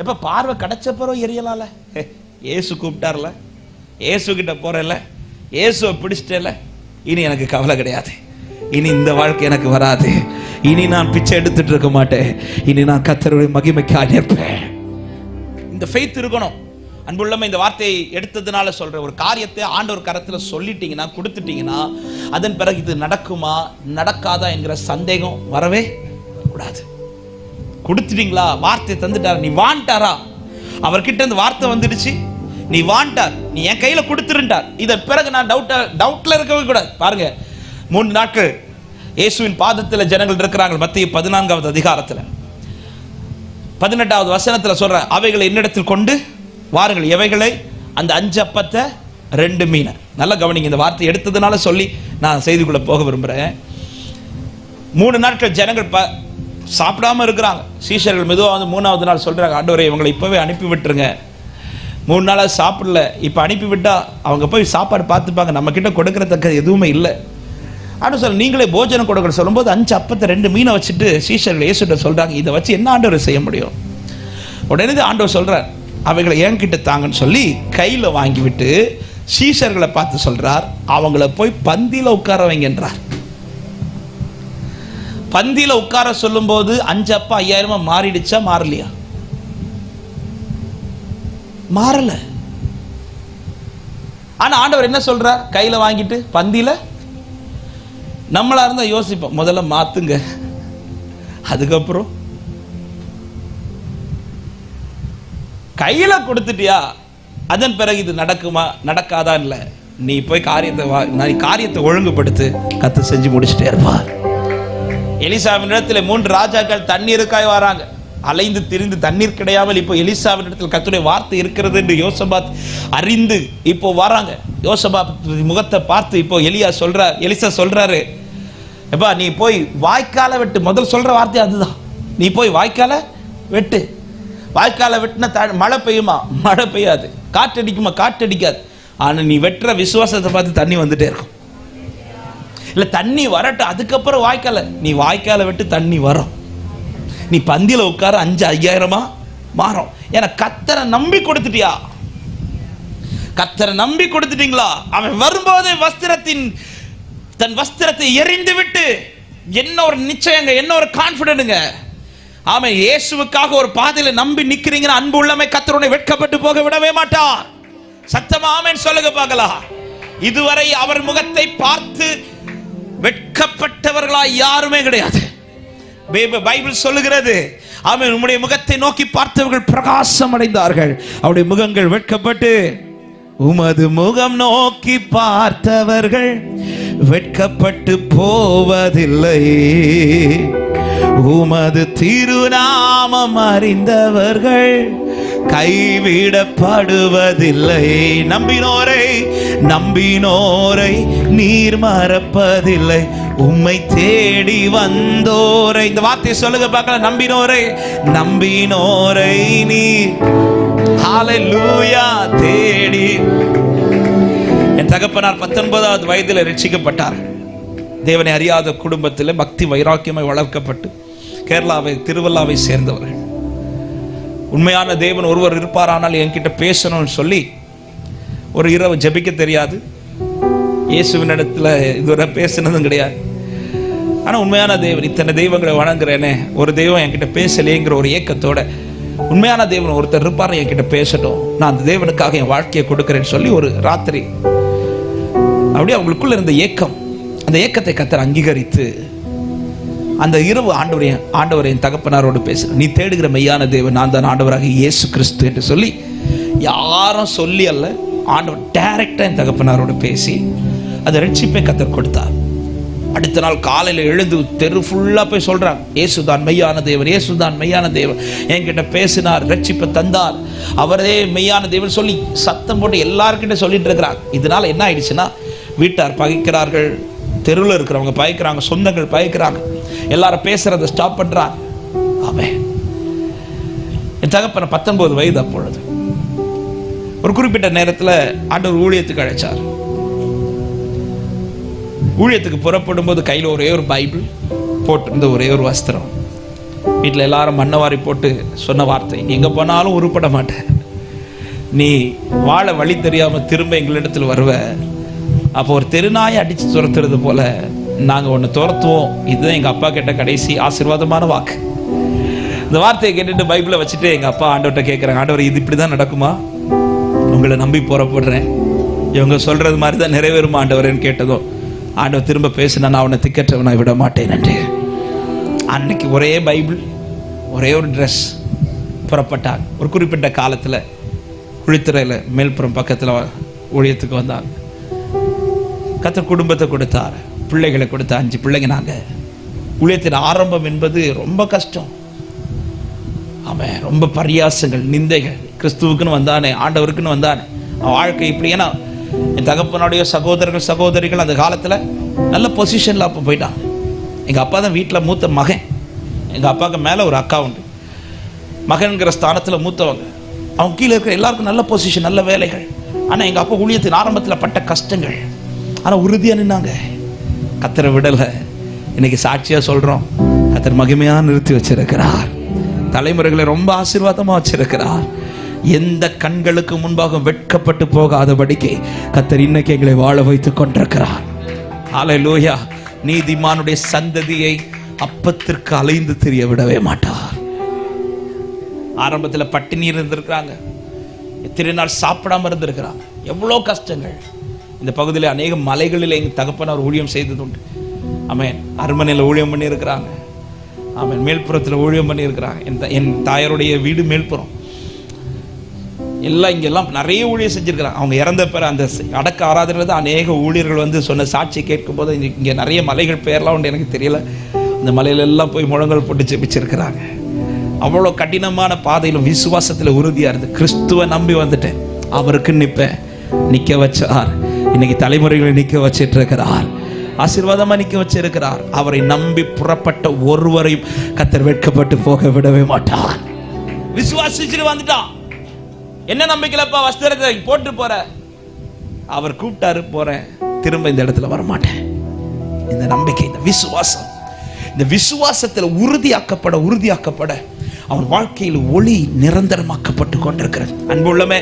எப்ப பார்வை கிடைச்ச பிறகு எரியலால, ஏசு கூப்பிட்டார்ல, ஏசு கிட்ட போறல, இயேசுவை பிடிச்சிட்டேல, இனி எனக்கு கவலை கிடையாது. இனி இந்த வாழ்க்கை எனக்கு வராது. இனி நான் பிச்சை எடுத்துட்டு இருக்க மாட்டேன். இனி நான் கர்த்தருடைய மகிமைக்காக நிற்பேன். இந்த ஃபெய்த் இருக்கணும். அன்புள்ளமே, இந்த வார்த்தையை எடுத்ததுனால சொல்ற, ஒரு காரியத்தை ஆண்டவர் கரத்துல சொல்லிட்டீங்கன்னா, கொடுத்துட்டீங்கன்னா, அதன் பிறகு இது நடக்குமா நடக்காதா என்கிற சந்தேகம் வரவே கூடாது. கொடுத்துட்டீங்களா, வார்த்தை தந்துட்டாரா, நீ வாண்டாரா, அவர்கிட்ட இந்த வார்த்தை வந்துடுச்சு, நீ வாண்டார், நீ என் கையில கொடுத்துருண்டார், இதன் பிறகு நான் டவுட்ல இருக்கவே கூடாது. பாருங்க, 3 நாட்கள் இயேசுவின் பாதத்தில் ஜனங்கள் இருக்கிறாங்க. மத்திய 14வது அதிகாரத்தில் 18வது வசனத்தில் சொல்ற, அவைகளை என்னிடத்தில் கொண்டு வாருங்கள். எவைகளை? அந்த 5 அப்பத்தை 2 மீனை. நல்லா கவனிங்க, இந்த வார்த்தை எடுத்ததுனால சொல்லி நான் செய்திக்குள்ள போக விரும்புறேன். 3 நாட்கள் ஜனங்கள் சாப்பிடாம இருக்கிறாங்க. சீஷர்கள் மெதுவாக வந்து 3வது நாள் சொல்றாங்க, ஆண்டவரே இவங்களை இப்பவே அனுப்பி விட்டுருங்க, 3 நாளா சாப்பிடல, இப்ப அனுப்பி விட்டா அவங்க போய் சாப்பாடு பார்த்துப்பாங்க, நம்ம கிட்ட கொடுக்கறதுக்கு எதுவுமே இல்லை. ஆண்டவர் சொல்ல, நீங்களே போஜனம் கொடுக்க சொல்லும்போது 5 அப்பத்தை 2 மீனை வச்சுட்டு சீஷர்கள் இயேசுட்ட சொல்றாங்க, இதை வச்சு என்ன ஆண்டவர் செய்ய முடியும்? உடனே ஆண்டவர் சொல்றார், அவைகளை என்கிட்ட தாங்கன்னு சொல்லி கையில வாங்கி விட்டு சீஷர்களை பார்த்து சொல்றார், அவங்கள போய் பந்தியில உட்கார வைங்கன்றார். பந்தியில உட்கார சொல்லும் போது 5 அப்பா 5000 மாறிடுச்சா மாறலையா? மாறல. ஆனா ஆண்டவர் என்ன சொல்றார்? கையில வாங்கிட்டு பந்தியில. நம்மளா இருந்தா யோசிப்போம், முதல்ல மாத்துங்க, அதுக்கப்புறம் கையில கொடுத்துட்டியா, அதன் பிறகு இது நடக்குமா நடக்காதா இல்ல, நீ போய் காரியத்தை ஒழுங்குபடுத்து, கத்து செஞ்சு முடிச்சுட்டே இருப்பார். எலிசாவின் இடத்துல 3 ராஜாக்கள் தண்ணீருக்காய் வராங்க, அலைந்து திரிந்து தண்ணீர் கிடையாமல் இப்போ எலிசாவின் இடத்தில் கர்த்தருடைய வார்த்தை இருக்கிறது என்று யோசபாத் அறிந்து இப்போ வராங்க. யோசபாத் முகத்தை பார்த்து இப்போ எலிசா சொல்றாரு, எப்பா நீ போய் வாய்க்கால வெட்டு. முதல் சொல்ற வார்த்தை அதுதான், நீ போய் வாய்க்கால வெட்டு. வாய்க்கால வெட்டின மழை பெய்யுமா? மழை பெய்யாது. காற்றடிக்குமா? காற்றடிக்காது. ஆனா நீ வெட்டுற விசுவாசத்தை பார்த்து தண்ணி வந்துட்டே இருக்கும். இல்ல தண்ணி வரட்டும், அதுக்கப்புறம் வாய்க்கால, நீ வாய்க்கால வெட்டு, தண்ணி வரும். நீ பந்தியில உட்கார 5,000 மாறும். ஏன்னா கர்த்தரை நம்பி கொடுத்துட்டியா? கர்த்தரை நம்பி கொடுத்துட்டீங்களா? அவன் வரும்போதே தன் வஸ்திரத்தை எறிந்து விட்டு, என்ன ஒரு நிச்சயங்க, என்ன ஒரு கான்பிடன்ட்ங்க. ஆமென். இயேசுவுக்காக ஒரு பாதையில நம்பி நிக்கிறீங்கன்னா, அன்பு உள்ளமே கர்த்தருடைய வெட்கப்பட்டு போக விடவே மாட்டார். சத்தமா ஆமென் சொல்லுங்க பார்க்கலாம். இதுவரை அவர் முகத்தை பார்த்து வெட்கப்பட்டவர்களா யாருமே கிடையாது. பைபிள் சொல்லுகிறது, ஆமென், உம்முடைய முகத்தை நோக்கி பார்த்தவர்கள் பிரகாசம் அடைந்தார்கள், அவருடைய முகங்கள் வெட்கப்பட்டு. உமது முகம் நோக்கி பார்த்தவர்கள் வெட்கப்பட்டு போவதில்லை, உமது திருநாமம் அறிந்தவர்கள் கைவிடப்படுவதில்லை. நம்பினோரை நீர் மறப்பதில்லை, உம்மை தேடி வந்தோரை. இந்த வார்த்தையை சொல்லுங்க பார்க்கலாம். நம்பினோரை நீர் ஹalleluya தேடி. என் தகப்பனார் 19வது வயதில் ரட்சிக்கப்பட்டார். தேவனை அறியாத குடும்பத்தில் பக்தி வைராக்கியமாய் வளர்க்கப்பட்டு திருவல்லாவை சேர்ந்தவர்கள். உண்மையான தேவன் ஒருவர் இருப்பாரானால் என்கிட்ட பேசணும்னு சொல்லி ஒரு இரவு ஜெபிக்க தெரியாது, இயேசுவின் இடத்துல இதுவரை பேசினதும் கிடையாது. ஆனா உண்மையான தேவன், இத்தனை தெய்வங்களை வணங்குறேனே, ஒரு தெய்வம் என்கிட்ட பேசலேங்கிற ஒரு ஏக்கத்தோட, உண்மையான தேவன் ஒருத்தர் இருப்பாரு என்கிட்ட பேசட்டும், நான் அந்த தேவனுக்காக என் வாழ்க்கையை கொடுக்கிறேன்னு சொல்லி ஒரு ராத்திரி அப்படியே அவங்களுக்குள்ள இருந்த ஏக்கம், அந்த ஏக்கத்தை கர்த்தர் அங்கீகரித்து அந்த இரவு ஆண்டவர் என் தகப்பனாரோடு பேசுறேன், நீ தேடுகிற மெய்யான தேவன் நான் தான், ஆண்டவராக இயேசு கிறிஸ்து என்று சொல்லி, யாரும் சொல்லி அல்ல, ஆண்டவர் டைரக்டா என் தகப்பனாரோடு பேசி அந்த ரட்சிப்பை கர்த்தர் கொடுத்தார். அடுத்த நாள் காலையில் எழுந்து தெரு ஃபுல்லா போய் சொல்றாங்க, இயேசுதான் மெய்யான தேவன், இயேசுதான் மெய்யான தேவன், என்கிட்ட பேசினார், ரட்சிப்பை தந்தார், அவரே மெய்யான தேவன் சொல்லி சத்தம் போட்டு எல்லார்கிட்ட சொல்லிட்டு இருக்கிறாங்க. இதனால என்ன ஆயிடுச்சுன்னா, வீட்டார் பகைக்கிறார்கள், தெருவில் இருக்கிறவங்க பகைக்கிறாங்க, சொந்தங்கள் பகைக்கிறாங்க, எல்லாரும் பேசுறதை ஸ்டாப் பண்றாங்க. ஆமென். என் தகப்பன 19 வயது. அப்பொழுது ஒரு குறிப்பிட்ட நேரத்தில் ஆண்டவர் ஊழியத்துக்கு அழைச்சார். ஊழியத்துக்கு புறப்படும் போது கையில் ஒரே ஒரு பைபிள் போட்டிருந்த ஒரே ஒரு வஸ்திரம். வீட்டில் எல்லாரும் மண்ணவாரி போட்டு சொன்ன வார்த்தை, நீ எங்க போனாலும் உருப்பட மாட்டேன், நீ வாழ வழி தெரியாம திரும்ப எங்களிடத்தில் வருவ, அப்போ ஒரு தெருநாயை அடிச்சு துரத்துறது போல நாங்க ஒண்ணு துரத்துவோம். இதுதான் எங்க அப்பா கேட்ட கடைசி ஆசீர்வாதமான வாக்கு. இந்த வார்த்தையை கேட்டுட்டு பைபிளை வச்சுட்டு எங்க அப்பா ஆண்டவர்கிட்ட கேட்குறாங்க, ஆண்டவர் இது இப்படிதான் நடக்குமா? உங்களை நம்பி புறப்படுறேன், இவங்க சொல்றது மாதிரி தான் நிறைவேறுமா ஆண்டவரேன்னு கேட்டதும் ஆண்டவர் திரும்ப பேசினா, நான் அவனை திக்கற்றவனை விட மாட்டேன் என்று. அன்னைக்கு ஒரே பைபிள், ஒரே ஒரு ட்ரெஸ், புறப்பட்டாங்க. ஒரு குறிப்பிட்ட காலத்தில் குழித்துறையில் மேல்புறம் பக்கத்தில் ஊழியத்துக்கு வந்தாங்க. கர்த்தர் குடும்பத்தை கொடுத்தார், பிள்ளைகளை கொடுத்த 5 பிள்ளைங்க. நாங்கள் ஊழியத்தின் ஆரம்பம் என்பது ரொம்ப கஷ்டம். அவன் ரொம்ப பரியாசங்கள், நிந்தைகள். கிறிஸ்துவுக்குன்னு வந்தானே, ஆண்டவருக்குன்னு வந்தானே, அவன் வாழ்க்கை இப்படி. ஏன்னா என் தகப்பனுடைய சகோதரர்கள் சகோதரிகள் அந்த காலத்தில் நல்ல பொசிஷனில் அப்போ போயிட்டாங்க. எங்கள் அப்பா தான் வீட்டில் மூத்த மகன். எங்கள் அப்பாவுக்கு மேலே ஒரு அக்கா உண்டு. மகன்கிற ஸ்தானத்தில் மூத்தவங்க. அவங்க கீழே இருக்கிற எல்லாருக்கும் நல்ல பொசிஷன், நல்ல வேலைகள். ஆனால் எங்கள் அப்பா ஊழியத்தின் ஆரம்பத்தில் பட்ட கஷ்டங்கள், ஆனால் உறுதியாக நின்னாங்க, கர்த்தரை விடலை. இன்னைக்கு சாட்சியாக சொல்கிறோம், கர்த்தர் மகிமையாக நிறுத்தி வச்சிருக்கிறார், தலைமுறைகளை ரொம்ப ஆசீர்வாதமாக வச்சிருக்கிறார். எந்த கண்களுக்கு முன்பாக வெட்கப்பட்டு போகாதபடிக்கு கர்த்தர் இன்னைக்கு எங்களை வாழ வைத்துக் கொண்டிருக்கிறார். ஹல்லேலூயா. நீதிமானுடைய சந்ததியை அப்பத்திற்கு அலைந்து திரிய விடவே மாட்டார். ஆரம்பத்தில் பட்டினி இருந்திருக்கிறாங்க, எத்தனை நாள் சாப்பிடாம இருந்திருக்கிறாங்க, எவ்வளோ கஷ்டங்கள். இந்த பகுதியில் அநேக மலைகளில் எங்கள் தகப்பனார் ஊழியம் செய்தது உண்டு. ஆமென். அரண்மனையில் ஊழியம் பண்ணி இருக்கிறாங்க. ஆமென். மேல்புறத்தில் ஊழியம் பண்ணி இருக்கிறாங்க. என் தாயாருடைய வீடு மேல்புறம். எல்லாம் இங்கெல்லாம் நிறைய ஊழியம் செஞ்சுருக்கிறாங்க. அவங்க இறந்த பிற அந்த அடக்க ஆராதனையில் தான் அநேக ஊழியர்கள் வந்து சொன்ன சாட்சி கேட்கும் போது, இங்கே நிறைய மலைகள் பேர்லாம் உண்டு, எனக்கு தெரியல. அந்த மலையிலெல்லாம் போய் முழங்கல் போட்டு ஜெபிச்சிருக்கிறாங்க. அவ்வளோ கடினமான பாதையிலும் விசுவாசத்தில் உறுதியாக இருந்து கிறிஸ்துவை நம்பி வந்துட்டேன், அவருக்கு நிற்பேன். நிற்க வச்சார். இன்னைக்கு தலைமுறைகளை நிற்க வச்சிட்டு இருக்கிறார், ஆசீர்வாதமாக நிற்க வச்சிருக்கிறார். அவரை நம்பி புறப்பட்ட ஒருவரையும் கர்த்தர் வெட்கப்பட்டு போக விடவே மாட்டார். விசுவாசிச்சுட்டு வந்துட்டான். என்ன நம்பிக்கையிலப்பா வஸ்திரத்தை போட்டு போற? அவர் கூப்பிட்டாரு, போறேன், திரும்ப இந்த இடத்துல வரமாட்டேன். இந்த நம்பிக்கை, இந்த விசுவாசம், இந்த விசுவாசத்தில் உறுதியாக்கப்பட அவன் வாழ்க்கையில் ஒளி நிரந்தரமாக்கப்பட்டு கொண்டிருக்கிறது. அன்புள்ளமே,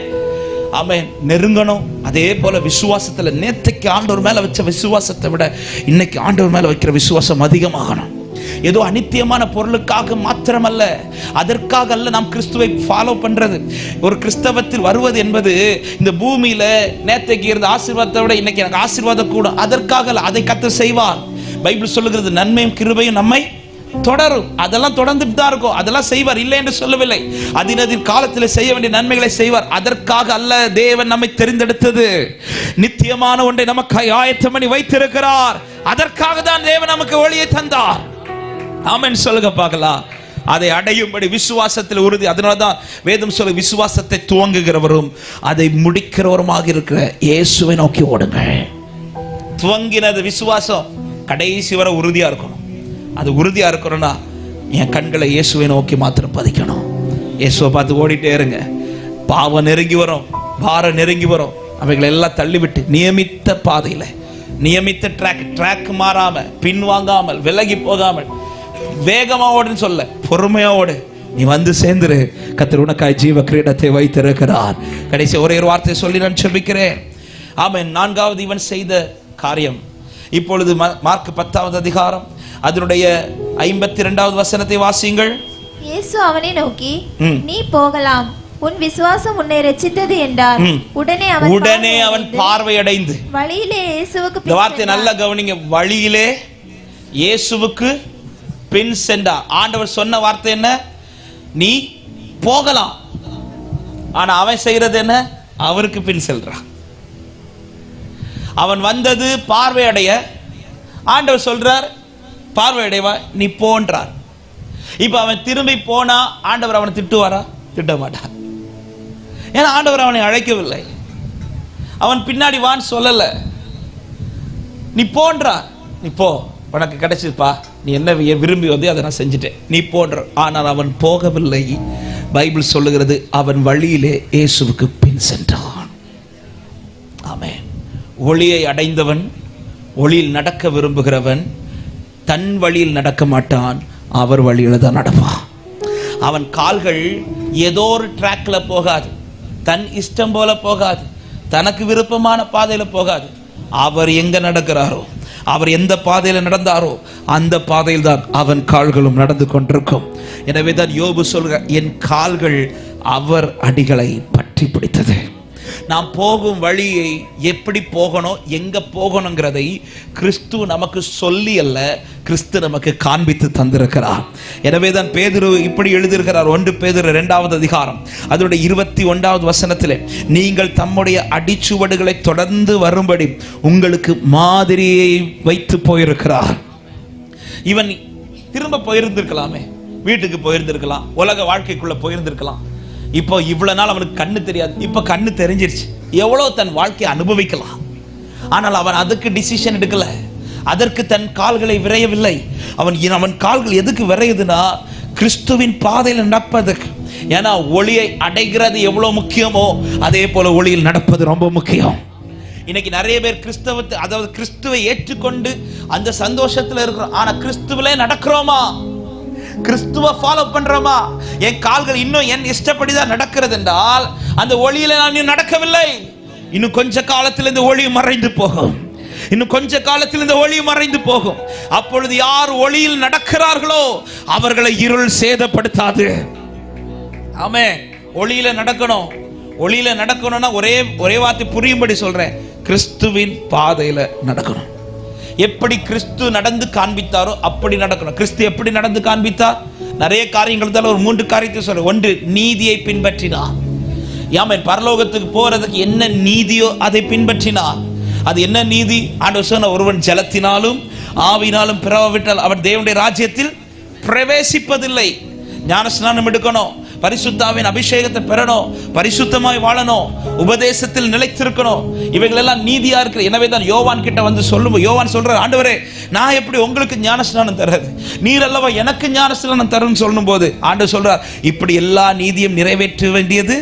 ஆமென். நெருங்கணும். அதே போல விசுவாசத்தில் நேற்றைக்கு ஆண்டவர் மேல வச்ச விசுவாசத்தை விட இன்னைக்கு ஆண்டவர் மேல வைக்கிற விசுவாசம் அதிகமாகணும். ஏதோ அநித்தியமான பொருளுக்காக மாத்திரமல்ல, அதற்காக அல்ல நாம் கிறிஸ்துவை ஃபாலோ பண்றது. ஒரு கிறிஸ்தவத்தில் வருவது என்பது இந்த பூமியில நேற்றைக்கு இருந்த ஆசீர்வாதத்தை விட இன்னைக்கு எனக்கு ஆசீர்வாதம் கூட, அதற்காக அல்ல. அதை கர்த்தர் செய்வார். பைபிள் சொல்லுகிறது, நன்மையும் கிருபையும் நம்மை தொடரும். அதெல்லாம் தொடர்ந்துட்டு தான் இருக்கும். அதெல்லாம் செய்வார், இல்லை என்று சொல்லவில்லை. அதினதின் காலத்தில் செய்ய வேண்டிய நன்மைகளை செய்வார். அதற்காக அல்ல தேவன் நம்மை தெரிந்தெடுத்தது. நித்தியமான ஒன்றை நமக்கு ஆயத்தம் பண்ணி வைத்திருக்கிறார். அதற்காக தான் தேவன் நமக்கு ஒளியை தந்தார். ஆமென். சொல்லுங்க பார்க்கலாம். அதை அடையும்படி விசுவாசத்தில் உறுதி. அதனால்தான் வேதம் சொல்ல, விசுவாசத்தை துவங்குகிறவரும் அதை முடிக்கிறவருமாக இருக்கிற இயேசுவை நோக்கி ஓடுங்கள். துவங்கினது விசுவாசம் கடைசி வரை உறுதியா இருக்கணும். அது உறுதியா இருக்கணும்னா என் கண்களை இயேசுவை நோக்கி மாத்திரம் பதிக்கணும். இயேசுவை பார்த்து ஓடிட்டே இருங்க. பாவம் நெருங்கி வரும், பாரம் நெருங்கி வரும், அவைகளை எல்லாம் தள்ளிவிட்டு நியமித்த பாதையில, நியமித்த ட்ராக் மாறாம, பின்வாங்காமல், விலகி போகாமல், வேகமா ஓடுன்னு சொல்ல, பொறுமையா ஓடு. நீ வந்து சேர்ந்துரு. கர்த்தர் உனக்காய் ஜீவ கிரீடத்தை வைத்திருக்கிறார். கடைசி ஒரே ஒரு வார்த்தை சொல்லி நான் ஜெபிக்கிறேன். ஆமென். 4வது இவன் செய்த காரியம். இப்பொழுது மார்க் 10வது அதிகாரம் அதனுடைய 52வது வசனத்தை வாசியுங்கள். இயேசு அவனை நோக்கி, நீ போகலாம், உன் விசுவாசம் உன்னை ரட்சித்தது என்றார். உடனே அவன் பார்வையடைந்து வழியிலே இயேசுவுக்கு, இந்த வார்த்தை நல்லா கவனிங்க, வழியிலே இயேசுவுக்கு பின் சென்றார். ஆண்டவர் சொன்ன வார்த்தை என்ன? நீ போகலாம். ஆனா அவன் செய்யறது என்ன? அவருக்கு பின் செல்றான். அவன் வந்தது பார்வையடைய. ஆண்டவர் சொல்றார், பார்வையடைவா, நீ போன்றார். இப்ப அவன் திரும்பி போனா ஆண்டவர் அவனை திட்டுவாரா? திட்ட மாட்டார். ஏன்னா ஆண்டவர் அவனை அழைக்கவில்லை. அவன் பின்னாடி வான்னு சொல்லல, நீ போன்றார். நீ போ, உனக்கு கிடைச்சதுப்பா, நீ என்ன விரும்பி வந்து அதை நான் செஞ்சுட்டேன், நீ போன்ற. ஆனால் அவன் போகவில்லை. பைபிள் சொல்லுகிறது, அவன் வழியிலே இயேசுவுக்கு பின் சென்றான். ஆமென். ஒளியை அடைந்தவன், ஒளியில் நடக்க விரும்புகிறவன் தன் வழியில் நடக்க மாட்டான், அவர் வழியில தான் நடப்பான். அவன் கால்கள் ஏதோ ஒரு ட்ராக்ல போகாது, தன் இஷ்டம் போல போகாது, தனக்கு விருப்பமான பாதையில போகாது. அவர் எங்க நடக்கிறாரோ, அவர் எந்த பாதையில நடந்தாரோ அந்த பாதையில் தான் அவன் கால்களும் நடந்து கொண்டிருக்கும். எனவே தான் யோபு சொல்ற, என் கால்கள் அவர் அடிகளை பற்றி பிடித்தது. நாம் போகும் வழியை எப்படி போகணும், எங்க போகணுங்கிறதை கிறிஸ்து நமக்கு சொல்லி அல்ல, கிறிஸ்து நமக்கு காண்பித்து தந்திருக்கிறார். எனவே தான் பேதுரு இப்படி எழுதியிருக்கிறார். 1 பேதுரு 2வது அதிகாரம் அதோட 21வது வசனத்திலே, நீங்கள் தம்முடைய அடிச்சுவடுகளை தொடர்ந்து வரும்படி உங்களுக்கு மாதிரியை வைத்து போயிருக்கிறார். இவன் திரும்ப போயிருந்திருக்கலாமே, வீட்டுக்கு போயிருந்திருக்கலாம், உலக வாழ்க்கைக்குள்ள போயிருந்திருக்கலாம். இப்போ இவ்வளவு நாள் அவனுக்கு கண்ணு தெரியாது, இப்ப கண்ணு தெரிஞ்சிருச்சு. எவ்வளவு தன் வாழ்க்கையை அனுபவிக்கலாம், ஆனால் அவன் அதுக்கு டிசிஷன் எடுக்கல, அதற்கு தன் கால்களை விரையவில்லை. அவன் கால்கள் எதுக்கு விரையுதுன்னா, கிறிஸ்துவின் பாதையில் நடப்பதற்கு. ஏன்னா ஒளியை அடைகிறது எவ்வளவு முக்கியமோ அதே போல ஒளியில் நடப்பது ரொம்ப முக்கியம். இன்னைக்கு நிறைய பேர் கிறிஸ்துவை ஏற்றுக்கொண்டு அந்த சந்தோஷத்துல இருக்கிறோம், ஆனா கிறிஸ்துவிலே நடக்கிறோமா, கிறிஸ்துவை ஃபாலோ பண்றோமா? என் கால்கள் இன்னும் என் இஷ்டப்படிதான் நடக்கிறது என்றால் அந்த ஒளியில நான் இன்னும் நடக்கவில்லை. இன்னும் கொஞ்ச காலத்தில் இந்த ஒளி மறைந்து போகும், இன்னும் கொஞ்ச காலத்தில் இந்த ஒளி மறைந்து போகும். அப்பொழுது யார் ஒளியில் நடக்கிறார்களோ அவர்களை இருள் சேதப்படுத்தாது. ஆமென். ஒளியில நடக்கணும். ஒளியில நடக்கணும்னா ஒரே வார்த்தை புரியும்படி சொல்றேன், கிறிஸ்துவின் பாதையில நடக்கணும். எப்படி கிறிஸ்து நடந்து காண்பித்தாரோ அப்படி நடக்கணும். கிறிஸ்து எப்படி நடந்து காண்பித்தார்? நிறைய காரியங்கள் தான், ஒரு 3 காரியத்தை சொல்ற. 1, நீதியை பின்பற்றினார். ஆமென். பரலோகத்துக்கு போறதுக்கு என்ன நீதியோ அதை பின்பற்றினார். அது என்ன நீதி? ஆண்டவர் சொன்ன, ஒருவன் ஜலத்தினாலும் ஆவினாலும் பிறவாவிட்டால் அவன் தேவனுடைய ராஜ்யத்தில் பிரவேசிப்பதில்லை. ஞானஸ்நானம் எடுக்கணும், பரிசுத்தாவின் அபிஷேகத்தை பெறணும், பரிசுத்தமாய் வாழணும், உபதேசத்தில் நிலைத்திருக்கணும். இவைகள் எல்லாம் நீதியா இருக்கு. எனவே தான் யோவான் கிட்ட வந்து சொல்லும்போது யோவான் சொல்றார், ஆண்டவரே நான் எப்படி உங்களுக்கு ஞானஸ்நானம் தர்றது, நீர் அல்லவா எனக்கு ஞானஸ்நானம் தருன்னு சொல்லும் போது ஆண்டவர் சொல்றார், இப்படி எல்லா நீதியும் நிறைவேற்ற வேண்டியது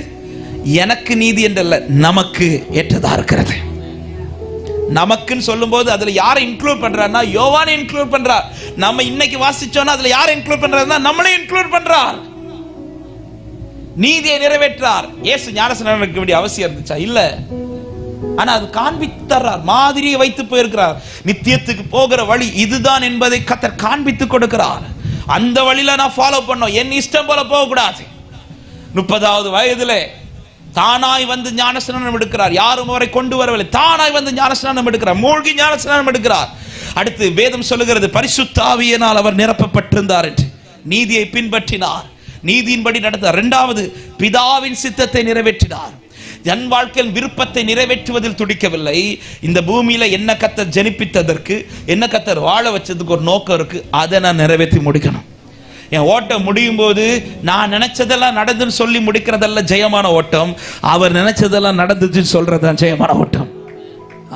எனக்கு நீதி என்றல்ல, நமக்கு ஏற்றதா இருக்கிறது. நமக்குன்னு சொல்லும் போது அதுல யாரை இன்க்ளூட் பண்றாருன்னா யோவானை இன்க்ளூட் பண்றார். நம்ம இன்னைக்கு வாசிச்சோம்னா அதுல யாரை இன்க்ளூட் பண்றாருன்னா நம்மளே இன்க்ளூட் பண்றார். நீதியை நிறைவேற்றார். இயேசு ஞானஸ்நானம் எடுக்க வேண்டிய அவசியம் இருந்துச்சா? இல்ல. ஆனா அது காண்பித்தார், மாதிரியை வைத்து போயிருக்கிறார். நித்தியத்துக்கு போகிற வழி இதுதான் என்பதை கர்த்தர் காண்பித்து கொடுக்கிறார். அந்த வழியில நான் ஃபாலோ பண்ணோம், என் இஷ்டம் போல போக கூடாது. 30வது வயதிலே தானாய் வந்து ஞானஸ்நானம் எடுக்கிறார். யாரும் அவரை கொண்டு வரவில்லை, தானாய் வந்து ஞானஸ்நானம் எடுக்கிறார், மூழ்கி ஞானஸ்நானம் எடுக்கிறார். அடுத்து வேதம் சொல்லுகிறது, பரிசுத்த ஆவியினால் அவர் நிரப்பப்பட்டிருந்தார் என்று. நீதியை பின்பற்றினார், நீதியின்படி நடந்தார். 2வது, பிதாவின் சித்தத்தை நிறைவேற்றினார். என் வாழ்க்கையின் விருப்பத்தை நிறைவேற்றுவதில் துடிக்கவில்லை. இந்த பூமியில என்ன கர்த்தர் ஜனிப்பித்ததற்கு, என்ன கர்த்தர் வாழ வச்சதுக்கு ஒரு நோக்கம் இருக்கு, அதை நான் நிறைவேற்றி முடிக்கணும். என் ஓட்டம் முடியும் போது நான் நினைச்சதெல்லாம் நடந்துன்னு சொல்லி முடிக்கிறதல்ல ஜெயமான ஓட்டம், அவர் நினைச்சதெல்லாம் நடந்துச்சுன்னு சொல்றதுதான் ஜெயமான ஓட்டம்.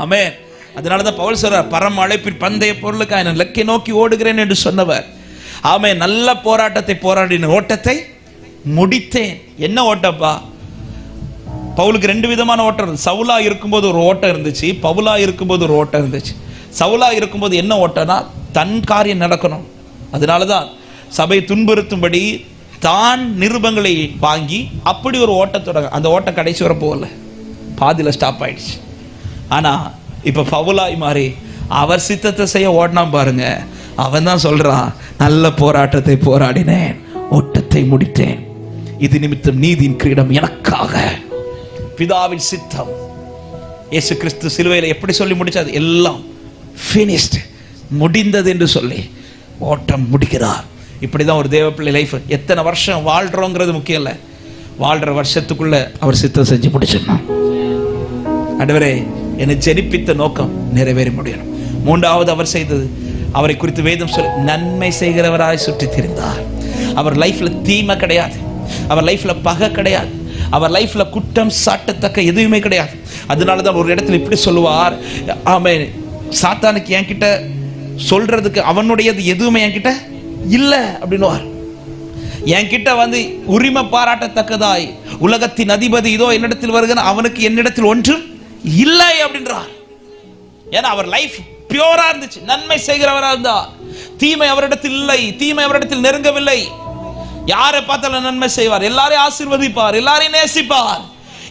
ஆமென். அதனாலதான் பவுல் சொல்றார், பரம அழைப்பின் பந்தய பொருளுக்காக நான் இலக்கை நோக்கி ஓடுகிறேன் என்று சொன்னவர். ஆமென். நல்ல போராட்டத்தை போராடின, ஓட்டத்தை முடித்தேன். என்ன ஓட்டப்பா? பவுலுக்கு 2 விதமான ஓட்டம் இருந்துச்சு. சவுலா இருக்கும்போது ஒரு ஓட்டம் இருந்துச்சு, பவுலா இருக்கும்போது ஒரு ஓட்டம் இருந்துச்சு. சவுலா இருக்கும்போது என்ன ஓட்டம்னா, தன் காரியம் நடக்கணும். அதனாலதான் சபை துன்புறுத்தும்படி தான் நிருபங்களை வாங்கி அப்படி ஒரு ஓட்டத்தோட, அந்த ஓட்டம் கடைசி வர போகல, பாதியில் ஸ்டாப் ஆயிடுச்சு. ஆனா இப்ப பவுலாய் மாறி அவர் சித்தத்தை செய்ய ஓடினா பாருங்க. அவன் தான் சொல்றான், நல்ல போராட்டத்தை போராடினேன், ஓட்டத்தை முடித்தேன், இது நிமித்தம் நீதியின் கிரீடம் எனக்காக. பிதாவின் சித்தம். இயேசு கிறிஸ்து சிலுவையில் எப்படி சொல்லி முடிச்சாது? எல்லாம் finished, முடிந்தது என்று சொல்லி ஓட்டம் முடிக்கிறார். இப்படிதான் ஒரு தேவ பிள்ளை லைஃப். எத்தனை வருஷம் வாழ்றோங்கிறது முக்கியம் இல்லை, வாழ்ற வருஷத்துக்குள்ள அவர் சித்தம் செஞ்சு முடிச்சிடணும். ஆண்டவரே என்னை ஜெனிப்பித்த நோக்கம் நிறைவேறி முடியணும். 3வது அவர் செய்தது, அவரை குறித்து வேதம் சொல்லி நன்மை செய்கிறவராய் சுற்றி திரிந்தார். அவர் லைஃப்ல தீமை கிடையாது, அவர் லைஃப்ல பகை கிடையாது, அவர் லைஃப்ல குற்றம் சாட்டத்தக்க எதுவுமே கிடையாது. அதனாலதான் ஒரு இடத்துல இப்படி சொல்லுவார், ஆமென், சாத்தானுக்கு என்கிட்ட சொல்றதுக்கு அவனுடையது எதுவுமே என்கிட்ட இல்ல அப்படின்னுவார். என்கிட்ட வந்து உரிமை பாராட்டத்தக்கதாய் உலகத்தின் அதிபதி இதோ என்னிடத்தில் வருகிற, அவனுக்கு என்னிடத்தில் ஒன்றும் இல்லை அப்படின்றார். ஏன்னா அவர் லைஃப் பியூரா இருந்துச்சு, நன்மை செய்கிறவரா இருந்தார். தீமை அவரிடத்தில் இல்லை, தீமை அவரிடத்தில் நெருங்கவில்லை. யாரை பார்த்தாலும் நன்மை செய்வார், எல்லாரையும் ஆசீர்வதிப்பார், எல்லாரையும் நேசிப்பார்.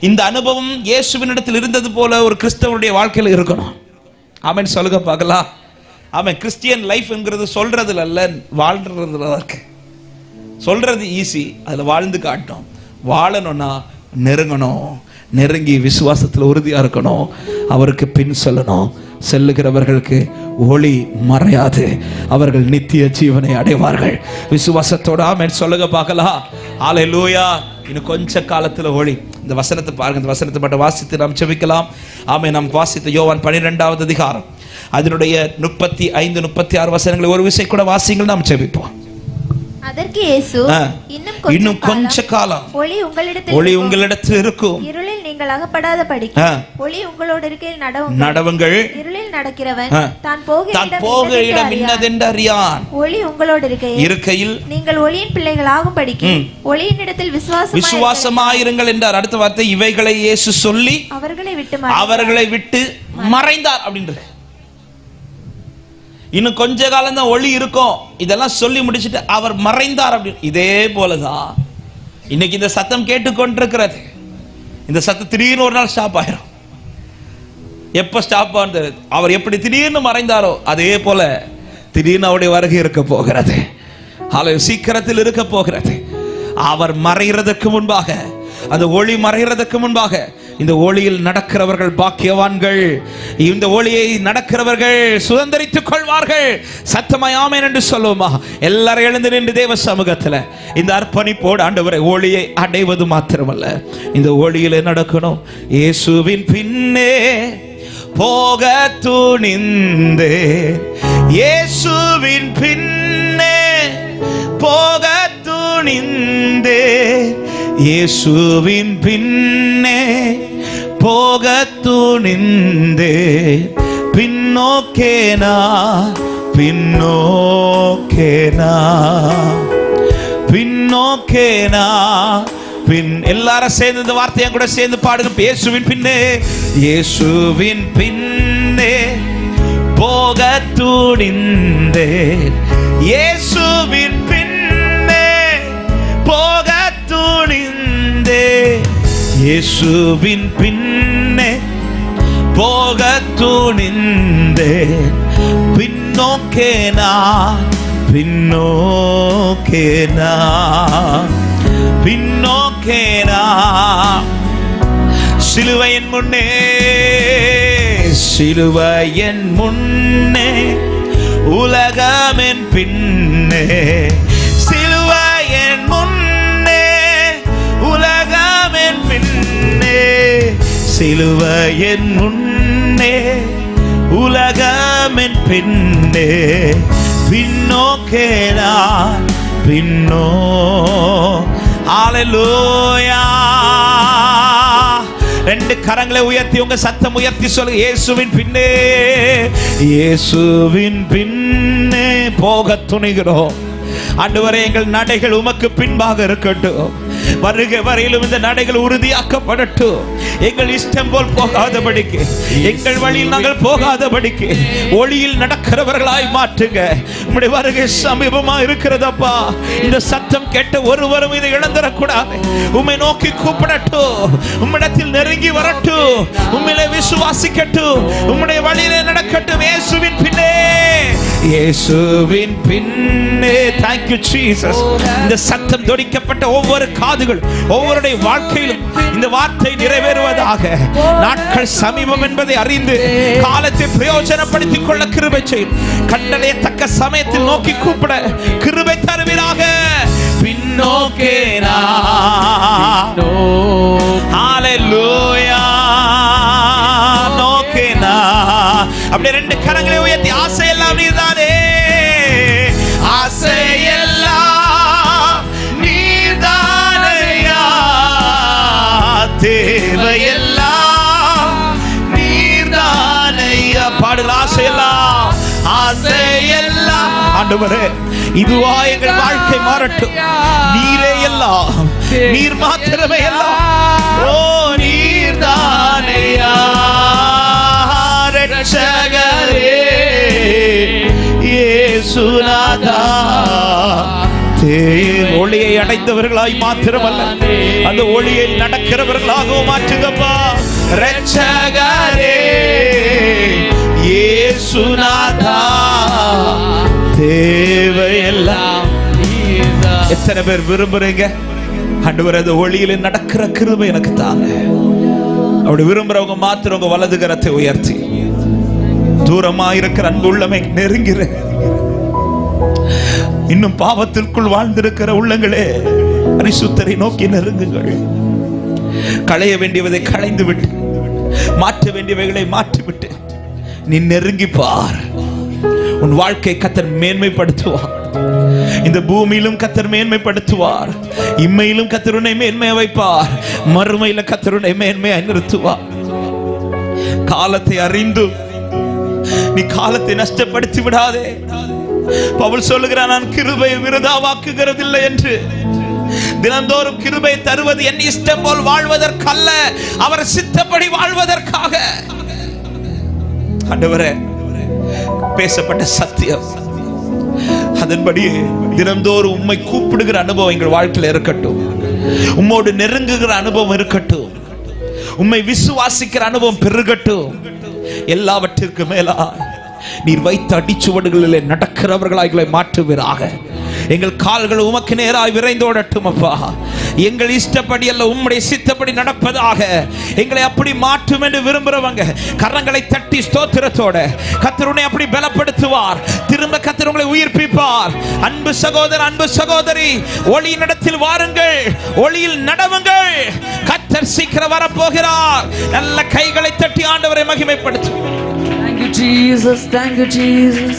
இந்த அனுபவம் இயேசுவின் இடத்தில் இருந்தது போல ஒரு கிறிஸ்தவனுடைய வாழ்க்கையில் இருக்கணும். ஆமென் சொல்லுங்க பார்க்கலாம். ஆமென். கிறிஸ்டியன் லைஃப் என்கிறது சொல்றதுல அல்ல, வாழ்றதுல இருக்கு. சொல்றது ஈஸி, அதுல வாழ்ந்து காட்டணும். வாழணும்னா நெருங்கணும், நெருங்கி விசுவாசத்துல உறுதியா இருக்கணும், அவருக்கு பின் சொல்லணும். செல்லுகிறவர்களுக்கு ஒளி மறையாது, அவர்கள் நித்திய ஜீவனை அடைவார்கள். விசுவாசத்தோட ஆமென் சொல்லுங்க பார்க்கலாம். ஹல்லேலூயா. இன்னும் கொஞ்ச காலத்துல ஒளி. இந்த வசனத்தை பாருங்க, இந்த வசனத்தை மட்டும் வாசித்து நாம் ஜெபிக்கலாம். ஆமென். நாம் வாசித்த யோவான் 12வது அதிகாரம் அதனுடைய 35, 36 வசனங்களை ஒரு விசை கூட வாசிங்கள், நாம் ஜெபிப்போம். அதற்கு இயேசு, இன்னும் கொஞ்ச காலம் ஒளி உங்களிடத்தில் இருக்கும், இருளில் நீங்கள் அகப்படாதபடிக்கு ஒளி உங்களோடு இருக்கையில் நடவுங்கள். இருளில் நடக்கிறவன் தான் போகிற இடம் இன்னதென்று அறியான். ஒளி உங்களோடு இருக்கையில் நீங்கள் ஒளியின் பிள்ளைகள் ஆகும்படிக்கு ஒளியினிடத்தில் விசுவாசமாயிருங்கள் என்றார். அடுத்த வார்த்தை, இவைகளை இயேசு சொல்லி அவர்களை விட்டு மறைந்தார் அப்படின்றது. இன்னும் கொஞ்ச காலம் தான் ஒளி இருக்கும், இதெல்லாம் சொல்லி முடிச்சுட்டு அவர் மறைந்தார் அப்படி. இதே போலதான் இன்னைக்கு இந்த சத்தம் கேட்டுக்கொண்டிருக்கிறது. இந்த சத்தம் திடீர்னு ஒரு நாள் ஸ்டாப் ஆயிரும். எப்ப ஸ்டாப் ஆனது, அவர் எப்படி திடீர்னு மறைந்தாரோ அதே போல திடீர்னு அவருடைய வருகை இருக்க போகிறது. சீக்கிரத்தில் இருக்க போகிறது. அவர் மறைகிறதுக்கு முன்பாக, அந்த ஒளி மறைகிறதுக்கு முன்பாக இந்த ஒளியில் நடக்கிறவர்கள் பாக்கியவான்கள். இந்த ஒளியை நடக்கிறவர்கள் சுதந்தரித்துக் கொள்வார்கள். சத்தமாய் ஆமென் என்று சொல்லுவோமா? எல்லாரும் எழுந்து நின்று தேவ சமூகத்தில் இந்த அர்ப்பணிப்போடு ஆண்டவரை ஒளியை அடைவது மாத்திரமல்ல, இந்த ஒளியிலே நடக்கணும். இயேசுவின் பின்னே போக துணிந்தே, இயேசுவின் பின்னே போக துணிந்தே, இயேசுவின் பின்னே போக துணிந்தே, பின்னோக்கேனா பின்னோக்கேனா பின்னோக்கேனா பின். எல்லாரும் சேர்ந்து இந்த வார்த்தையை கூட சேர்ந்து பாடுங்க. இயேசுவின் பின்னே, இயேசுவின் பின்னே போக துணிந்தே, இயேசுவின் பின்னே போக துணிந்தே, இயேசுவின் பின்னே போக துணிந்தே, பின்னோக்கேனா பின்னோக்கேனா பின்னோக்கேனா. சிலுவையின் முன்னே, சிலுவையின் முன்னே, உலகமென் பின்னே, சிலுவையின் முன்னே, உலகமென் பின்னே, சிலுவையின் முன்னே, உலகமென் பின்னே, பின்னோக்கேனா பின்னோ. ஹல்லேலூயா. ரெண்டு கரங்களை உயர்த்தி உங்க சத்தம் உயர்த்தி சொல்லுங்க. இயேசுவின் பின்னே, இயேசுவின் பின்னே போக துணிகிறோம். ஆண்டவரே, எங்கள் நடைகள் உமக்கு பின்பாக இருக்கட்டும். வருகை வரையிலும் இந்த நடைகள் உறுதியாக்கப்படட்டும். எங்கள் இஷ்டம் போல் போகாதபடிக்கு, எங்கள் வழியில் நாங்கள் போகாதபடிக்கு ஒளியில் நடக்கிறவர்களாய் மாற்றுங்க. உம்முடைய வருகை சமீபமா இருக்கிறதப்பா. இந்த சத்தம் கேட்ட ஒருவரும் இதை இழந்துடக்கூடாது. உம்மை நோக்கி கூப்பிடட்டும், உம்மிடத்தில் நெருங்கி வரட்டும், உம்மிலே விசுவாசிக்கட்டும், உம்முடைய வழியிலே நடக்கட்டும். இயேசுவின் பின்னே, இயேசுவின் பின்னே. Thank you Jesus. இந்த சத்தம் தொடிக்கப்பட்ட ஒவ்வொரு காதுகள், ஒவ்வொருடைய வாழ்க்கையிலும் இந்த வார்த்தை நிறைவேறுவதாக. நாட்கள் சமீபம் என்பதை அறிந்து காலத்தை பிரயோஜனப்படுத்திக் கொள்ள கிருபை செய்யும். கண்டடையத்தக்க சமயத்தில் நோக்கி கூப்பிட கிருபை தருவீராக. பின்னோக்கேனா. ஹல்லேலூயா. நோக்கேனா. அப்படியே ரெண்டு கரங்களை உயர்த்தி, ஆசையெல்லாம் நீர்தானே, ஆசையெல்லாம் நீர்தானையா, தேவையெல்லாம் நீர்தானையா. பாடல். ஆசையெல்லாம், ஆசையெல்லாம். ஆண்டவரே, இதுவா எங்கள் வாழ்க்கை மாறட்டும். நீரே எல்லாம், நீர் மாத்திரமே எல்லாம். ஓ நீர்தானையா ரட்சகரே இயேசுநாதா. ஒளியை அடைந்தவர்களாய் மாத்திரமல்ல, அந்த ஒளியில் நடக்கிறவர்களாகவும் மாற்றுங்கப்பா. ரட்சகரே எத்தனை பேர் விரும்புறீங்க ஆண்டவரே அந்த ஒளியில நடக்கிற கிருபை எனக்கு தாங்க. அப்படி விரும்புறவங்க மாத்திரம் உங்க வலது கரத்தை உயர்த்தி தூரமா இருக்கிற அன்பு உள்ளமை நெருங்கிற இன்னும் பாவத்திற்குள் வாழ்ந்திருக்கிற உள்ளங்களே பரிசுத்தரை நோக்கி நெருங்குங்கள். களைய வேண்டியதை களைந்து விட்டு மாற்ற வேண்டியவைகளை மாற்றிவிட்டு நீ நெருங்கி பார். உன் வாழ்க்கை கர்த்தர் மேன்மைப்படுத்துவார். இந்த பூமியிலும் கர்த்தர் மேன்மைப்படுத்துவார். இம்மையிலும் கர்த்தர் உன்னை மேன்மையா வைப்பார். மறுமையில கர்த்தர் உன்னை மேன்மையா நிறுத்துவார். காலத்தை அறிந்து நீ காலத்தை நஷ்டப்படுத்தி விடாதே. பவுல் சொல்லுகிறான், நான் கிருபையை விருதாவாக்குகிறதில்லை என்று. தினந்தோறும் கிருபை தருவது என் இஷ்டம் போல் வாழ்வதற்கல்ல, அவர் சித்தப்படி வாழ்வதற்காக. ஆண்டவரே, பேசப்பட்ட சத்தியம் அதன்படி தினந்தோறும் உம்மை கூப்பிடுகிற அனுபவம் எங்கள் வாழ்க்கையில் இருக்கட்டும். உம்மோடு நெருங்குகிற அனுபவம் இருக்கட்டும். உம்மை விசுவாசிக்கிற அனுபவம் பெருகட்டும். எல்லாவற்றிற்கு மேலா நீர் வைத்த அடிச்சுவடுகளிலே நடக்கிறவர்களாய் மாற்றுவீராக. எங்கள் கால்கள் உமக்கு நேராய் விரைந்தோடட்டும் அப்பா. எங்கள் இஷ்டப்படி அல்ல, உம்முடைய சித்தப்படி நடப்பதாக எங்களை அப்படி மாற்றும் என்று விரும்புறவங்க கரங்களை தட்டி ஸ்தோத்திரத்தோட கர்த்தர் உன்னை அப்படி பலப்படுத்துவார். திரும்ப கர்த்தர் உங்களை உயிர்ப்பிப்பார். அன்பு சகோதரன், அன்பு சகோதரி, ஒளியின் இடத்தில் வாருங்கள், ஒளியில் நடவுங்கள். கர்த்தர் சீக்கிரம் வரப்போகிறார். நல்ல கைகளை தட்டி ஆண்டவரை மகிமைப்படுத்தும். Thank you, Jesus. Thank you, Jesus.